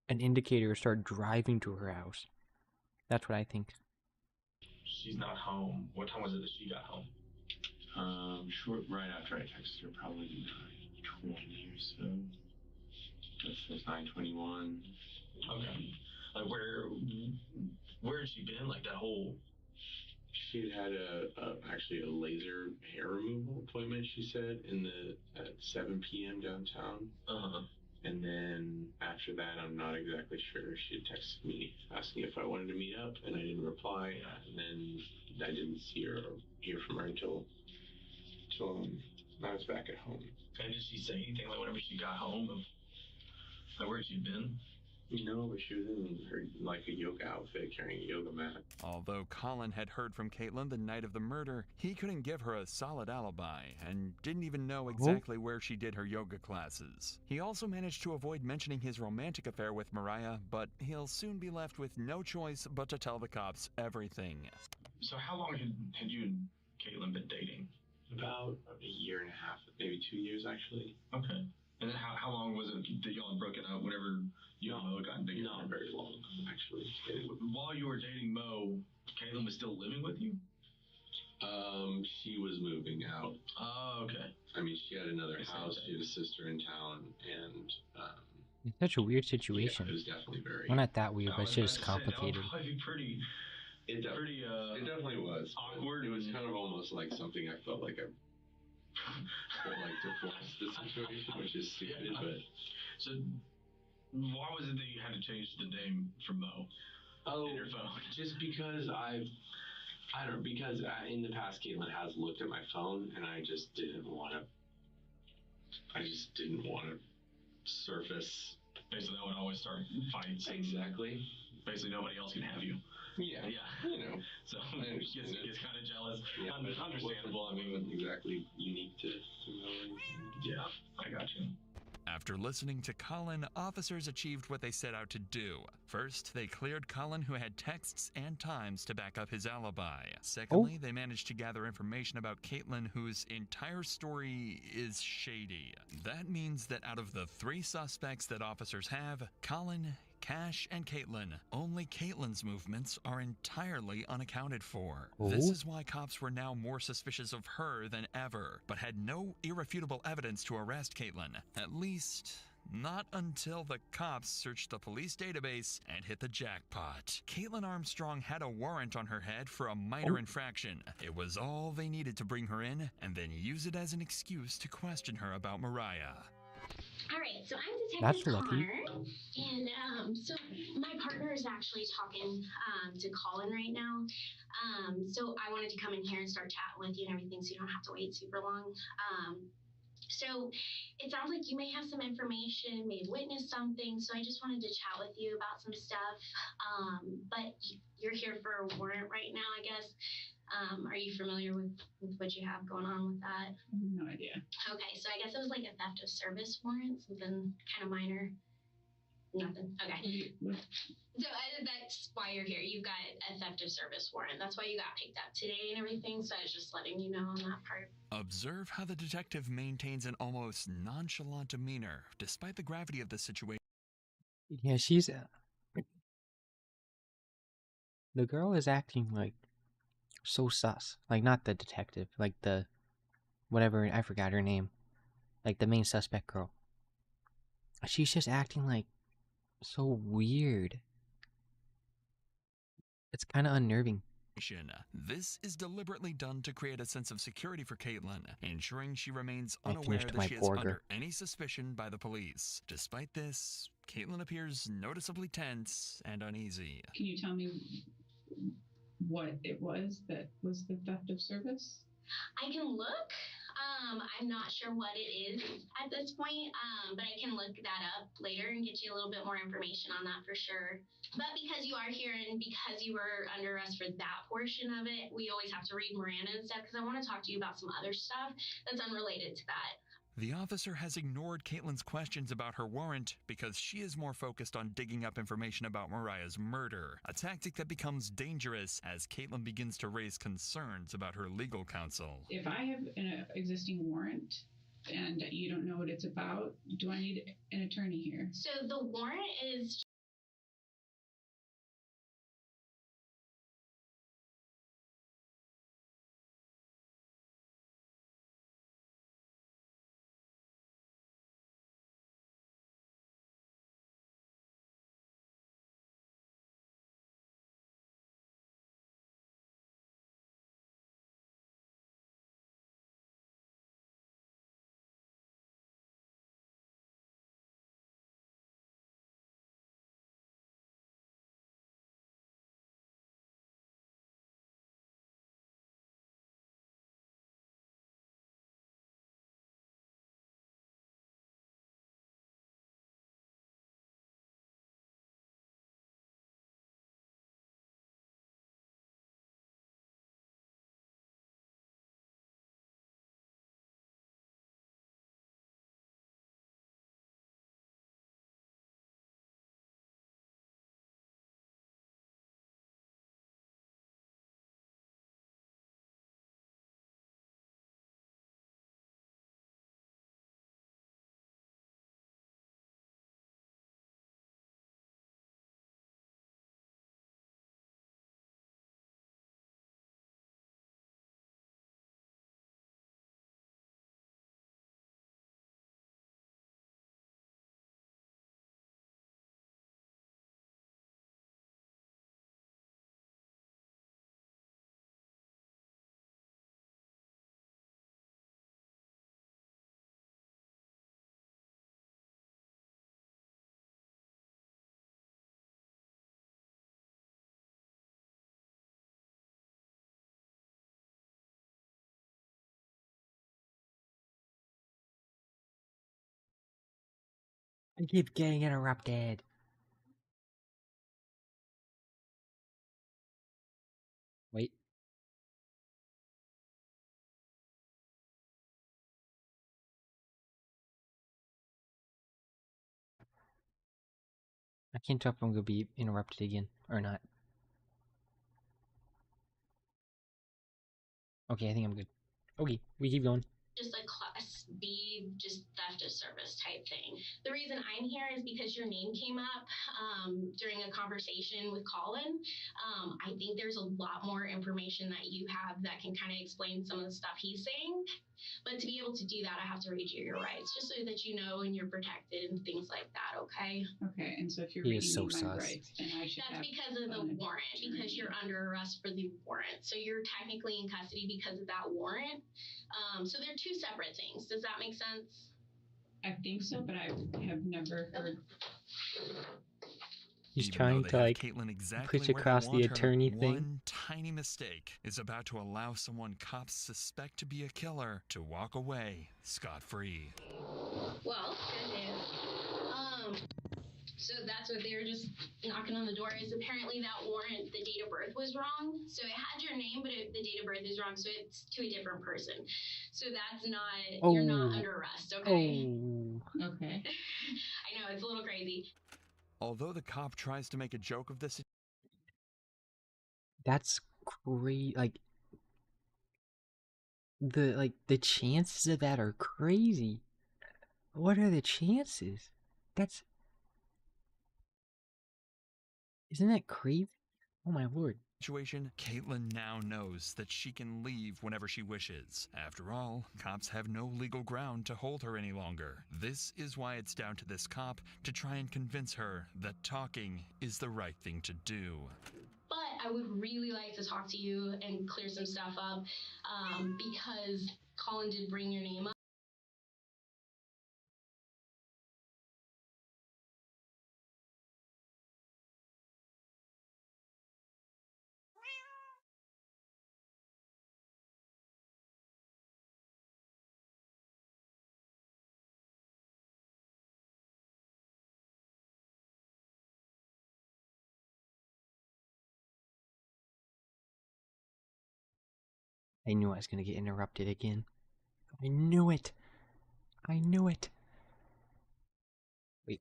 Speaker 2: an indicator or start driving to her house. That's what I think.
Speaker 13: She's not home. What time was it that she got home?
Speaker 12: Short right after I texted her, probably 9:20 or so. That's 9:21.
Speaker 13: Okay. Like where had she been? Like that whole.
Speaker 12: She had actually a laser hair removal appointment. She said at 7 p.m. downtown. And then after that, I'm not exactly sure. She had texted me asking if I wanted to meet up, and I didn't reply. And then I didn't see her or hear from her until I was back at home.
Speaker 13: And did she say anything like whenever she got home of like where she'd been?
Speaker 12: No, but she was in her like a yoga outfit, carrying a yoga mat.
Speaker 7: Although Colin had heard from Caitlin the night of the murder, he couldn't give her a solid alibi and didn't even know exactly where she did her yoga classes. He also managed to avoid mentioning his romantic affair with Mariah, but he'll soon be left with no choice but to tell the cops everything.
Speaker 13: So how long had you and Caitlin been dating?
Speaker 12: About a year and a half, maybe 2 years actually.
Speaker 13: Okay. And then how long was it that y'all had broken up whenever you and Mo got together?
Speaker 12: Not very long, actually.
Speaker 13: While you were dating Mo, Caitlin was still living with you?
Speaker 12: She was moving out.
Speaker 13: Oh, okay.
Speaker 12: I mean, she had another house. She had a sister in town, and
Speaker 2: It's such a weird situation.
Speaker 12: Yeah, it was definitely very.
Speaker 2: Well, not that weird, but it's just complicated.
Speaker 13: That would probably be pretty.
Speaker 12: It definitely was
Speaker 13: awkward.
Speaker 12: It was kind of almost like something I felt like I like to force the situation, which is stupid.
Speaker 13: Yeah.
Speaker 12: But
Speaker 13: so, why was it that you had to change the name from Mo?
Speaker 12: Oh,
Speaker 13: in your phone?
Speaker 12: Just because because in the past Caitlin has looked at my phone, and I just didn't want to surface.
Speaker 13: Basically, that would always start fights.
Speaker 12: Exactly.
Speaker 13: Basically, nobody else can have you.
Speaker 12: Yeah. You know.
Speaker 13: So he gets kind of jealous.
Speaker 12: Yeah,
Speaker 13: Understandable.
Speaker 12: I mean, it wasn't exactly unique to Mo.
Speaker 13: Yeah, I got you.
Speaker 7: After listening to Colin, officers achieved what they set out to do. First, they cleared Colin, who had texts and times to back up his alibi. Secondly, they managed to gather information about Caitlin, whose entire story is shady. That means that out of the 3 suspects that officers have, Colin, Cash, and Caitlin, only Caitlin's movements are entirely unaccounted for. This is why cops were now more suspicious of her than ever, but had no irrefutable evidence to arrest Caitlin. At least, not until the cops searched the police database and hit the jackpot. Caitlin Armstrong had a warrant on her head for a minor infraction. It was all they needed to bring her in, and then use it as an excuse to question her about Mariah.
Speaker 14: All right, so I'm
Speaker 2: That's
Speaker 14: Detective
Speaker 2: lucky.
Speaker 14: Connor, and so my partner is actually talking to Colin right now. So I wanted to come in here and start chatting with you and everything, so you don't have to wait super long. So it sounds like you may have some information, may have witnessed something, so I just wanted to chat with you about some stuff. But you're here for a warrant right now, I guess. Are you familiar with what you have going on with that?
Speaker 9: No idea.
Speaker 14: Okay, so I guess it was like a theft of service warrant, something kind of minor. Nothing. Okay. So that's why you're here. You've got a theft of service warrant. That's why you got picked up today and everything. So I was just letting you know on that part.
Speaker 7: Observe how the detective maintains an almost nonchalant demeanor, despite the gravity of the situation.
Speaker 2: Yeah, she's. The girl is acting like so sus. Like, not the detective, like the. Whatever, I forgot her name. Like the main suspect girl. She's just acting like so weird. It's kind of unnerving.
Speaker 7: This is deliberately done to create a sense of security for Caitlin, ensuring she remains
Speaker 2: I
Speaker 7: unaware
Speaker 2: finished
Speaker 7: that
Speaker 2: my
Speaker 7: she is
Speaker 2: burger.
Speaker 7: under any suspicion by the police. Despite this, Caitlin appears noticeably tense and uneasy.
Speaker 9: Can you tell me what it was that was the theft of service?
Speaker 14: I can look. I'm not sure what it is at this point, but I can look that up later and get you a little bit more information on that for sure. But because you are here and because you were under arrest for that portion of it, we always have to read Miranda and stuff because I want to talk to you about some other stuff that's unrelated to that.
Speaker 7: The officer has ignored Caitlin's questions about her warrant because she is more focused on digging up information about Mariah's murder, a tactic that becomes dangerous as Caitlin begins to raise concerns about her legal counsel.
Speaker 9: If I have an existing warrant and you don't know what it's about, do I need an attorney here?
Speaker 14: So the warrant is
Speaker 2: I keep getting interrupted. Wait. I can't tell if I'm gonna be interrupted again or not. Okay, I think I'm good. Okay, we keep going.
Speaker 14: Just a class B, just theft of service type thing. The reason I'm here is because your name came up during a conversation with Colin. I think there's a lot more information that you have that can kind of explain some of the stuff he's saying. But to be able to do that, I have to read you your rights, just so that you know and you're protected and things like that, okay?
Speaker 15: Okay, and so if you're
Speaker 2: He is
Speaker 15: reading
Speaker 2: so
Speaker 15: me my
Speaker 2: sus.
Speaker 15: rights, then I should
Speaker 14: That's
Speaker 15: have
Speaker 14: because of the
Speaker 15: an
Speaker 14: warrant, because you're under arrest for the warrant. So you're technically in custody because of that warrant. So they're two separate things. Does that make sense?
Speaker 15: I think so, but I have never heard.
Speaker 2: He's
Speaker 7: Even
Speaker 2: trying
Speaker 7: though
Speaker 2: to
Speaker 7: they have
Speaker 2: like
Speaker 7: Caitlin exactly
Speaker 2: push
Speaker 7: where they
Speaker 2: across the
Speaker 7: want her,
Speaker 2: attorney thing.
Speaker 7: one tiny mistake is about to allow someone cops suspect to be a killer to walk away scot-free.
Speaker 14: Well, good news. So that's what they were just knocking on the door is apparently that warrant, the date of birth was wrong. So it had your name, but the date of birth is wrong. So it's to a different person. So that's not, you're not under arrest, okay?
Speaker 2: Oh.
Speaker 15: Okay.
Speaker 14: I know, it's a little crazy.
Speaker 7: Although the cop tries to make a joke of this,
Speaker 2: That's great. Like the chances of that are crazy. What are the chances? Isn't that crazy? Oh my lord.
Speaker 7: situation, Caitlin now knows that she can leave whenever she wishes. After all, cops have no legal ground to hold her any longer. This is why it's down to this cop to try and convince her that talking is the right thing to do.
Speaker 14: But I would really like to talk to you and clear some stuff up because Colin did bring your name up.
Speaker 2: I knew I was gonna get interrupted again. I knew it. I knew it. Wait.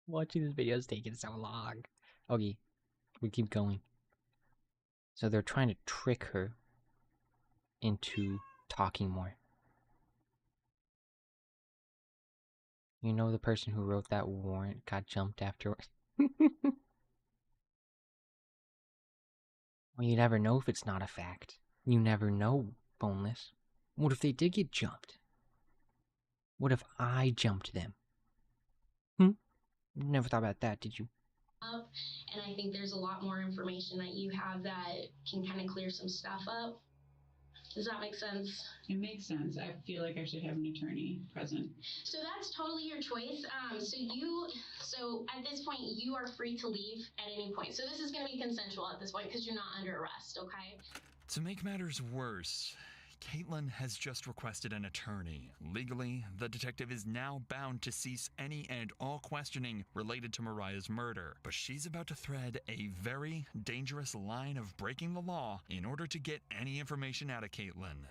Speaker 2: Watching this video is taking so long. Okay, we keep going. So they're trying to trick her into talking more. You know the person who wrote that warrant got jumped afterwards? Well, you never know if it's not a fact. You never know, Boneless. What if they did get jumped? What if I jumped them? Never thought about that, did you?
Speaker 14: And I think there's a lot more information that you have that can kind of clear some stuff up. Does that make sense?
Speaker 15: It makes sense. I feel like I should have an attorney present.
Speaker 14: So that's totally your choice. So at this point, you are free to leave at any point. So this is going to be consensual at this point because you're not under arrest, okay?
Speaker 7: To make matters worse, Caitlin has just requested an attorney. Legally, the detective is now bound to cease any and all questioning related to Mariah's murder. But she's about to thread a very dangerous line of breaking the law in order to get any information out of Caitlin.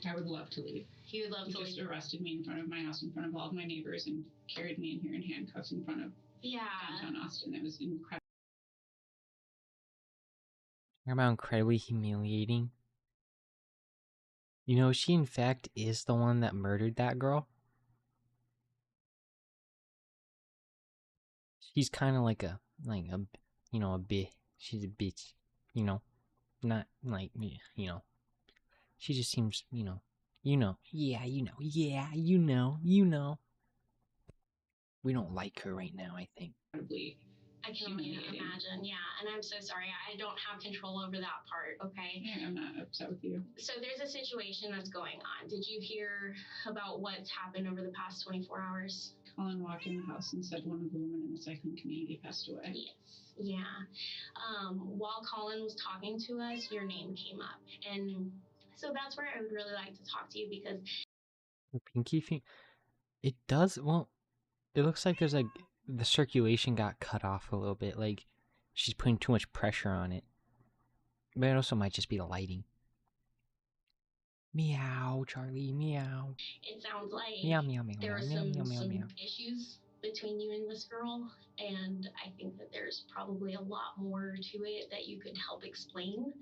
Speaker 15: I would love to leave.
Speaker 14: He would love to
Speaker 15: just
Speaker 14: leave.
Speaker 15: arrested me in front of my house, in front of all of my neighbors, and carried me in here in handcuffs in front of downtown Austin. It was incredible.
Speaker 2: Talking about incredibly humiliating. You know, she in fact is the one that murdered that girl. She's kind of like a, she's a bitch, not like, she just seems, yeah, we don't like her right now, I think.
Speaker 14: I can only imagine, yeah. And I'm so sorry. I don't have control over that part, okay?
Speaker 15: Yeah, I'm not upset with you.
Speaker 14: So there's a situation that's going on. Did you hear about what's happened over the past 24 hours?
Speaker 15: Colin walked in the house and said one of the women in the cycling community passed away.
Speaker 14: Yes. Yeah. While Colin was talking to us, your name came up. And so that's where I would really like to talk to you because
Speaker 2: Her pinky finger. It does. Well, it looks like there's like the circulation got cut off a little bit. Like she's putting too much pressure on it. But it also might just be the lighting. Meow, Charlie, meow.
Speaker 14: it sounds like
Speaker 2: Meow, meow, meow,
Speaker 14: there were
Speaker 2: meow,
Speaker 14: some,
Speaker 2: meow, meow,
Speaker 14: some
Speaker 2: meow.
Speaker 14: issues between you and this girl. And I think that there's probably a lot more to it that you could help explain.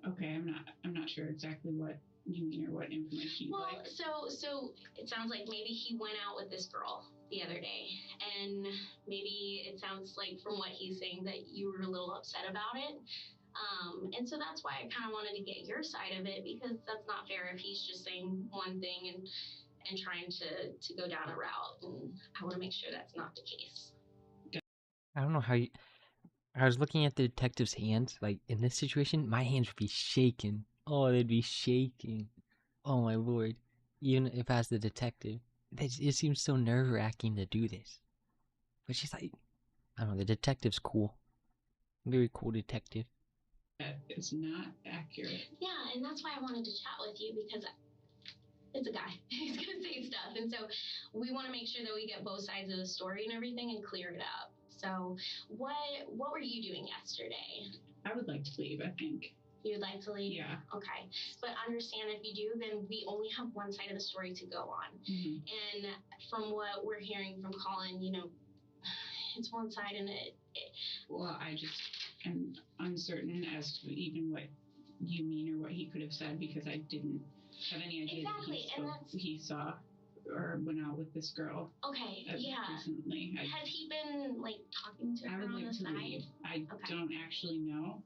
Speaker 15: Okay, I'm not sure exactly what you mean or what information you'd
Speaker 14: Well,
Speaker 15: like.
Speaker 14: so it sounds like maybe he went out with this girl the other day, and maybe it sounds like from what he's saying that you were a little upset about it. And so that's why I kind of wanted to get your side of it because that's not fair if he's just saying one thing and trying to go down a route, and I want to make sure that's not the case.
Speaker 2: I don't know how you. I was looking at the detective's hands. Like in this situation, my hands would be shaking. Oh, they'd be shaking. Oh my lord! Even if I was the detective, it seems so nerve-wracking to do this. But she's like, I don't know. The detective's cool. Very cool detective.
Speaker 15: That is not accurate.
Speaker 14: Yeah, and that's why I wanted to chat with you because it's a guy. He's gonna say stuff, and so we want to make sure that we get both sides of the story and everything and clear it up. So, what were you doing yesterday?
Speaker 15: I would like to leave, I think.
Speaker 14: You'd like to leave?
Speaker 15: Yeah.
Speaker 14: Okay. But understand if you do, then we only have one side of the story to go on.
Speaker 15: Mm-hmm.
Speaker 14: And from what we're hearing from Colin, you know, it's one side and
Speaker 15: Well, I just am uncertain as to even what you mean or what he could have said because I didn't have any idea
Speaker 14: Exactly,
Speaker 15: that he saw or went out with this girl.
Speaker 14: Okay, yeah.
Speaker 15: Recently.
Speaker 14: Has he been, like, talking to her
Speaker 15: I would
Speaker 14: on
Speaker 15: like
Speaker 14: the
Speaker 15: to
Speaker 14: side?
Speaker 15: leave. I don't actually know,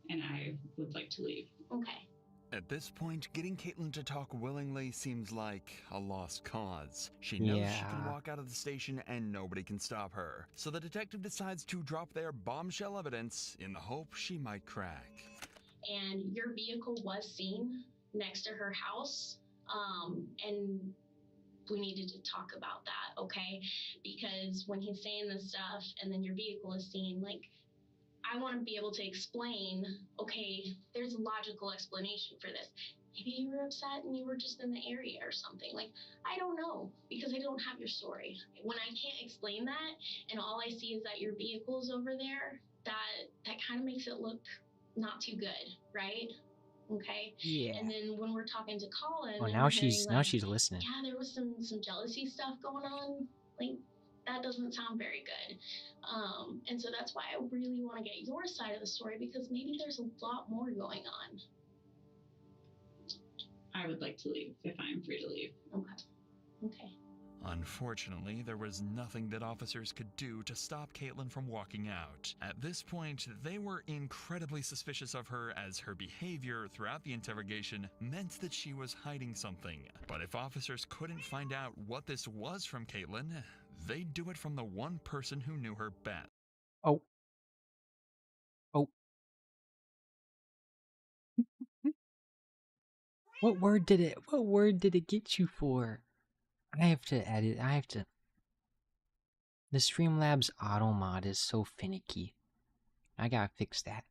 Speaker 15: and I would like to leave.
Speaker 14: Okay.
Speaker 7: At this point, getting Caitlin to talk willingly seems like a lost cause. She knows she can
Speaker 2: Yeah.
Speaker 7: walk out of the station and nobody can stop her. So the detective decides to drop their bombshell evidence in the hope she might crack.
Speaker 14: And your vehicle was seen next to her house, and we needed to talk about that, okay? Because when he's saying this stuff and then your vehicle is seen, like, I want to be able to explain, okay, there's a logical explanation for this. Maybe you were upset and you were just in the area or something. Like, I don't know because I don't have your story. When I can't explain that and all I see is that your vehicle's over there, that kind of makes it look not too good, right? Okay.
Speaker 2: Yeah.
Speaker 14: And then when we're talking to Colin,
Speaker 2: Oh,
Speaker 14: and
Speaker 2: now
Speaker 14: we're
Speaker 2: she's
Speaker 14: hearing, like,
Speaker 2: listening.
Speaker 14: yeah, there was some jealousy stuff going on. Like, that doesn't sound very good. And so that's why I really want to get your side of the story because maybe there's a lot more going on.
Speaker 15: I would like to leave if I am free to leave.
Speaker 14: Okay.
Speaker 7: Unfortunately, there was nothing that officers could do to stop Caitlin from walking out. At this point, they were incredibly suspicious of her as her behavior throughout the interrogation meant that she was hiding something. But if officers couldn't find out what this was from Caitlin, they'd do it from the one person who knew her best.
Speaker 2: Oh. What word did it get you for? I have to edit. The Streamlabs auto mod is so finicky. I gotta fix that.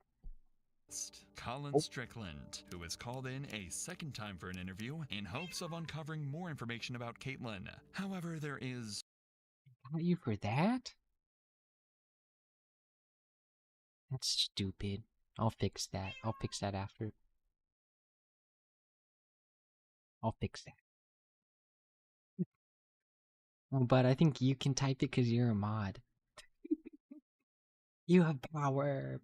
Speaker 7: Colin Strickland, who was called in a second time for an interview in hopes of uncovering more information about Caitlin. However, there is...
Speaker 2: Got you for that? That's stupid. I'll fix that. I'll fix that after. I'll fix that. Oh, but I think you can type it because you're a mod. You have power.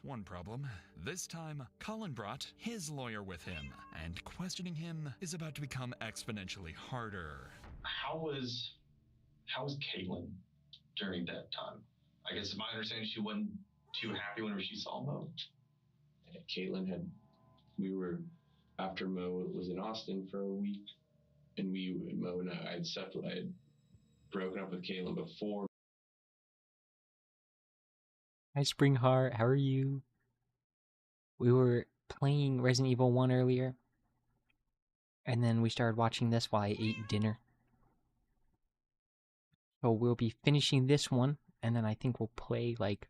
Speaker 7: One problem. This time, Colin brought his lawyer with him, and questioning him is about to become exponentially harder.
Speaker 16: How was Caitlin during that time? I guess my understanding she wasn't too happy whenever she saw Mo.
Speaker 12: Caitlin we were, after Mo was in Austin for a week, and Mo and I had broken up with Caitlin before.
Speaker 2: Hi, Springheart. How are you? We were playing Resident Evil 1 earlier. And then we started watching this while I ate dinner. So we'll be finishing this one, and then I think we'll play like.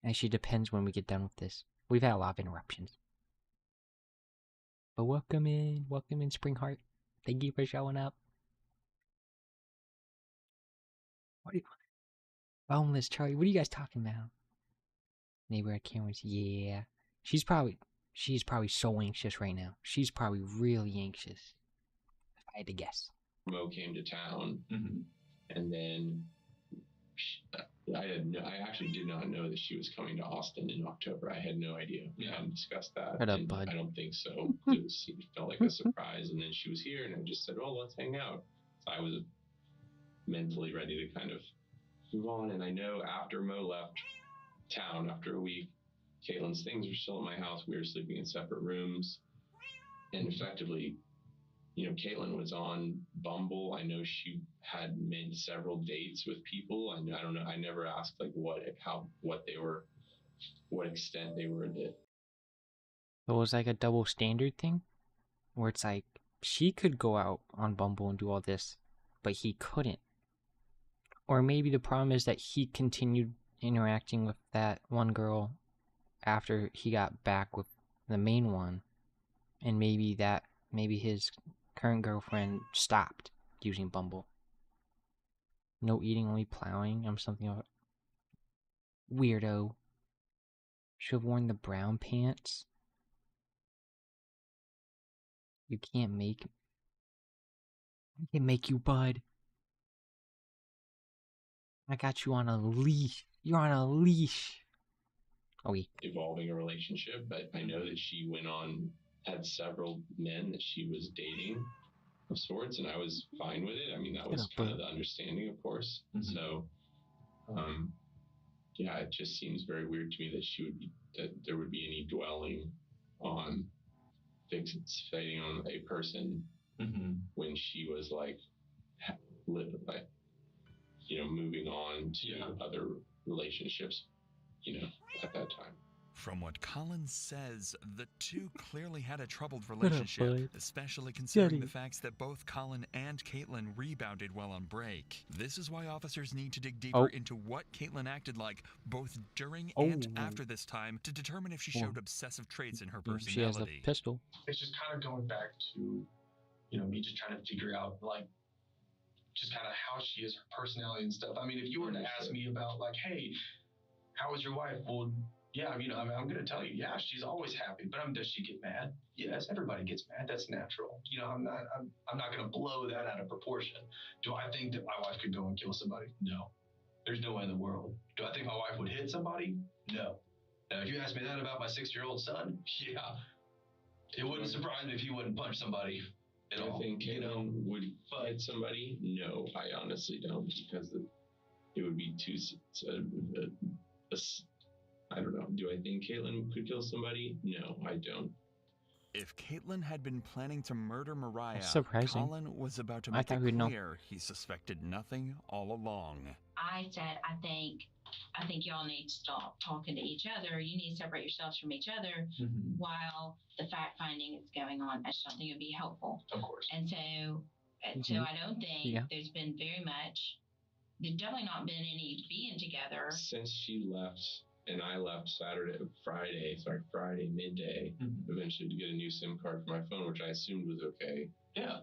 Speaker 2: Actually, depends when we get done with this. We've had a lot of interruptions. But welcome in, Springheart. Thank you for showing up. What are you? Boneless Charlie, what are you guys talking about? Neighbor at Cameron's, yeah. She's probably so anxious right now. She's probably really anxious. If I had to guess.
Speaker 12: Mo came to town, and then I actually did not know that she was coming to Austin in October. I had no idea. We hadn't discussed that.
Speaker 2: Shut up,
Speaker 12: and
Speaker 2: bud.
Speaker 12: I don't think so. It felt like a surprise, and then she was here, and I just said, "Oh, let's hang out." So I was mentally ready to kind of move on. And I know after Mo left town after a week, Caitlin's things were still at my house. We were sleeping in separate rooms, and effectively, you know, Caitlin was on Bumble. I know she had made several dates with people. I don't know. I never asked like what extent they were.
Speaker 2: It was like a double standard thing, where it's like she could go out on Bumble and do all this, but he couldn't. Or maybe the problem is that he continued interacting with that one girl after he got back with the main one, and maybe his current girlfriend stopped using Bumble. No eating, only plowing. I'm something of a weirdo. Should have worn the brown pants. You can't make. I can make you, bud. I got you on a leash. You're on a leash. Oh, yeah.
Speaker 12: Evolving a relationship, but I know that she had several men that she was dating of sorts, and I was fine with it. I mean, that was kind of the understanding, of course. So, yeah, it just seems very weird to me that there would be any dwelling on fixating on a person when she was like moving on to other relationships, at that time.
Speaker 7: From what Colin says, the two clearly had a troubled relationship, especially considering the facts that both Colin and Caitlin rebounded while on break. This is why officers need to dig deeper into what Caitlin acted like, both during and after this time, to determine if she showed obsessive traits in her personality.
Speaker 2: She has a pistol.
Speaker 16: It's just kind of going back to, me just trying to figure out, just kind of how she is, her personality and stuff. I mean, if you were to ask me about, hey, how was your wife? Well, yeah, I'm going to tell you, yeah, she's always happy. But does she get mad? Yes, everybody gets mad. That's natural. I'm not going to blow that out of proportion. Do I think that my wife could go and kill somebody? No. There's no way in the world. Do I think my wife would hit somebody? No. Now, if you ask me that about my 6-year-old son, yeah, it wouldn't surprise me if he wouldn't punch somebody at all.
Speaker 12: I think Caitlin would hit somebody. No, I honestly don't, because it would be too. I don't know. Do I think Caitlin could kill somebody? No, I don't.
Speaker 7: If Caitlin had been planning to murder Mariah,
Speaker 2: That's surprising.
Speaker 7: Colin was about to
Speaker 2: I
Speaker 7: make
Speaker 2: thought
Speaker 7: it
Speaker 2: we'd know.
Speaker 7: clear he suspected nothing all along.
Speaker 17: I said, I think y'all need to stop talking to each other. You need to separate yourselves from each other while the fact finding is going on. I just don't think it would be helpful.
Speaker 16: Of course.
Speaker 17: And so I don't think there's been very much. There's definitely not been any being together
Speaker 12: since she left. And I left Friday midday, eventually to get a new SIM card for my phone, which I assumed was okay.
Speaker 16: Yeah.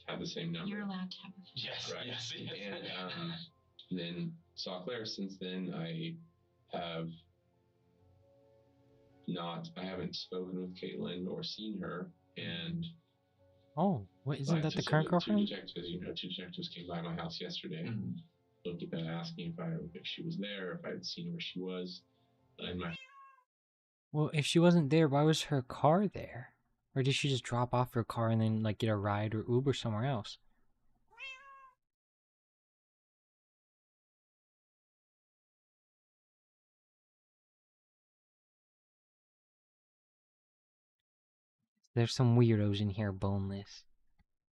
Speaker 12: Had the same number.
Speaker 17: You're allowed to have a
Speaker 16: Yes,
Speaker 12: right.
Speaker 16: yes.
Speaker 12: And then saw Claire. Since then, I haven't spoken with Caitlin or seen her. And
Speaker 2: isn't that the current girlfriend?
Speaker 12: Two detectives came by my house yesterday. Looked at that, asking if she was there, if I had seen where she was.
Speaker 2: Well, if she wasn't there, why was her car there? Or did she just drop off her car and then get a ride or Uber somewhere else? There's some weirdos in here, Boneless.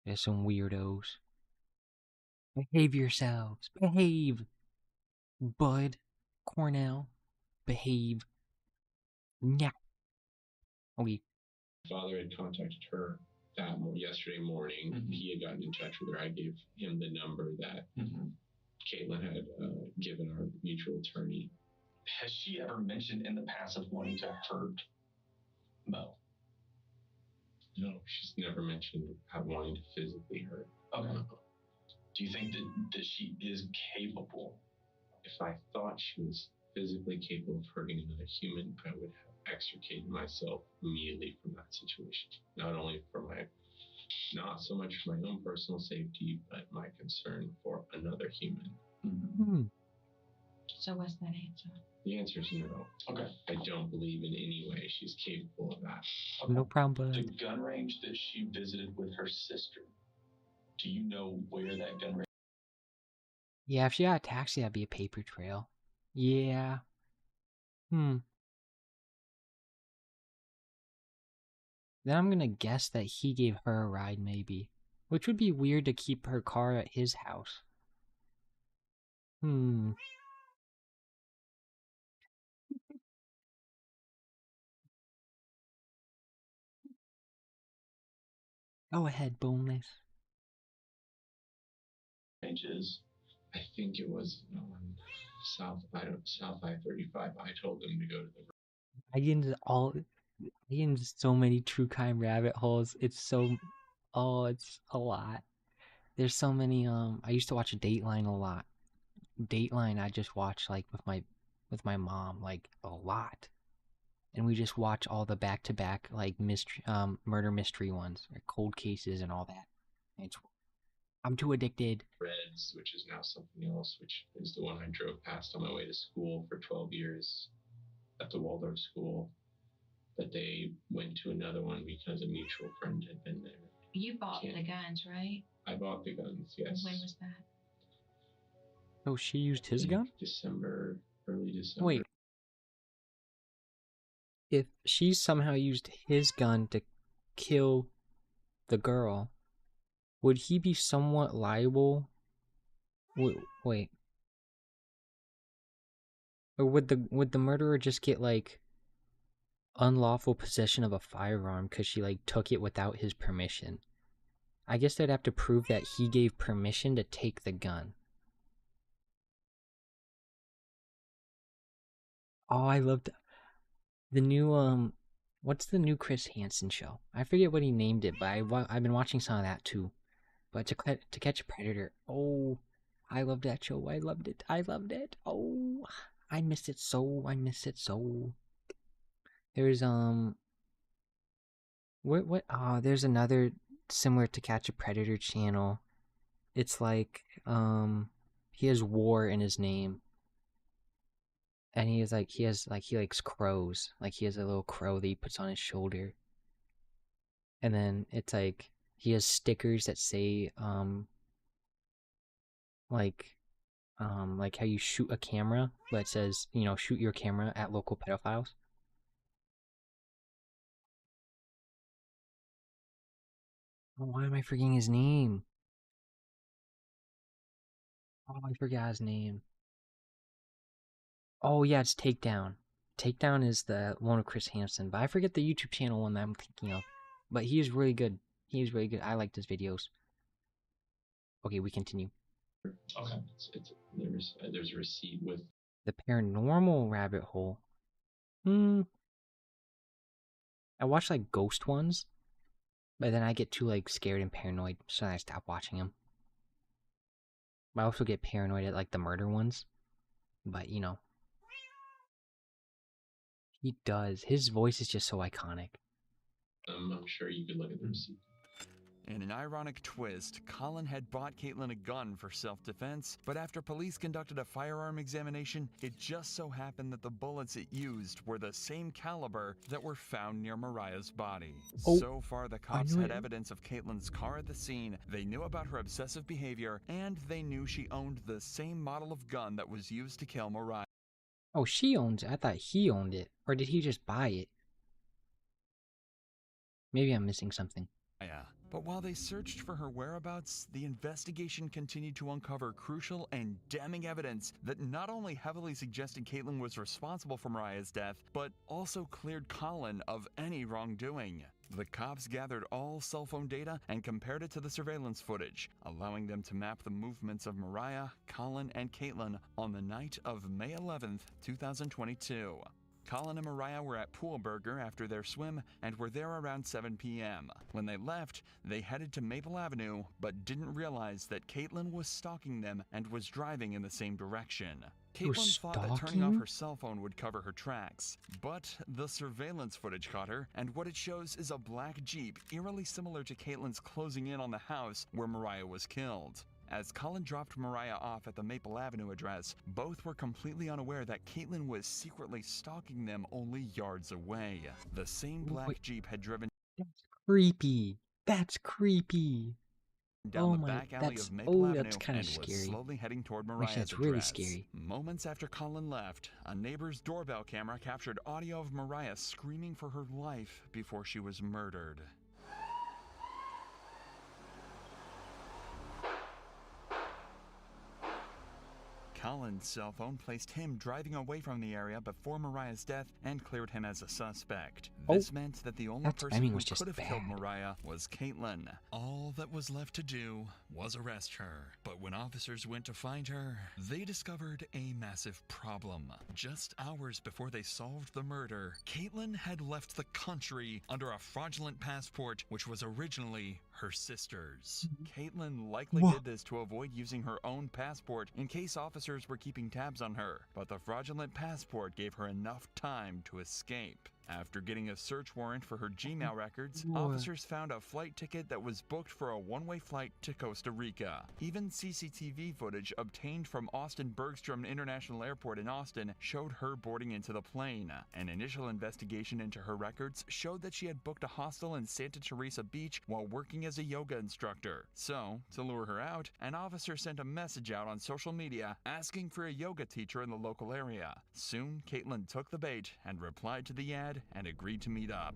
Speaker 2: There's some weirdos. Behave yourselves. Behave. Bud. Cornell. Behave. Yeah. Okay.
Speaker 12: Father had contacted her yesterday morning, he had gotten in touch with her. I gave him the number that Caitlin had given our mutual attorney.
Speaker 16: Has she ever mentioned in the past of wanting to hurt Mo?
Speaker 12: No, she's never mentioned wanting to physically hurt.
Speaker 16: Okay. Do you think that she is capable?
Speaker 12: If I thought she was physically capable of hurting another human, I would have extricated myself immediately from that situation. Not only not so much for my own personal safety, but my concern for another human.
Speaker 17: So what's that answer?
Speaker 12: The answer is no.
Speaker 16: Okay.
Speaker 12: I don't believe in any way she's capable of that.
Speaker 2: No problem.
Speaker 16: The gun range that she visited with her sister, do you know where that gun range?
Speaker 2: Yeah, if she got a taxi, that'd be a paper trail. Yeah. Then I'm gonna guess that he gave her a ride, maybe. Which would be weird to keep her car at his house. Go ahead, Boneless.
Speaker 16: Ranges.
Speaker 12: I think it was on South I-35. I told them to go to the.
Speaker 2: I get into so many true crime rabbit holes. It's a lot. There's so many. I used to watch Dateline a lot. Dateline, I just watch like with my mom, like a lot, and we just watch all the back-to-back like murder mystery ones, or cold cases, and all that. I'm too addicted.
Speaker 12: Reds, which is now something else, which is the one I drove past on my way to school for 12 years at the Waldorf school. But they went to another one because a mutual friend had been there.
Speaker 17: You bought the guns, right?
Speaker 12: I bought the guns, yes.
Speaker 17: When was that?
Speaker 2: Oh, she used his gun?
Speaker 12: Early December.
Speaker 2: Wait. If she somehow used his gun to kill the girl, would he be somewhat liable? Wait. Or would the murderer just get like unlawful possession of a firearm because she like took it without his permission? I guess they'd have to prove that he gave permission to take the gun. Oh, I loved the new what's the new Chris Hansen show? I forget what he named it, but I've been watching some of that too. But To Catch a Predator. Oh, I loved that show. I loved it. Oh, I miss it so. There's there's another similar To Catch a Predator channel. It's like he has war in his name. And he likes crows. Like he has a little crow that he puts on his shoulder. And then it's like he has stickers that say like how you shoot a camera, but it says, shoot your camera at local pedophiles. Oh, why am I forgetting his name? Oh, I forgot his name. Oh yeah, it's Takedown. Takedown is the one of Chris Hansen, but I forget the YouTube channel one that I'm thinking of. But he is really good. I liked his videos. Okay, we continue.
Speaker 12: Okay. There's a receipt with
Speaker 2: the paranormal rabbit hole. I watch like ghost ones, but then I get too like scared and paranoid, so I stop watching them. I also get paranoid at like the murder ones, but he does. His voice is just so iconic.
Speaker 12: I'm sure you could look at the receipt.
Speaker 7: In an ironic twist, Colin had bought Caitlin a gun for self-defense, but after police conducted a firearm examination, it just so happened that the bullets it used were the same caliber that were found near Mariah's body.
Speaker 2: Oh,
Speaker 7: so far, the cops had evidence of Caitlin's car at the scene, they knew about her obsessive behavior, and they knew she owned the same model of gun that was used to kill Mariah.
Speaker 2: Oh, she owns it. I thought he owned it. Or did he just buy it? Maybe I'm missing something.
Speaker 7: But while they searched for her whereabouts, the investigation continued to uncover crucial and damning evidence that not only heavily suggested Caitlin was responsible for Mariah's death, but also cleared Colin of any wrongdoing. The cops gathered all cell phone data and compared it to the surveillance footage, allowing them to map the movements of Mariah, Colin, and Caitlin on the night of May 11th, 2022. Colin and Mariah were at Poolburger after their swim and were there around 7 p.m. When they left, they headed to Maple Avenue, but didn't realize that Caitlin was stalking them and was driving in the same direction. Caitlin thought that turning off her cell phone would cover her tracks, but the surveillance footage caught her, and what it shows is a black Jeep eerily similar to Caitlin's closing in on the house where Mariah was killed. As Colin dropped Mariah off at the Maple Avenue address, both were completely unaware that Caitlin was secretly stalking them only yards away. The same black Jeep had driven
Speaker 2: Creepy. That's creepy.
Speaker 7: down the back alley of Maple Avenue
Speaker 2: that's kind
Speaker 7: and
Speaker 2: of
Speaker 7: was
Speaker 2: scary.
Speaker 7: slowly heading toward
Speaker 2: Actually,
Speaker 7: Mariah's
Speaker 2: that's really
Speaker 7: address.
Speaker 2: scary.
Speaker 7: Moments after Colin left, a neighbor's doorbell camera captured audio of Mariah screaming for her life before she was murdered. Colin's cell phone placed him driving away from the area before Mariah's death and cleared him as a suspect. This meant that the only person who could have killed Mariah was Caitlin. All that was left to do was arrest her. But when officers went to find her, they discovered a massive problem. Just hours before they solved the murder, Caitlin had left the country under a fraudulent passport, which was originally her sister's. Caitlin likely did this to avoid using her own passport in case officers were keeping tabs on her, but the fraudulent passport gave her enough time to escape. After getting a search warrant for her Gmail records, officers found a flight ticket that was booked for a one-way flight to Costa Rica. Even CCTV footage obtained from Austin Bergstrom International Airport in Austin showed her boarding into the plane. An initial investigation into her records showed that she had booked a hostel in Santa Teresa Beach while working as a yoga instructor. So, to lure her out, an officer sent a message out on social media asking for a yoga teacher in the local area. Soon, Caitlin took the bait and replied to the ad and agreed to meet up.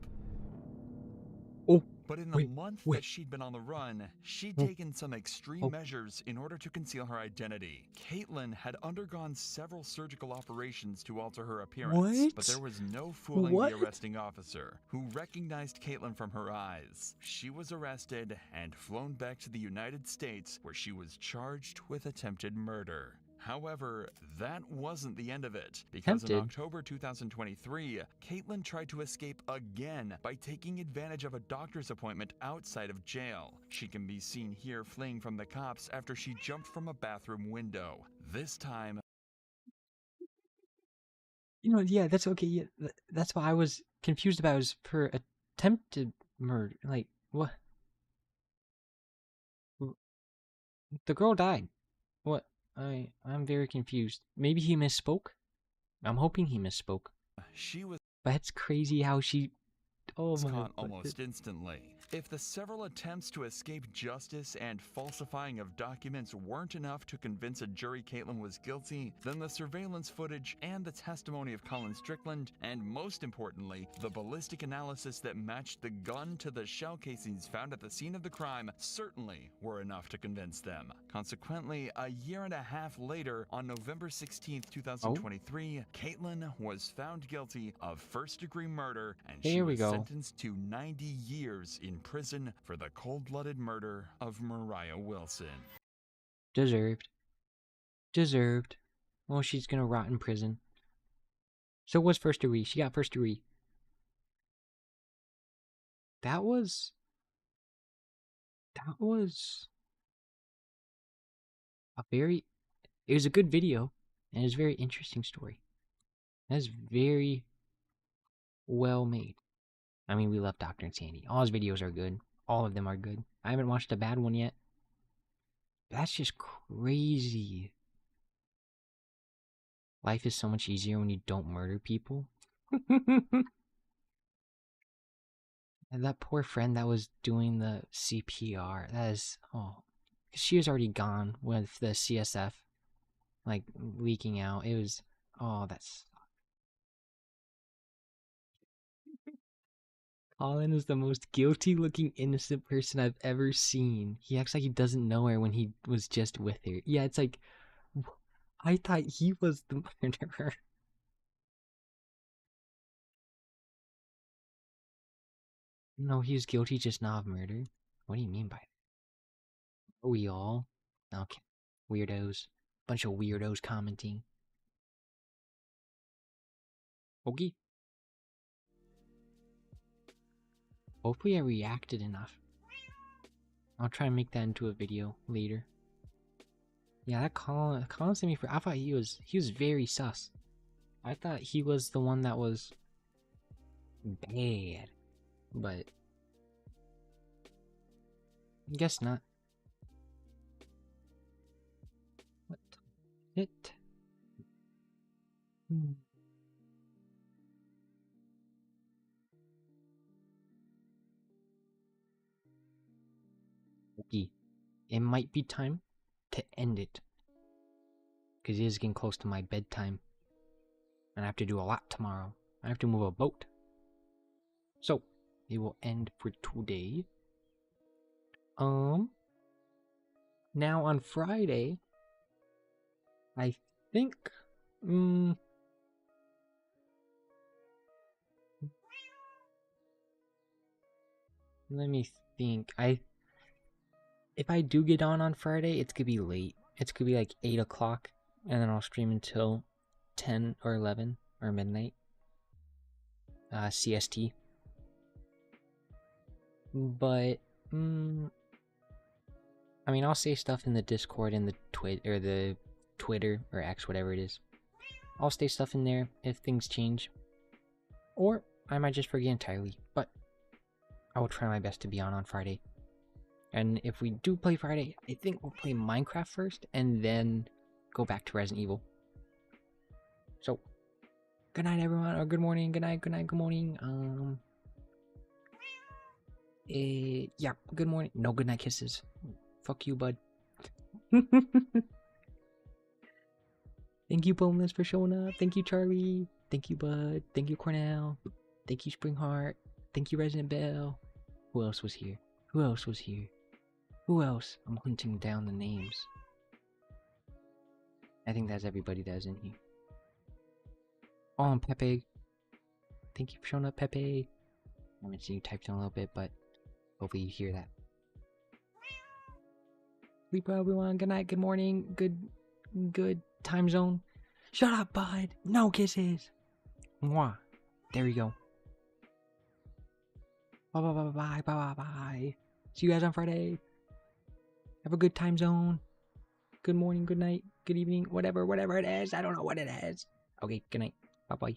Speaker 7: But in the month that she'd been on the run, she'd taken some extreme measures in order to conceal her identity. Caitlin had undergone several surgical operations to alter her appearance, but there was no fooling the arresting officer, who recognized Caitlin from her eyes. She was arrested and flown back to the United States, where she was charged with attempted murder. However, that wasn't the end of it, because in October 2023, Caitlin tried to escape again by taking advantage of a doctor's appointment outside of jail. She can be seen here fleeing from the cops after she jumped from a bathroom window. This time,
Speaker 2: Yeah, that's okay. Yeah, that's what I was confused about. Was for attempted murder. Like, what? The girl died. What? I'm very confused. Maybe he misspoke? I'm hoping he misspoke.
Speaker 7: She was
Speaker 2: But it's crazy how she... Oh my
Speaker 7: caught
Speaker 2: God.
Speaker 7: almost instantly. If the several attempts to escape justice and falsifying of documents weren't enough to convince a jury Caitlin was guilty, then the surveillance footage and the testimony of Colin Strickland, and most importantly, the ballistic analysis that matched the gun to the shell casings found at the scene of the crime certainly were enough to convince them. Consequently, a year and a half later, on November 16th, 2023, Caitlin was found guilty of first-degree murder, and she was sentenced to 90 years in prison for the cold-blooded murder of Mariah Wilson.
Speaker 2: Deserved. Deserved. Well, she's gonna rot in prison. So what's first degree? She got first degree. That was a very... It was a good video, and it was a very interesting story. That's very well made. I mean, we love Dr. Insanity. All his videos are good. All of them are good. I haven't watched a bad one yet. That's just crazy. Life is so much easier when you don't murder people. And that poor friend that was doing the CPR, that is... Oh. She was already gone with the CSF, like, leaking out. It was... Oh, that's... Colin is the most guilty-looking innocent person I've ever seen. He acts like he doesn't know her when he was just with her. Yeah, it's like, I thought he was the murderer. No, he was guilty just not of murder. What do you mean by that? Are we all? Okay. Weirdos. Bunch of weirdos commenting. Okay. Hopefully I reacted enough. I'll try and make that into a video later. Yeah, that Colin sent me for. I thought he was very sus. I thought he was the one that was bad, but I guess not. What? It. Okay. It might be time to end it. Because it is getting close to my bedtime. And I have to do a lot tomorrow. I have to move a boat. So, it will end for today. Now on Friday, I think, let me think. If I do get on Friday, it's gonna be late. It's gonna be like 8 o'clock, and then I'll stream until 10 or 11 or midnight. CST. But, I mean, I'll say stuff in the Discord and the Twitter or X, whatever it is. I'll say stuff in there if things change. Or I might just forget entirely, but I will try my best to be on Friday. And if we do play Friday, I think we'll play Minecraft first and then go back to Resident Evil. So, good night everyone, or good morning, good night, good morning. Yeah, good morning. No good night kisses. Fuck you, bud. Thank you, Boneless, for showing up. Thank you, Charlie. Thank you, Bud. Thank you, Cornell. Thank you, Springheart. Thank you, Resident Bell. Who else was here? Who else was here? Who else? I'm hunting down the names. I think that's everybody that's in here. Oh, and Pepe. Thank you for showing up, Pepe. I haven't seen you typed in a little bit, but hopefully you hear that. Sleep well, everyone. Good night, good morning, good time zone. Shut up, bud. No kisses. Mwah. There we go. Bye bye bye bye bye bye bye. See you guys on Friday. Have a good time zone. Good morning, good night, good evening, whatever it is. I don't know what it is. Okay, good night. Bye bye.